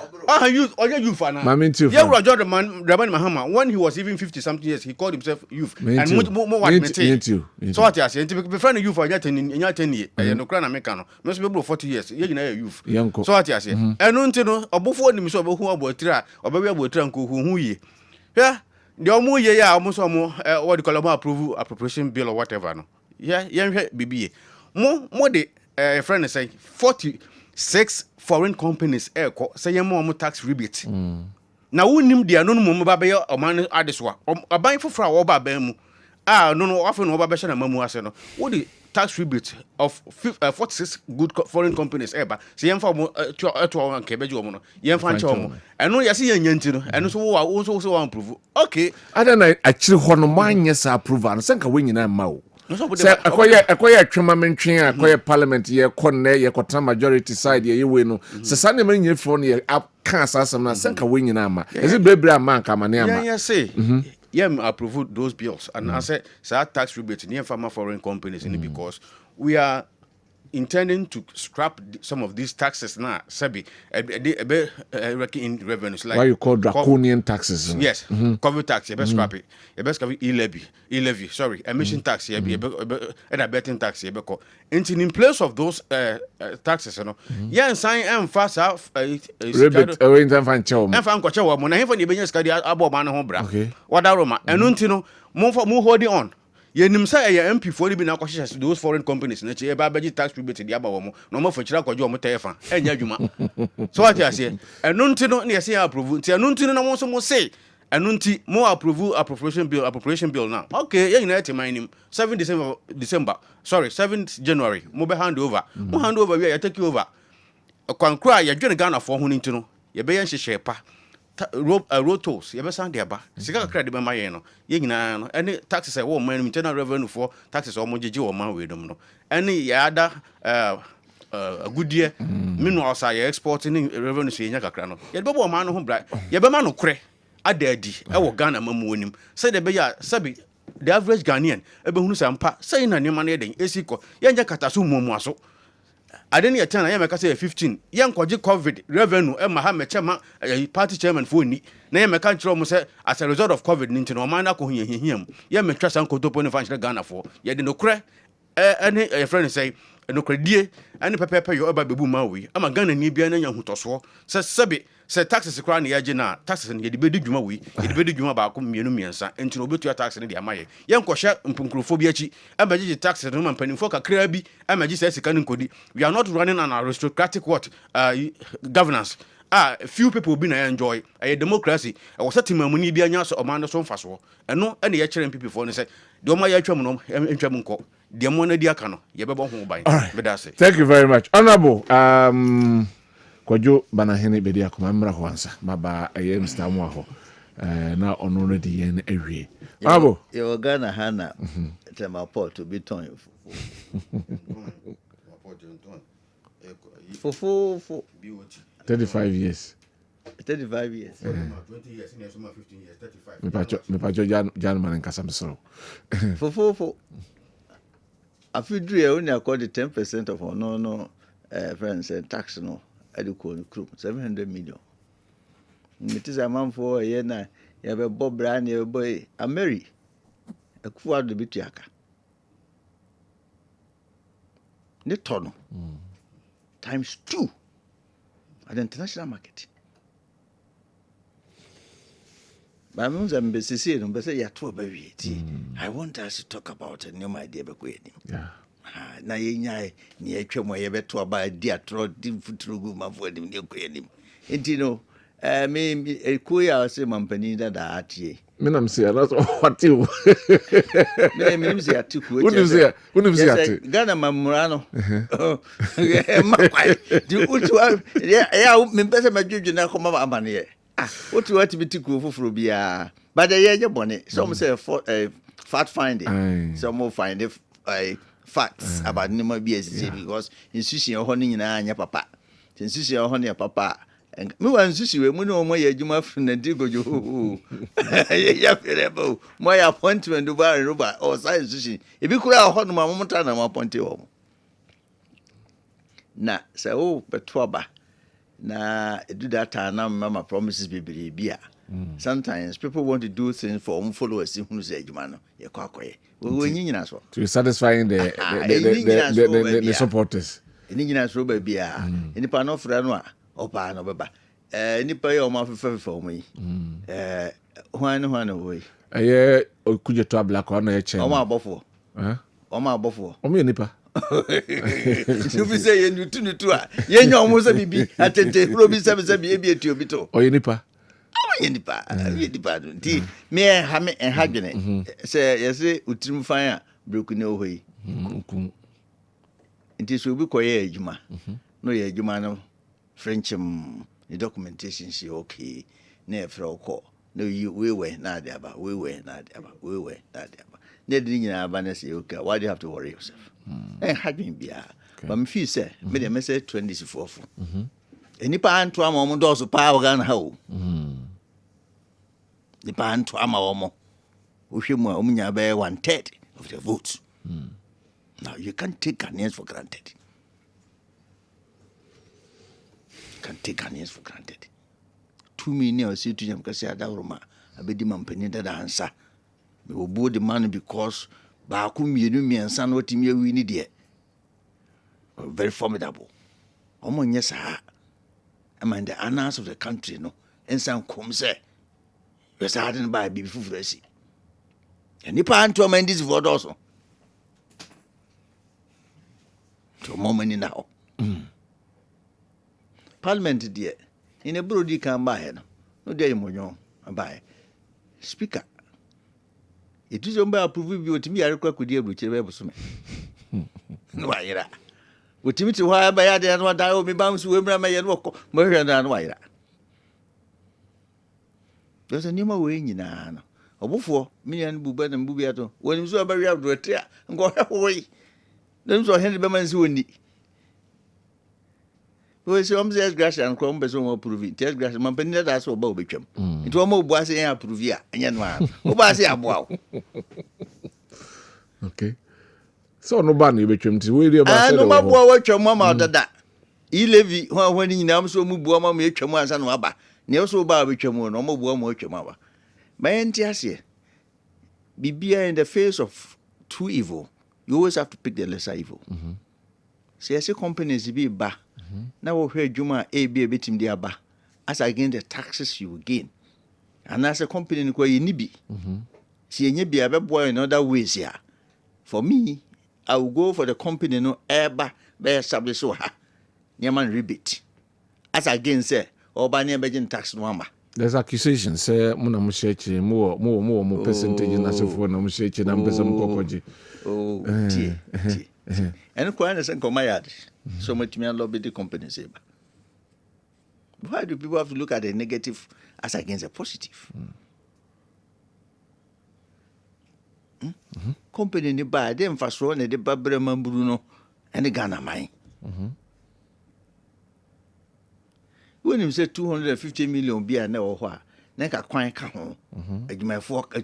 Youth on your youth, Anna. Mamin too. Yeah, Roger the man, Rabban Mahama. When he was even 50 something years, he called himself youth. And more what so what I say, to be friend of youth for your 10 years. No crown Americano. Most people 40 years. You know youth. So what I say. And until before him so who about try or baby about tranco who ye. Yeah, the omo ye ya almost what you call appropriation bill or whatever no. Yeah, BBA. More the friend say 46 foreign companies say more tax rebate. Now we nim dia no mo ba be o man adeswa. Aban fofra wo ba ban mu. No often wo ba be na mamu ase no. What the tax rebate of 46 good foreign companies eba say yemfa mo to anke beji wo no yemfa nche wo eno yesi yanyanti no eno so wo so approve okay ada na akire ho no manye sa approve an senka we nyina ma wo say akoye atwema mentwen akoye parliament ye konne ye kota majority side ye we no se sa ne manye fro no ye aka asasam na senka we nyina ma ezi bebre ama nka ma ne ama yeah say approve those bills and I said tax rebate near farmer foreign companies because we are intending to scrap some of these taxes now. Sabi, in revenues like why you call draconian taxes? Yes, COVID tax. You best scrap it. You best scrap e-levy. Sorry, emission tax. You and a betting tax. You best in place of those taxes, you know. Yeah, and sign and fast out. Rebate. In time find chow. And find kwacha wa mo na hefa ni benye skadi abo man ho bra. Okay. Wada Roma. Enu nti no mo holding on. Ye nim say ye MP for bi na kwahye those foreign companies na che ba baji tax rebate dia ba wo mo no mo fachira kwajo mo tefa enya adwuma. So what you say? Enu nti no na ye say approve. Nti enu nti no na mo so mo say enu nti mo approve appropriation bill now. Okay, ye nyina teman nim 7 January mo be hand over. Mo hand over we ye take you over. Kwankra ye dwene Ghana for ho nti no ye be ye nhyehyɛ pa road tolls ye be san de ba sika kakra de be ma ye no ye nyina no any taxes e wo man internal revenue for taxes o mo gege wo man we dum no any ya ada agudie minerals are exporting revenue so ye nya kakra no ye be bo man no ho bra ye be ma no kre adadi e wo Ghana mamu onim say de be ya sabi the average Ghanaian e be hunu sampa say na nema na den esiko ye nya kataso mumu aso adeni ya tana ya meka say 15 ya nkwaje COVID revenue e ma ha mechema party chairman for ni na ya meka nchiro mo say as a result of COVID ni ntino man akọ hiahiam ya metwa san kotopo ne fanchire Ghana for ya de no kre any your friend say no kredie any pepepe yo eba bebu ma wi ama Ghana ni bia na nya hutoso say sebe say taxes kra na ya je na taxes ne de bedi dwuma wi de bedi dwuma ba ko mienu miensa ntino obetu tax ne de amaye ye nkohye mpunkrofo bi achi abaji taxes no mpanimfo kakra bi amaji say sika nkodi. We are not running an aristocratic governance. Few people be na enjoy a democracy. I was setting my money be anya so omando so mfaso eno ene ye kire people for ne say de o ma ya twam no entwam nko de mo na di aka no ye bebo ho ban be da say. Thank you very much. Honorable Kwajo Banahene bedi akoma mra ho ansa baba eye Mr. Amuaho na ono no di yen ewie. Honorable Yo Ghana hana tema port to be ton for 35 years. 35 years. 20 years, 15 years, 35. Me pacho Jan man nkasa msoro. For I feel you only according 10% of our no friends and tax no adequate group 700 million. It is a man for a year now. You have a Bob Brand, your boy, a Mary, a quad the bitiaka. Netono times 2 at the international market. But I want us to talk about a new idea. Yeah. Na yenya ni etwemo ye beto aba dia tro di futurugu mafo dim ni ekoyenim enti me ekoya se mampani da atie me nam se na what you me nim se atiku unim se ati Ghana mamura no makwai di utu ya me pese madwudwu na ko mama amane ye utu ati bitiku foforo bia but ye je bone some say fact finding some find if facts about Nima BSC because institution of honey in Anya Papa. Institution of honey papa. And me one sushi we no more yajuma from the digo you. My appointment to buy rubber or size sushi. If you could have hot my montana, I'm appointed. Na so but twaba. Na do that time mama promises be beer. Sometimes people want to do things for followers who say Jumano, your cockway. To satisfying the supporters. In Indian rubber beer, in the pan of Ranwa, or pan of Baba. Nipa your mouth for me. One away. A year or could you to a black on a chair? Oma Buffalo. Oma Buffalo. O me nipa. You be saying you two are. Yen almost a baby at the Robbie 7 baby to your bito. Or nipa. Yenipa nti me ha me enhadwene say yesi utim fan broken away nti so bi koye adwuma no ye adwuma no frenchim the documentation she okay na efra ko no you we na de aba we na de aba na de nyina aba na say okay why do you have to worry yourself enhadwene bia but me feel say me dey say 24 enipa anto ama mo do so pa Ghana ha o the band to Amaomo, Ushimo Umunya 1/3 of the votes. Now you can't take Ghanaians for granted. can take Ghanaians for granted. 2 million or say to them, because I don't abedi mampani that answer. We will board the money because Bakum you and son what we need here. Very formidable. Omo yes, I mean the annals of the country, no, and some come say, we're starting by before fresh. And if I to amend this word also. To more money now. Parliament, dear, in a brody can buy it. No, dear, you buy. Speaker. It is on by approve to me. I require could deal with your rebels. No, I hear. With Timothy, why by other and what I will be bound to Webra may walk, murder than wire. There's a new way in an. A before me and Buben and Bubiato, when you saw a barrier to a tear and go away. Then so Henry Beman's windy. We say, there's grass and crumb, but so approving. There's grass, my penny that's what Bob Bicham. It was more bossy and approvia, and yan man. Oh, bossy, wow. Okay. So no banny Bicham to William. No more what your mamma out of that. He levy when he now so move Buama, make your man and wabba. Never so bar Bicham, no more Buama, your mother. My auntie, be in the face of two evil. You always have to pick the lesser evil. See, as a company is be ba. Now we hear Juma A be a bit in the aba. As again the taxes you will gain. And as a company in Kwa Nibi. See, you be a boy in other ways here. For me, I will go for the company no eba be established so ha. Nyaman rebate. As again say, or by near Belgian tax number. There's accusations, say, Munamushechi, more percentage in as if one Namushechi and Besam Kokoji. Oh, dear. And Quanas and Comayad. So much me lobby the company say. Why do people have to look at the negative as against the positive? Company ni buy them fast run the Babreman Bruno and the Ghana mine. When you say 250 million be a no wha, Neka Quine Cajon, a my fork, a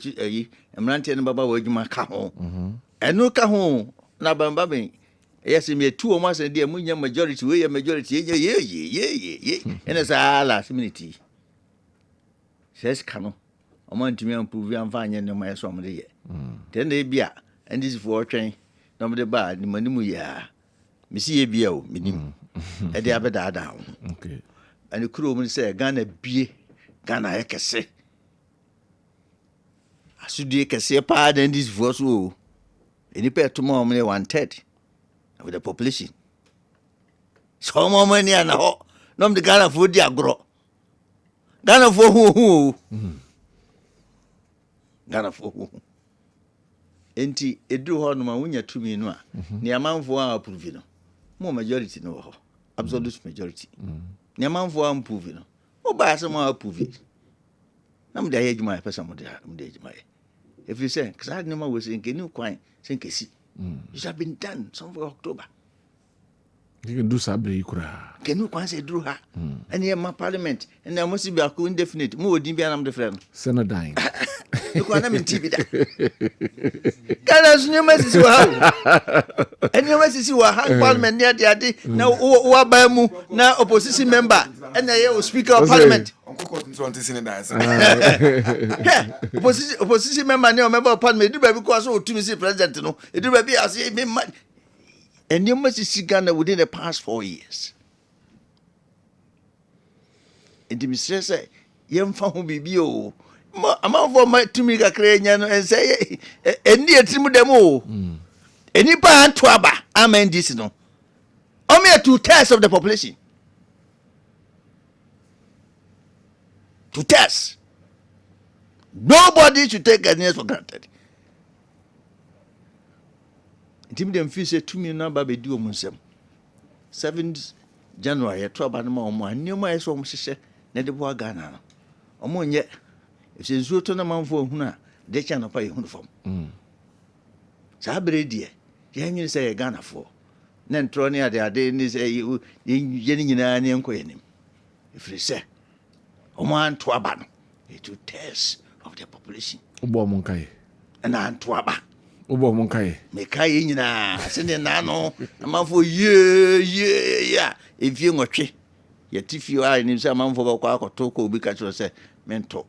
Mranti and Baba where you my cajon. And no cajon, Nabambabi. Yes, me 2 months a dear Munya majority, we a majority, yeah, and as a last minute. Says Cano, a month to me and prove and find no my son the year. Then they be and this for train, number the bar, the Manimuya. Missy Bio, minim, and the Abada down. Okay. And the crew will say, Ghana be Ghana, I can say. I should you can say a part and this voice will. And you pay tomorrow money 1/3 with the population. So more money and all. No, the Ghana for the agro. Ghana for who? Ghana for who? Enti edu ho no ma wonya tumi no a ne amanfo a approve no mo majority no ho absolute majority ne amanfo a approve no o ba asem a approve na mo da ye adwuma pesa mo da adwuma if you say cuz I no we say nkeni kwan say nkesi it have been done somewhere October. You can do sabri kura. Can you kwan say dru ha and here my parliament and there must be a indefinite mo odin bia nam de friend Senadine. You can't have TV that. Canada's new message. And your message was hang parliament near the idea. Now, Wabamu, now opposition member, and the speaker of parliament. Opposition member, no member of parliament, do because to me, president, no, it will be as a man. And your message Ghana within the past 4 years. And the minister say, young found BBO. Among for my to make a cranian and say, and near Timudemo. Any pan twaba, amen, this no. Only 2/3 of the population. 2/3. Nobody should take Ghanaians for granted. Intimidate and feel say 2 million number be do on 7th January, 12 and more, new my so much, Nedeboa Ghana. Among yet. If you zo to na manfo huna de cha no pa uniform sa bere die ye nyi say Ghana for na ntro ne ade ni say ye ni nyina ne enko yenim if you say o man to aba no it to test of the population Ubo mon kai na to aba Ubo mon kai me kai nyina se ne na no na manfo ye ya if you ngotwe yɛ ti fie a nim sɛ amanfo bɛkɔ akɔto kɔ obi ka kyerɛ sɛ mentɔ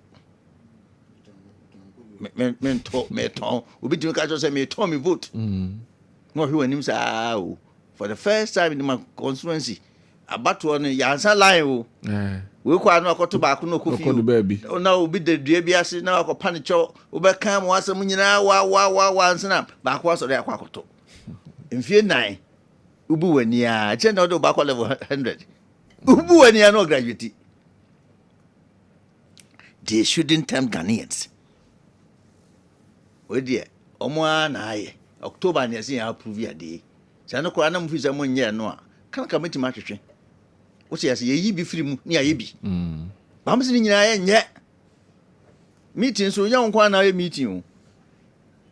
metɔn obi tumi ka kyerɛ sɛ metɔn me vote na ɔhwɛ w'anim sɛ o for the first time in my constituency abatoɔ no yɛansa line o wei kɔ a na akɔto baako na ɔkɔ fie na obi da dua bi ase na akɔpa ne kyɛw wobɛka mo asɛm nyinaa wa ansena baako asɔre akɔ akɔto mfie 9 ubu w'ani a kyɛ na wode wobakɔ level 100 ubu w'ani a na ɔgraduate. They shouldn't tempt Ghanaians. Oh dear, Omoa na aye. October ni asi approve ya day. Sa no kwa na mfi sa mo nyɛ no a. Kan ka meti ma hwehwe. Wo se yase yi bi firi mu ni aye bi. Ba mo se ni nyina ye nyɛ. Meeting so nya nkwa na aye meeting o.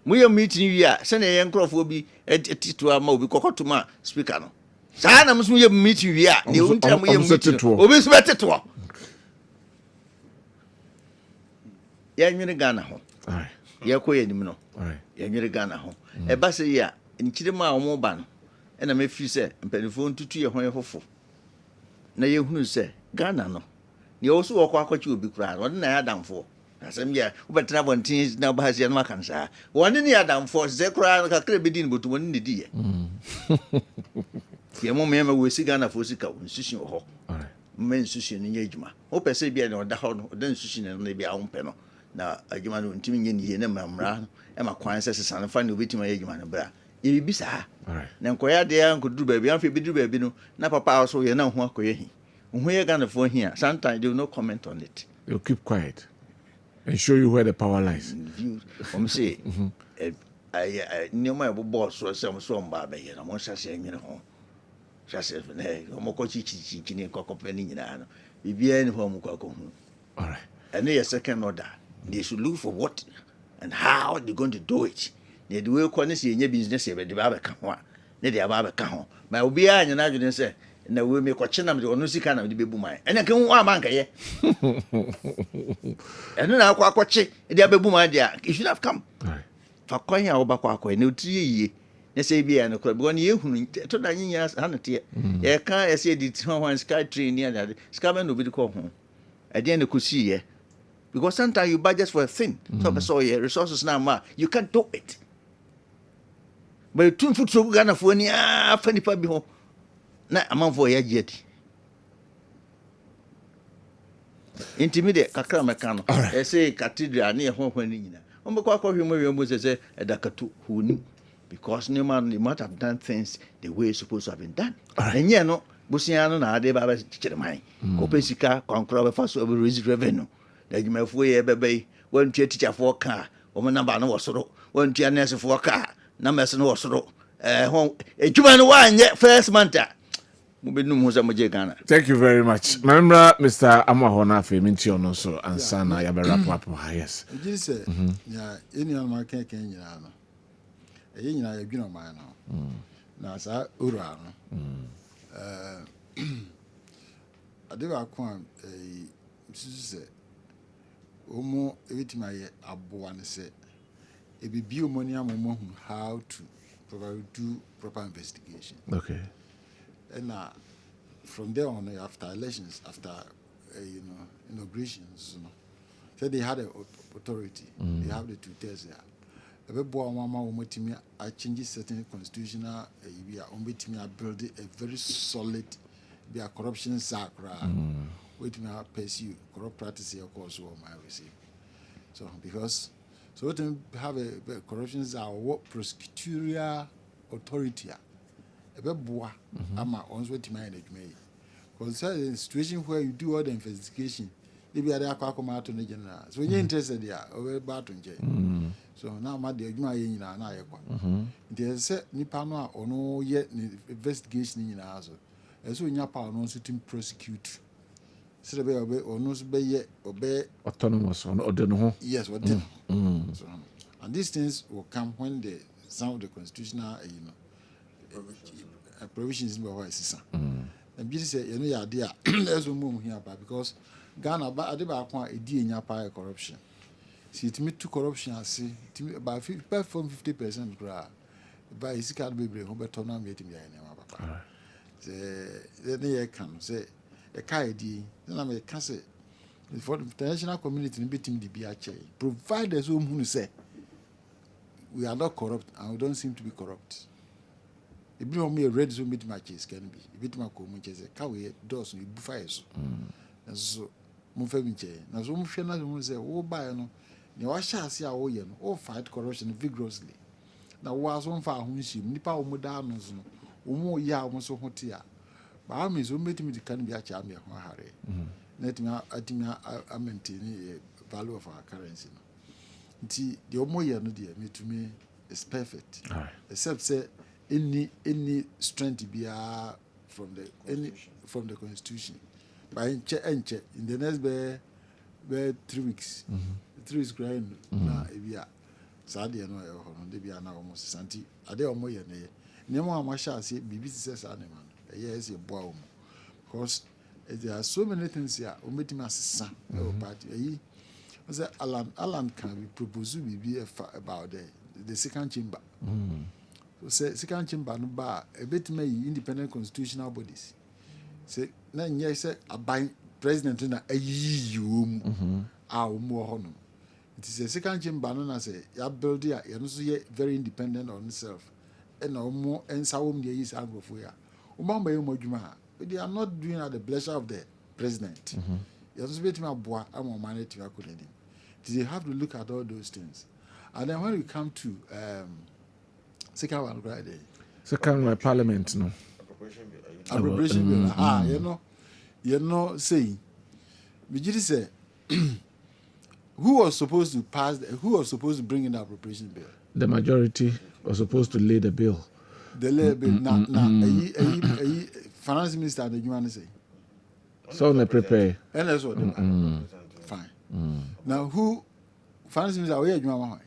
Mo ye meeting wi a se na ye nkrofo bi etitu ama obi kokoto ma speaker no. Sa na mo so ye meeting wi a ne unta mo ye meeting. Obi so beteto. Ya nwere Ghana ho. Ya ko ye nim no. Ya nwere Ghana ho. E ba se ya nkyire ma omo ba no. E na mefi se mpanifo ntutu ye ho ye fofo. Na ye hunu se Ghana no. Ne wo so wo kwa akwachi obi kura no na ya damfo. Asem ya wo betena bontin na ba se no makansa. Woni ne ya damfo se kura no kakra be din botu woni ne di ye. Ye mo me we si Ghana fo sika nsusu ho. Men nsusu ne nya adwuma. Wo pese bia ne oda ho no, oda nsusu ne bia wo mpe no. Na adwuma no ntimi nye ne na mamra e ma kwan se sesa no fa ne obetima ye adwuma no bra ye bibi saa na nkoya de ya nkoduru baabi anfa bi duru baabi no na papa also ye na ho akoye hi ho ye Ghana for here sometimes they will not comment on it. They'll keep quiet and show you where the power lies. Say I knew my boss so some mba ba ye na mo hyase anwene ho hyase na mo ko chichi ni kokopani nyina no bibia ni ho mo ko hu. All right. And then second order, they should look for what and how they're going to do it. They do business, but the Baba can one. They are Baba can. My Obia and I didn't say, and the way make a chin of the Onusi kind of the baby mine. And I can one man, and then I'll watch it, the baby my dear. You should have come. For coin our Bakako, no 3 years. They say, be an club 1 year who told 9 years, 100 year. Yeah, can't say the one sky train near that. Scabbard will be the call home. At the end of Kusi, because sometimes you budget for a thing. So your resources now, you can't do it. But you tune foot so Ghana for any funny pub home. Not a month for a yet. Intimidate Kakra Mecano. I say cathedral near home when in. On the Quack of him, was a Dakatu who knew. Because no man might have done things the way it's supposed to have been done. And yet, no, Busiano, na de Baba teacher mine. Copesica, conclave first over raise revenue. That you may way baby, one teacher for a car, woman number no soro, one tia nurse for a car, numbers no soro. A human wine yet first manta. Thank you very much. Remember, Mr. Amahona Feminti on also and Sana Yabera Papa. Yes. You say, yeah, any on my cake in your honor. A yin I have been on mine now. Now, sir, Urano. I do a quam a say. Omo everything I abuan say it be biomonium how to probably do proper investigation. Okay. And from there on after elections, after inaugurations, so they had an authority. They have the 2 tests there. Everybody mama I change certain constitutional we are build a very solid be a corruption sacra. Wait me pursue corrupt practice of course my receive. So because so to have a corruptions are what prosecutorial authority a boa ama on what manage me. Because a situation where you do all the investigation, they be at the aqua to the general. So you're interested there over Barton J. So now my dear you in an eye. There's set Nipano or no yet investigation in our as so in your power no to prosecute. So be obey or no be obey autonomous on order. Yes, what then? So, and these things will come when the some of the constitutional provisions in the system. And beauty say, idea there's no more here because Ghana about a deal in your power corruption. See, it me to corruption, I see, about 50% grab. By his card be home, but turn on meeting behind him. Then they can say, a kaidi. Then I'm a cassette. For the international community, beating the BHA. Providers who say we are not corrupt and we don't seem to be corrupt. If you want me a red zone meet matches can be. If it my community, a coway doors with fires. And so, Mufeminche. Now, so Mufena say, oh, by no, you shall see our way or fight corruption vigorously. Now, was one far whom she, Nipa Mudanos, Umo ya almost so hotia. But I mean, so meet me to can be a charm, Harry. Let me, I think I maintain the value of our currency. The Omoya no dear, me to me is perfect. All right. Except say any strength be from the constitution. By in the next be 3 weeks. 3 weeks grind na ebia. Sadia no e ho no na almost santi. Ade Omoya ne. Nemo amasha say bibi says animal. Yes, a boy. Because there are so many things here. Ometima asesa e party. Alan can be proposed to be about the second chamber. So second chamber no bar a bit may independent constitutional bodies. Say na yes a by president na you more honor. It is a second chamber no say ya build ya no so very independent on itself. And no more and sawum dey is agrofoya. Umamba yo modwuma. They are not doing at the pleasure of the president. You also bet me aboa am manage to akudeni. You have to look at all those things. And then when we come to second one, right there. Second one, Parliament, no. Appropriation bill. You know, saying, we just say, who was supposed to who was supposed to bring in the appropriation bill? The majority was supposed to lay the bill. The lay bill. Now, finance minister, the you want to say? So they prepare. And that's what fine. Now, who finance minister? Where you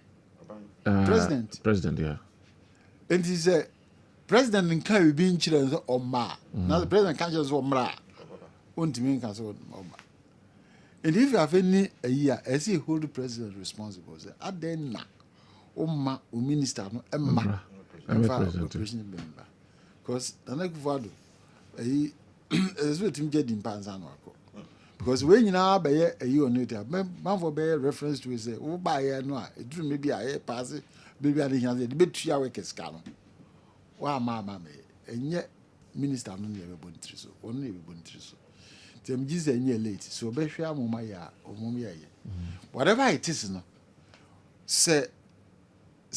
President. President, yeah. And he said, President in Kai being children or ma. Now the president can't just mra. Won't mean can so and if you have any a year, as he hold the president responsible, say, at then ma or minister no emma. I'm president member. Because the next word is what him get in Panzano. Because when you now buy a year on it, man for bear reference to say, oh, buy a no, it drew maybe I pass it, maybe I didn't have it, bit 3 hours scam. Why, mamma, and yet, minister, only ever born so, only ever born so. Them just a year late, so be sure Mumaya or Mumia. Whatever it is, no, say,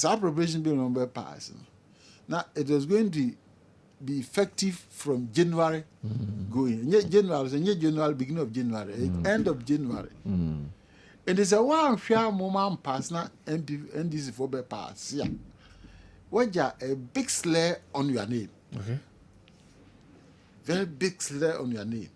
appropriation bill number pass. Now, it was going to be effective from January going. January, beginning of January, end of January. And it's a one share moment pass now, and this is for be pass. Yeah. What a big slur on your name. Okay. Very big slur on your name.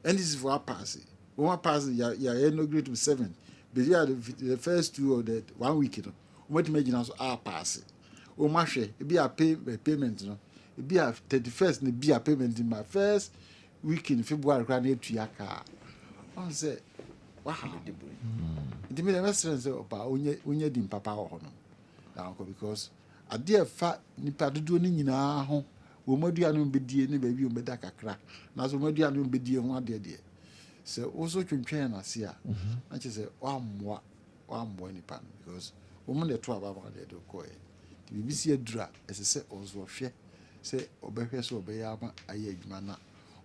And this is for a pass. One pass, you're no grade to 7. But you are the first 2 or the 1 week, you know. What imagine also our pass. Oh, my share, it be a payment, you know. It be a 31st, it be a payment in my first week in February, granted to your car. I say, wow. It made a restaurant say, when you didn't papa or no. Because a dear fat nipa do any na home, Womodian be dear, baby, you better crack. Now, Womodian be dear one dear. So also to train us here. I just say, one more in pan because woman the 12 hours they do go. The BBC dra as I say, also share. Say obey so obey ama aye adwuma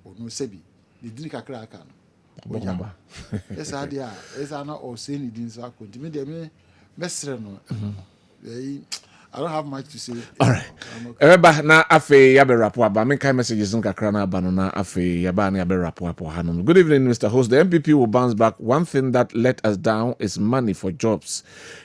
or no sebi the drink akra aka no Bomba. yes adia yes ana or say ni din so akonti de me mesre no I don't have much to say. All right. Eba na afe ya be rapport ba men kai messages nkakra na aba no na afe ya ba na ya be rapport po hanom. Good evening, Mr. Host. The MPP will bounce back. One thing that let us down is money for jobs.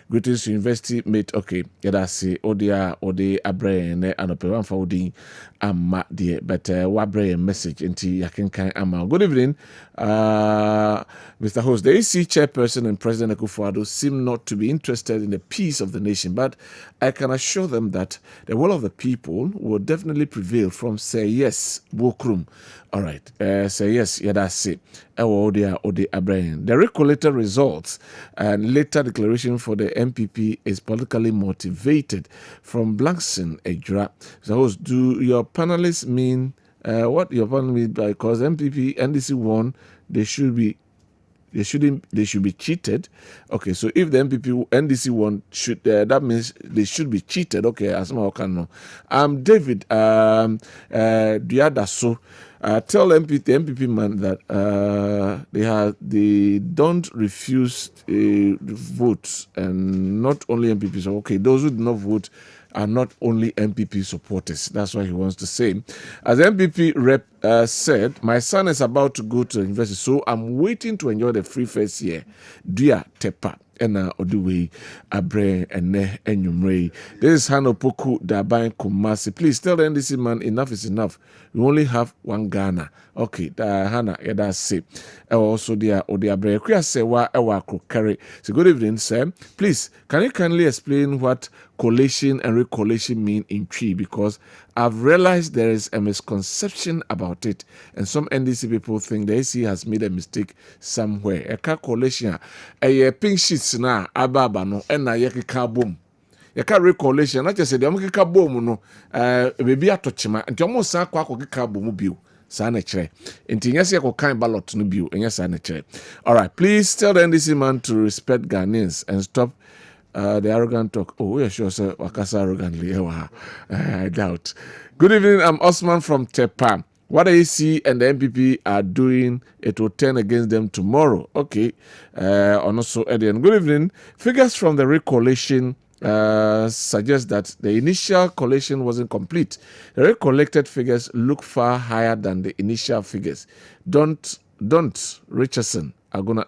Greetings to university mate. Okay, yeah, that's Odia Ode Abre ne anopewan for Odi ama die but wabre message into yakin ama. Good evening, Mr. Host. The AC chairperson and President Akufo-Addo seem not to be interested in the peace of the nation, but I can assure them that the will of the people will definitely prevail from say yes, Bokrum. All right, say yes, yeah, that's it. The recollected results and later declaration for the MPP is politically motivated from Blankson Ejra. So, do your panelists mean what your point means by because MPP NDC won, they should be cheated. Okay, so if the MPP NDC won, that means they should be cheated. Okay, as my can know. David Diadaso, tell the MPP man that they don't refuse votes, and not only MPPs. Okay, those who do not vote are not only MPP supporters. That's what he wants to say. As MPP rep said, my son is about to go to university, so I'm waiting to enjoy the free first year. Dear Tepa. Ena Oduwe Abre Ene Enyumrei. This is Hano Poku Dabai Kumasi. Please tell the NDC man enough is enough. We only have one Ghana. Okay, Hana Eda say. Also dear Odiabre Kuya Sewa Ewa Krokare. So good evening, sir. Please, can you kindly explain what collation and recollation mean in Twi? Because I've realized there is a misconception about it, and some NDC people think the AC has made a mistake somewhere. Eka collation, a pink sheets na ababa no, ena yekika boom. Yeka recollation, not just say the amkika boom no, baby atochima, and Jomo sa kwa kika boom biu. Sanechere. Inti nyasi yako kind ballot no biu, and yes, sanechere. All right, please tell the NDC man to respect Ghanaians and stop the arrogant talk. Oh, yeah, sure, sir. Wakasa arrogantly. I doubt. Good evening. I'm Osman from Tepa. What AC and the MPP are doing, it will turn against them tomorrow. Okay. Also, Edian. Good evening. Figures from the recollation suggest that the initial collation wasn't complete. The recollected figures look far higher than the initial figures. Don't Richardson are gonna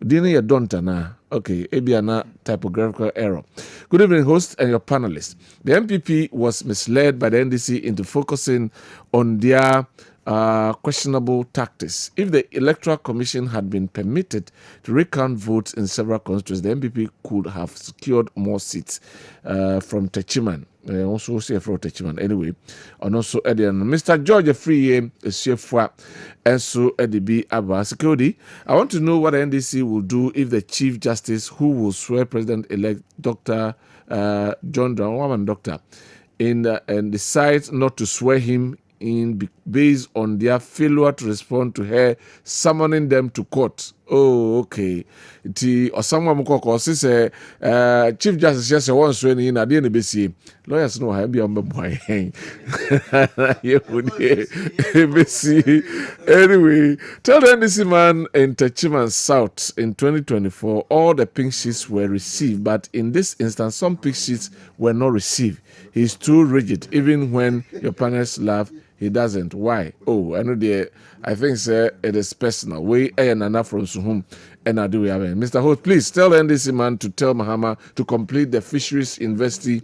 Dini ya don't na. Okay, Ebiana typographical error. Good evening, host and your panelists. The MPP was misled by the NDC into focusing on their questionable tactics. If the Electoral Commission had been permitted to recount votes in several constituencies, the MPP could have secured more seats from Techiman. Also CFO Techiman. Anyway, and also Edian. Mr. George Free CFO and so EDB Abba Security. I want to know what the NDC will do if the Chief Justice, who will swear President-elect Dr. John Dramani Doctor, and decides not to swear him in based on their failure to respond to her summoning them to court. Oh, okay. Or someone mukoko say Chief Justice just one swearing in at the end of the lawyers know how be on the boy. Anyway, tell the NDC man in Techiman South in 2024, all the pink sheets were received, but in this instance, some pink sheets were not received. He's too rigid, even when your panelists laugh. He doesn't. Why? Oh, I know I think, sir, it is personal. We and Nana from Suhum and I do have it. Mr. Host, please tell NDC man to tell Mahama to complete the fisheries university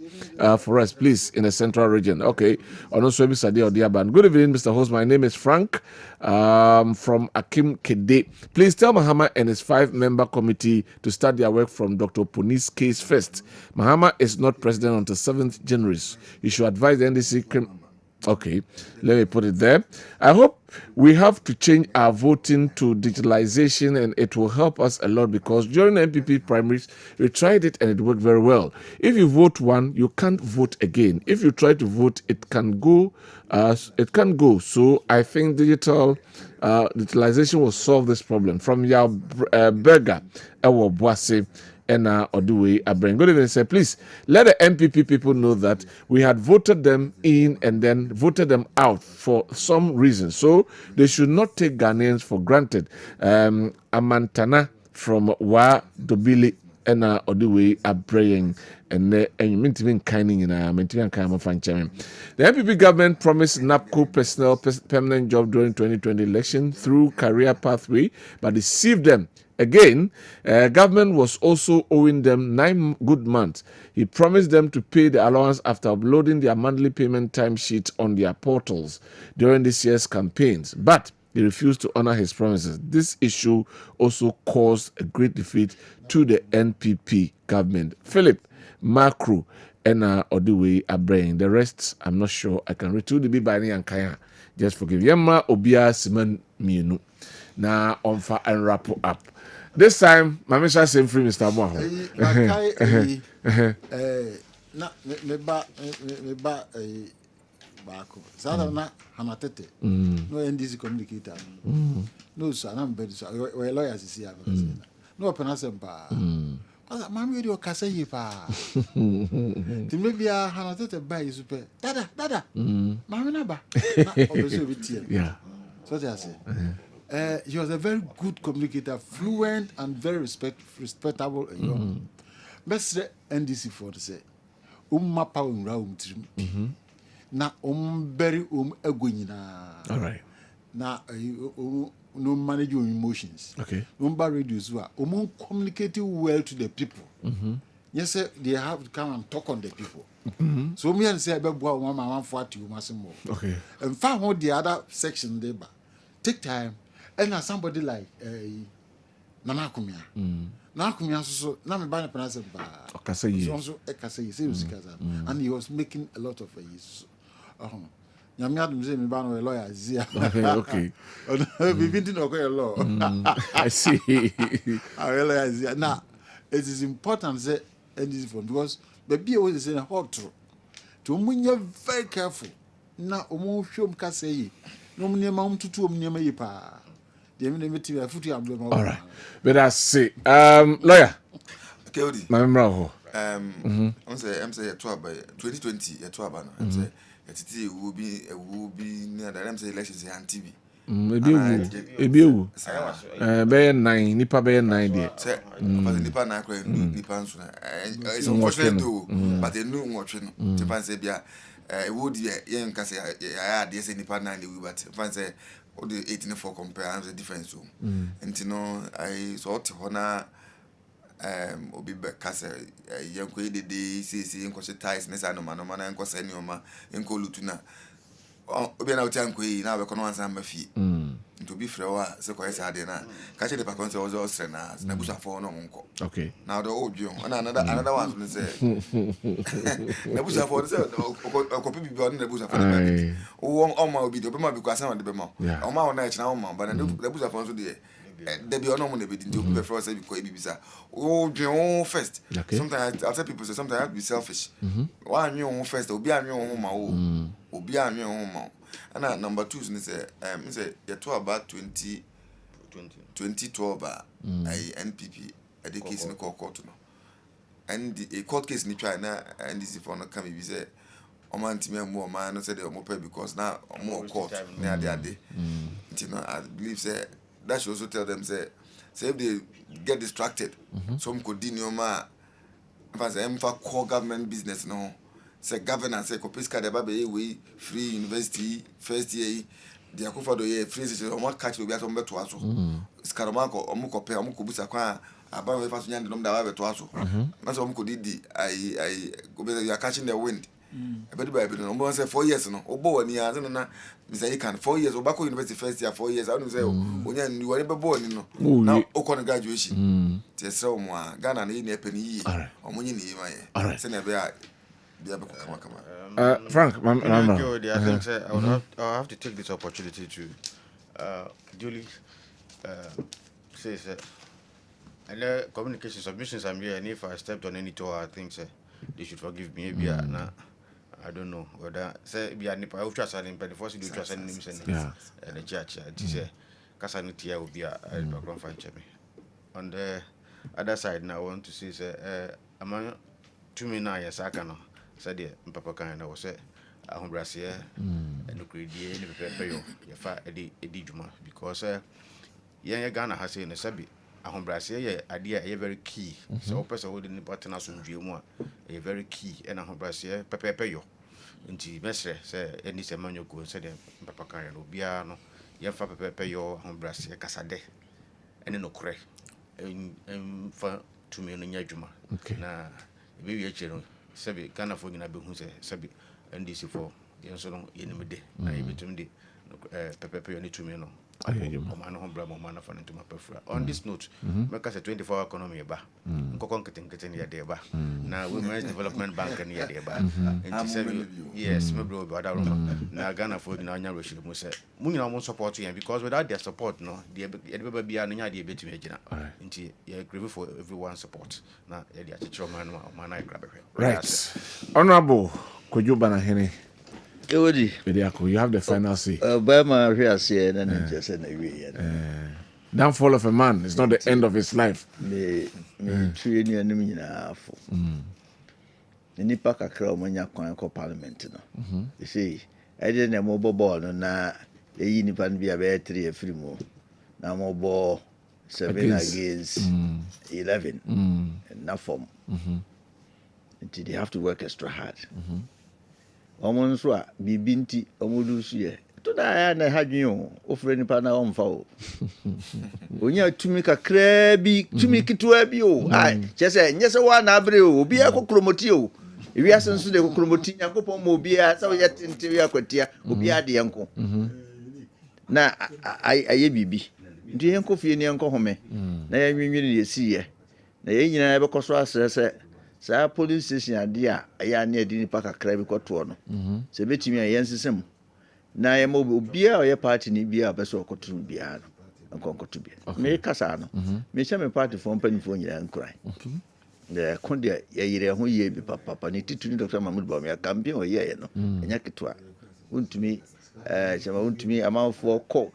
for us, please, in the central region. Okay. On also, Mr. Odiaban. Good evening, Mr. Host. My name is Frank from Akim Kede. Please tell Mahama and his 5-member committee to start their work from Dr. Puni's case first. Mahama is not president until 7th January. You should advise the NDC. Okay, let me put it there. I hope we have to change our voting to digitalization, and it will help us a lot because during the MPP primaries, we tried it and it worked very well. If you vote one, you can't vote again. If you try to vote, it can go. So I think digitalization will solve this problem. From your Berger, Ewo Boise, and Oduwe Abren. Good evening, sir. Please let the MPP people know that we had voted them in and then voted them out for some reason. So they should not take Ghanaians for granted. Amantana from Wa Dobili and Oduwe Abren and Mintimin Kining in Mintiman Kama Fanchamin. The MPP government promised NAPCO personnel permanent job during 2020 election through career pathway, but deceived them. Again, government was also owing them 9 good months. He promised them to pay the allowance after uploading their monthly payment timesheets on their portals during this year's campaigns, but he refused to honor his promises. This issue also caused a great defeat to the NPP government. Philip Macro and Oduwe Abrain. The rest, I'm not sure. I can read to the Bibani and Kaya. Just forgive. Yama Obia Siman Mienu. Na onfa and wrap up. This time, Mami shall same free Mr. Moho. baako saa na Hanatete no NDC communicator no so na mbedi so we lawyer sisi ya no open asem pa asa mami odi o kasa yi pa timbe bia Hanatete ba yi super dada mami na ba na obeso bi tie Yeah. so they say he was a very good communicator, fluent and very respectable. Best NDC for to say, mapa round trim. Na very egwina. All right. Na no manage your emotions. Okay. Number radios were communicating well to the people. Yes, sir, they have to come and talk on the people. So me and say about one for you must more. Okay. And find out the other section there. Take time. And now somebody like Nana Kumia. Nana Kumia so na me ba na pronounce ba. Okasayi. So Ekasayi say usikaza. And he was making a lot of Nyame adum say me ba no lawyer Zia. Okay. We been to a law. I see. Lawyer Zia. Now it is important say NDC for because baby always say hot true. To munya very careful. Na omo hwom ka say no mniema mtutu omniema yi pa. All right. But I see. Lawyer. Keodi. My memory. I'm say 2020 ya 12 no. I'm say it will be near the MC elections here on TV. Ebi ewu. Be 9 nipa be 9 there. Say nipa na kra nipa nso na. It's unfortunate though, but they know what you know. Japan say bia would yen ka say ya dey say nipa 9 dey but fan say all the 18 for compare and the difference so and you know I sort hona obi be kase yanko e dey say yanko se ties nesa no man na yanko se nioma yanko lutuna obi na uti yanko e na be kono ansa mafie to be frewa se ko yesa de na ka che de pa kon se ozo sre na busa fo no nko Okay. now the old you and another one say na busa fo say ko pipi bi on na busa fo na o ma obi do be ma bi kwa san de be ma o ma na echi na o ma but na busa fo so de there be ono mo na be di be frewa say bi ko ebi bisa o dwen first. Sometimes I tell people say sometimes I have to be selfish. Why you first obi anwe o ma o obi anwe o ma. And number 2 say you talk about 2012 NPP a case in the court no. And a court case in try na NDC for no come be say o man timi more man no say they mo pay because now more court na dey you know I believe say that should also tell them say if they get distracted some could deny ma if say em for core government business no. Say governance say Kopiska de babe we free university first year the akufa do year free say o ma catch obi aso mbeto aso skaramako o mu kope o mu kobusa kwa aban we fa so nyande nom da ba beto aso na so o mu kodidi I you are catching the wind ebedi ba ebedi no mo say 4 years no obo wani ya na say you can 4 years obako university first year 4 years I don't say onya ni wani bebo ni no na okon graduation te say o mo Ghana na ni epeni yi o mo nyi ni ma ye say na be Frank, I think I'll have to take this opportunity to duly say and communication submissions I'm here, and if I stepped on any toe, I think they should forgive me. Maybe I don't know whether say be an I trust and the first do trust and the church. Say Casanity will be a background fine me. On the other side, now I want to say among 2 million years I can. Said Papa kind of say Brasier and Lucredia and Pepeyo, Yafa Eddie Juma, because Yang Ghana has in a Sabi, Brasier idea a very key. So, person holding the button as on Juma, a very key, and Brasier, Pepeyo. And the messer say, any Samuel go said Papa kind of Biano, Yafa Pepeyo, Brasier Casade, and no crack, and for 2 million Juma. Okay. Now, maybe a channel. Sabi Ghana for gina be hu say sabi NDC for yen so no yen me de na e betum de pepepe yo ni tumi no o man ho bra mo man fa ntuma pafura on this note make us a 24-hour economy ba nkokon keten ya de ba na women's development bank ni ya de ba enti sabi yes me bro ba da ro na Ghana for gina anya roshire mu say mu nyina mo support yen because without their support no de be bia no nya de betum agina enti ya crave for everyone's support na ya de achiro man na grab. Right. Honorable Kwabena Owusu You have the final say. Downfall of a man is not the end of his life. Nipa kakra omanya kwan ko parliament no. You see, I didn't know mobile ball na eyi nipa no bia be 3 afiri mu. Na mobile 7 against 11. Na form. Until they have to work extra hard. Omo nso a bibi nti omo lusu ye. To da ya na hadwen o. Ofre nipa na omfa o. Onya tumi kakra bi, tumi kitwa bi o. Ai, chese nyese wa na abre o. Obi akokromoti o. Ewi asenso de kokromoti Nyankopon mo obi a sa ye tente wi akwatia, obi ade yenko. Na aye bibi. Nti yenko fie ni yenko home. Na ye nwenwene ye siye. Na ye nyina ye bekoso asese sa police station ade a ya na edi nipa kakra bi kwoto no. Se betimi a yensesem. Na ye mo obi a ye party ni bi a beso okoto bi a no. Nkonkoto bi. Me kasa no. Me che me party for mpanifo nyira nkran. The kondia yire ho ye bi papa ni tituni Dr. Mahmoud Bawumia campaign o ye no. Enya kitwa. Untumi chama untumi amanfo ko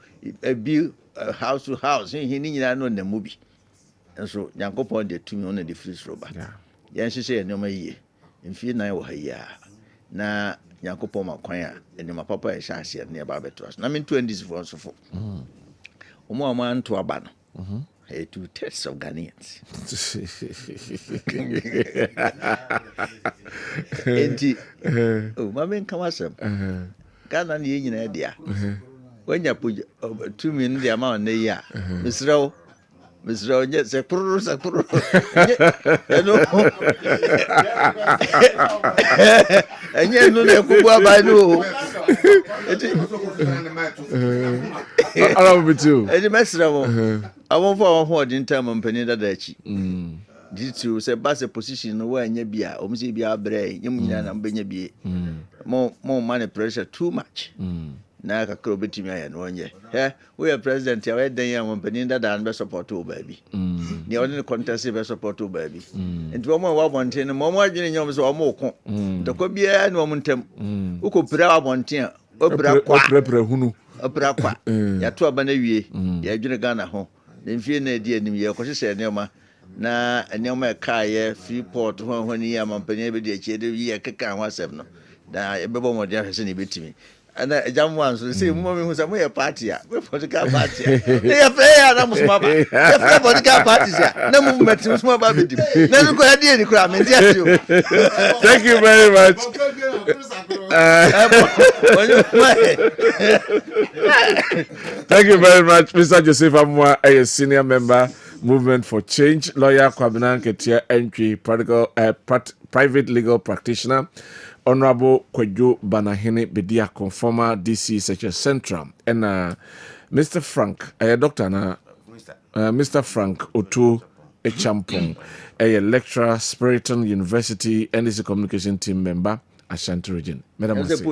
bi house to house hin ni nyira no na mu bi. Enso Nyankopon de tumi on the free roba. Yan hyehyɛ enoma yie. Mfie nan wɔ ha yi a. Na Nyankopon makwan a enoma papa e hye ase na ba beto aso. Na me 20s for so for. Omo amanto aba no. 2/3 of Ghanaians. Enti, mama nka wasem. Ghana ni nyina dia. Wanya puja 2 million dia ma on yi a. Misrawo nye sekuru. Enye no na kubu abai no. Ala bi too. Edi mesrawo. Awon fo ho odin time mpani dada achi. Ditu se base position no wa nya bia, o mse bia abre, nyem nyina na mbenya bie. Mo man pressure too much. Na kakro betimi aya no onye. We are president ya we dan ya mpani dada an be support o baabi. Ni oni contest be support o baabi. Enti wo mo wa bonten no mo adwene nyom so o mo ko. Dako bia na mo ntem. Uko pra wa bonten a, obra kwa. Opra hunu. Obra kwa. Ya to aba na wie. Ya adwene Ghana ho. Mfie na edi anim ye ko hyehyɛ nneɛma na nneɛma ɛka ye Freeport ho ni ya mampanya be di akyɛ de ye keka ho asɛm no na ebɛbɔ mo de ahwɛ ne betimi ana jamwan so say mo me hu sa mo ye party a we political party a ye fe ya na musuma ba ye fe political party a na movement musuma ba be dim na no ko ade ni kura me ndi ase o. Thank you very much. Thank you very much, Mr. Joseph Amwa, a senior member, Movement for Change, lawyer, Kwabena Owusu Dankwa, private legal practitioner, Honorable Kwadwo Banahene Bediako, former DC Secretary Central, and Mr. Frank, a doctor, Mr. Frank Otu Echampong, a lecturer, Spiriton University, NDC Communication Team member, Ashanti region. Madam Masi.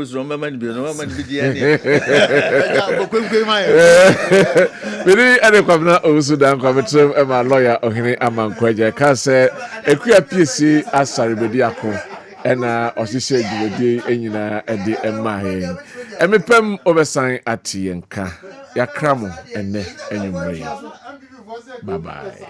Bidi ade Kwabena Owusu Dankwa betrem e ma lawyer Ohene Amankwaje ka se ekuya PC asare Bediako ena osise dwudi enyina ede emahe. Emepem obesan atiyenka. Yakramo ene enyumre. Bye bye.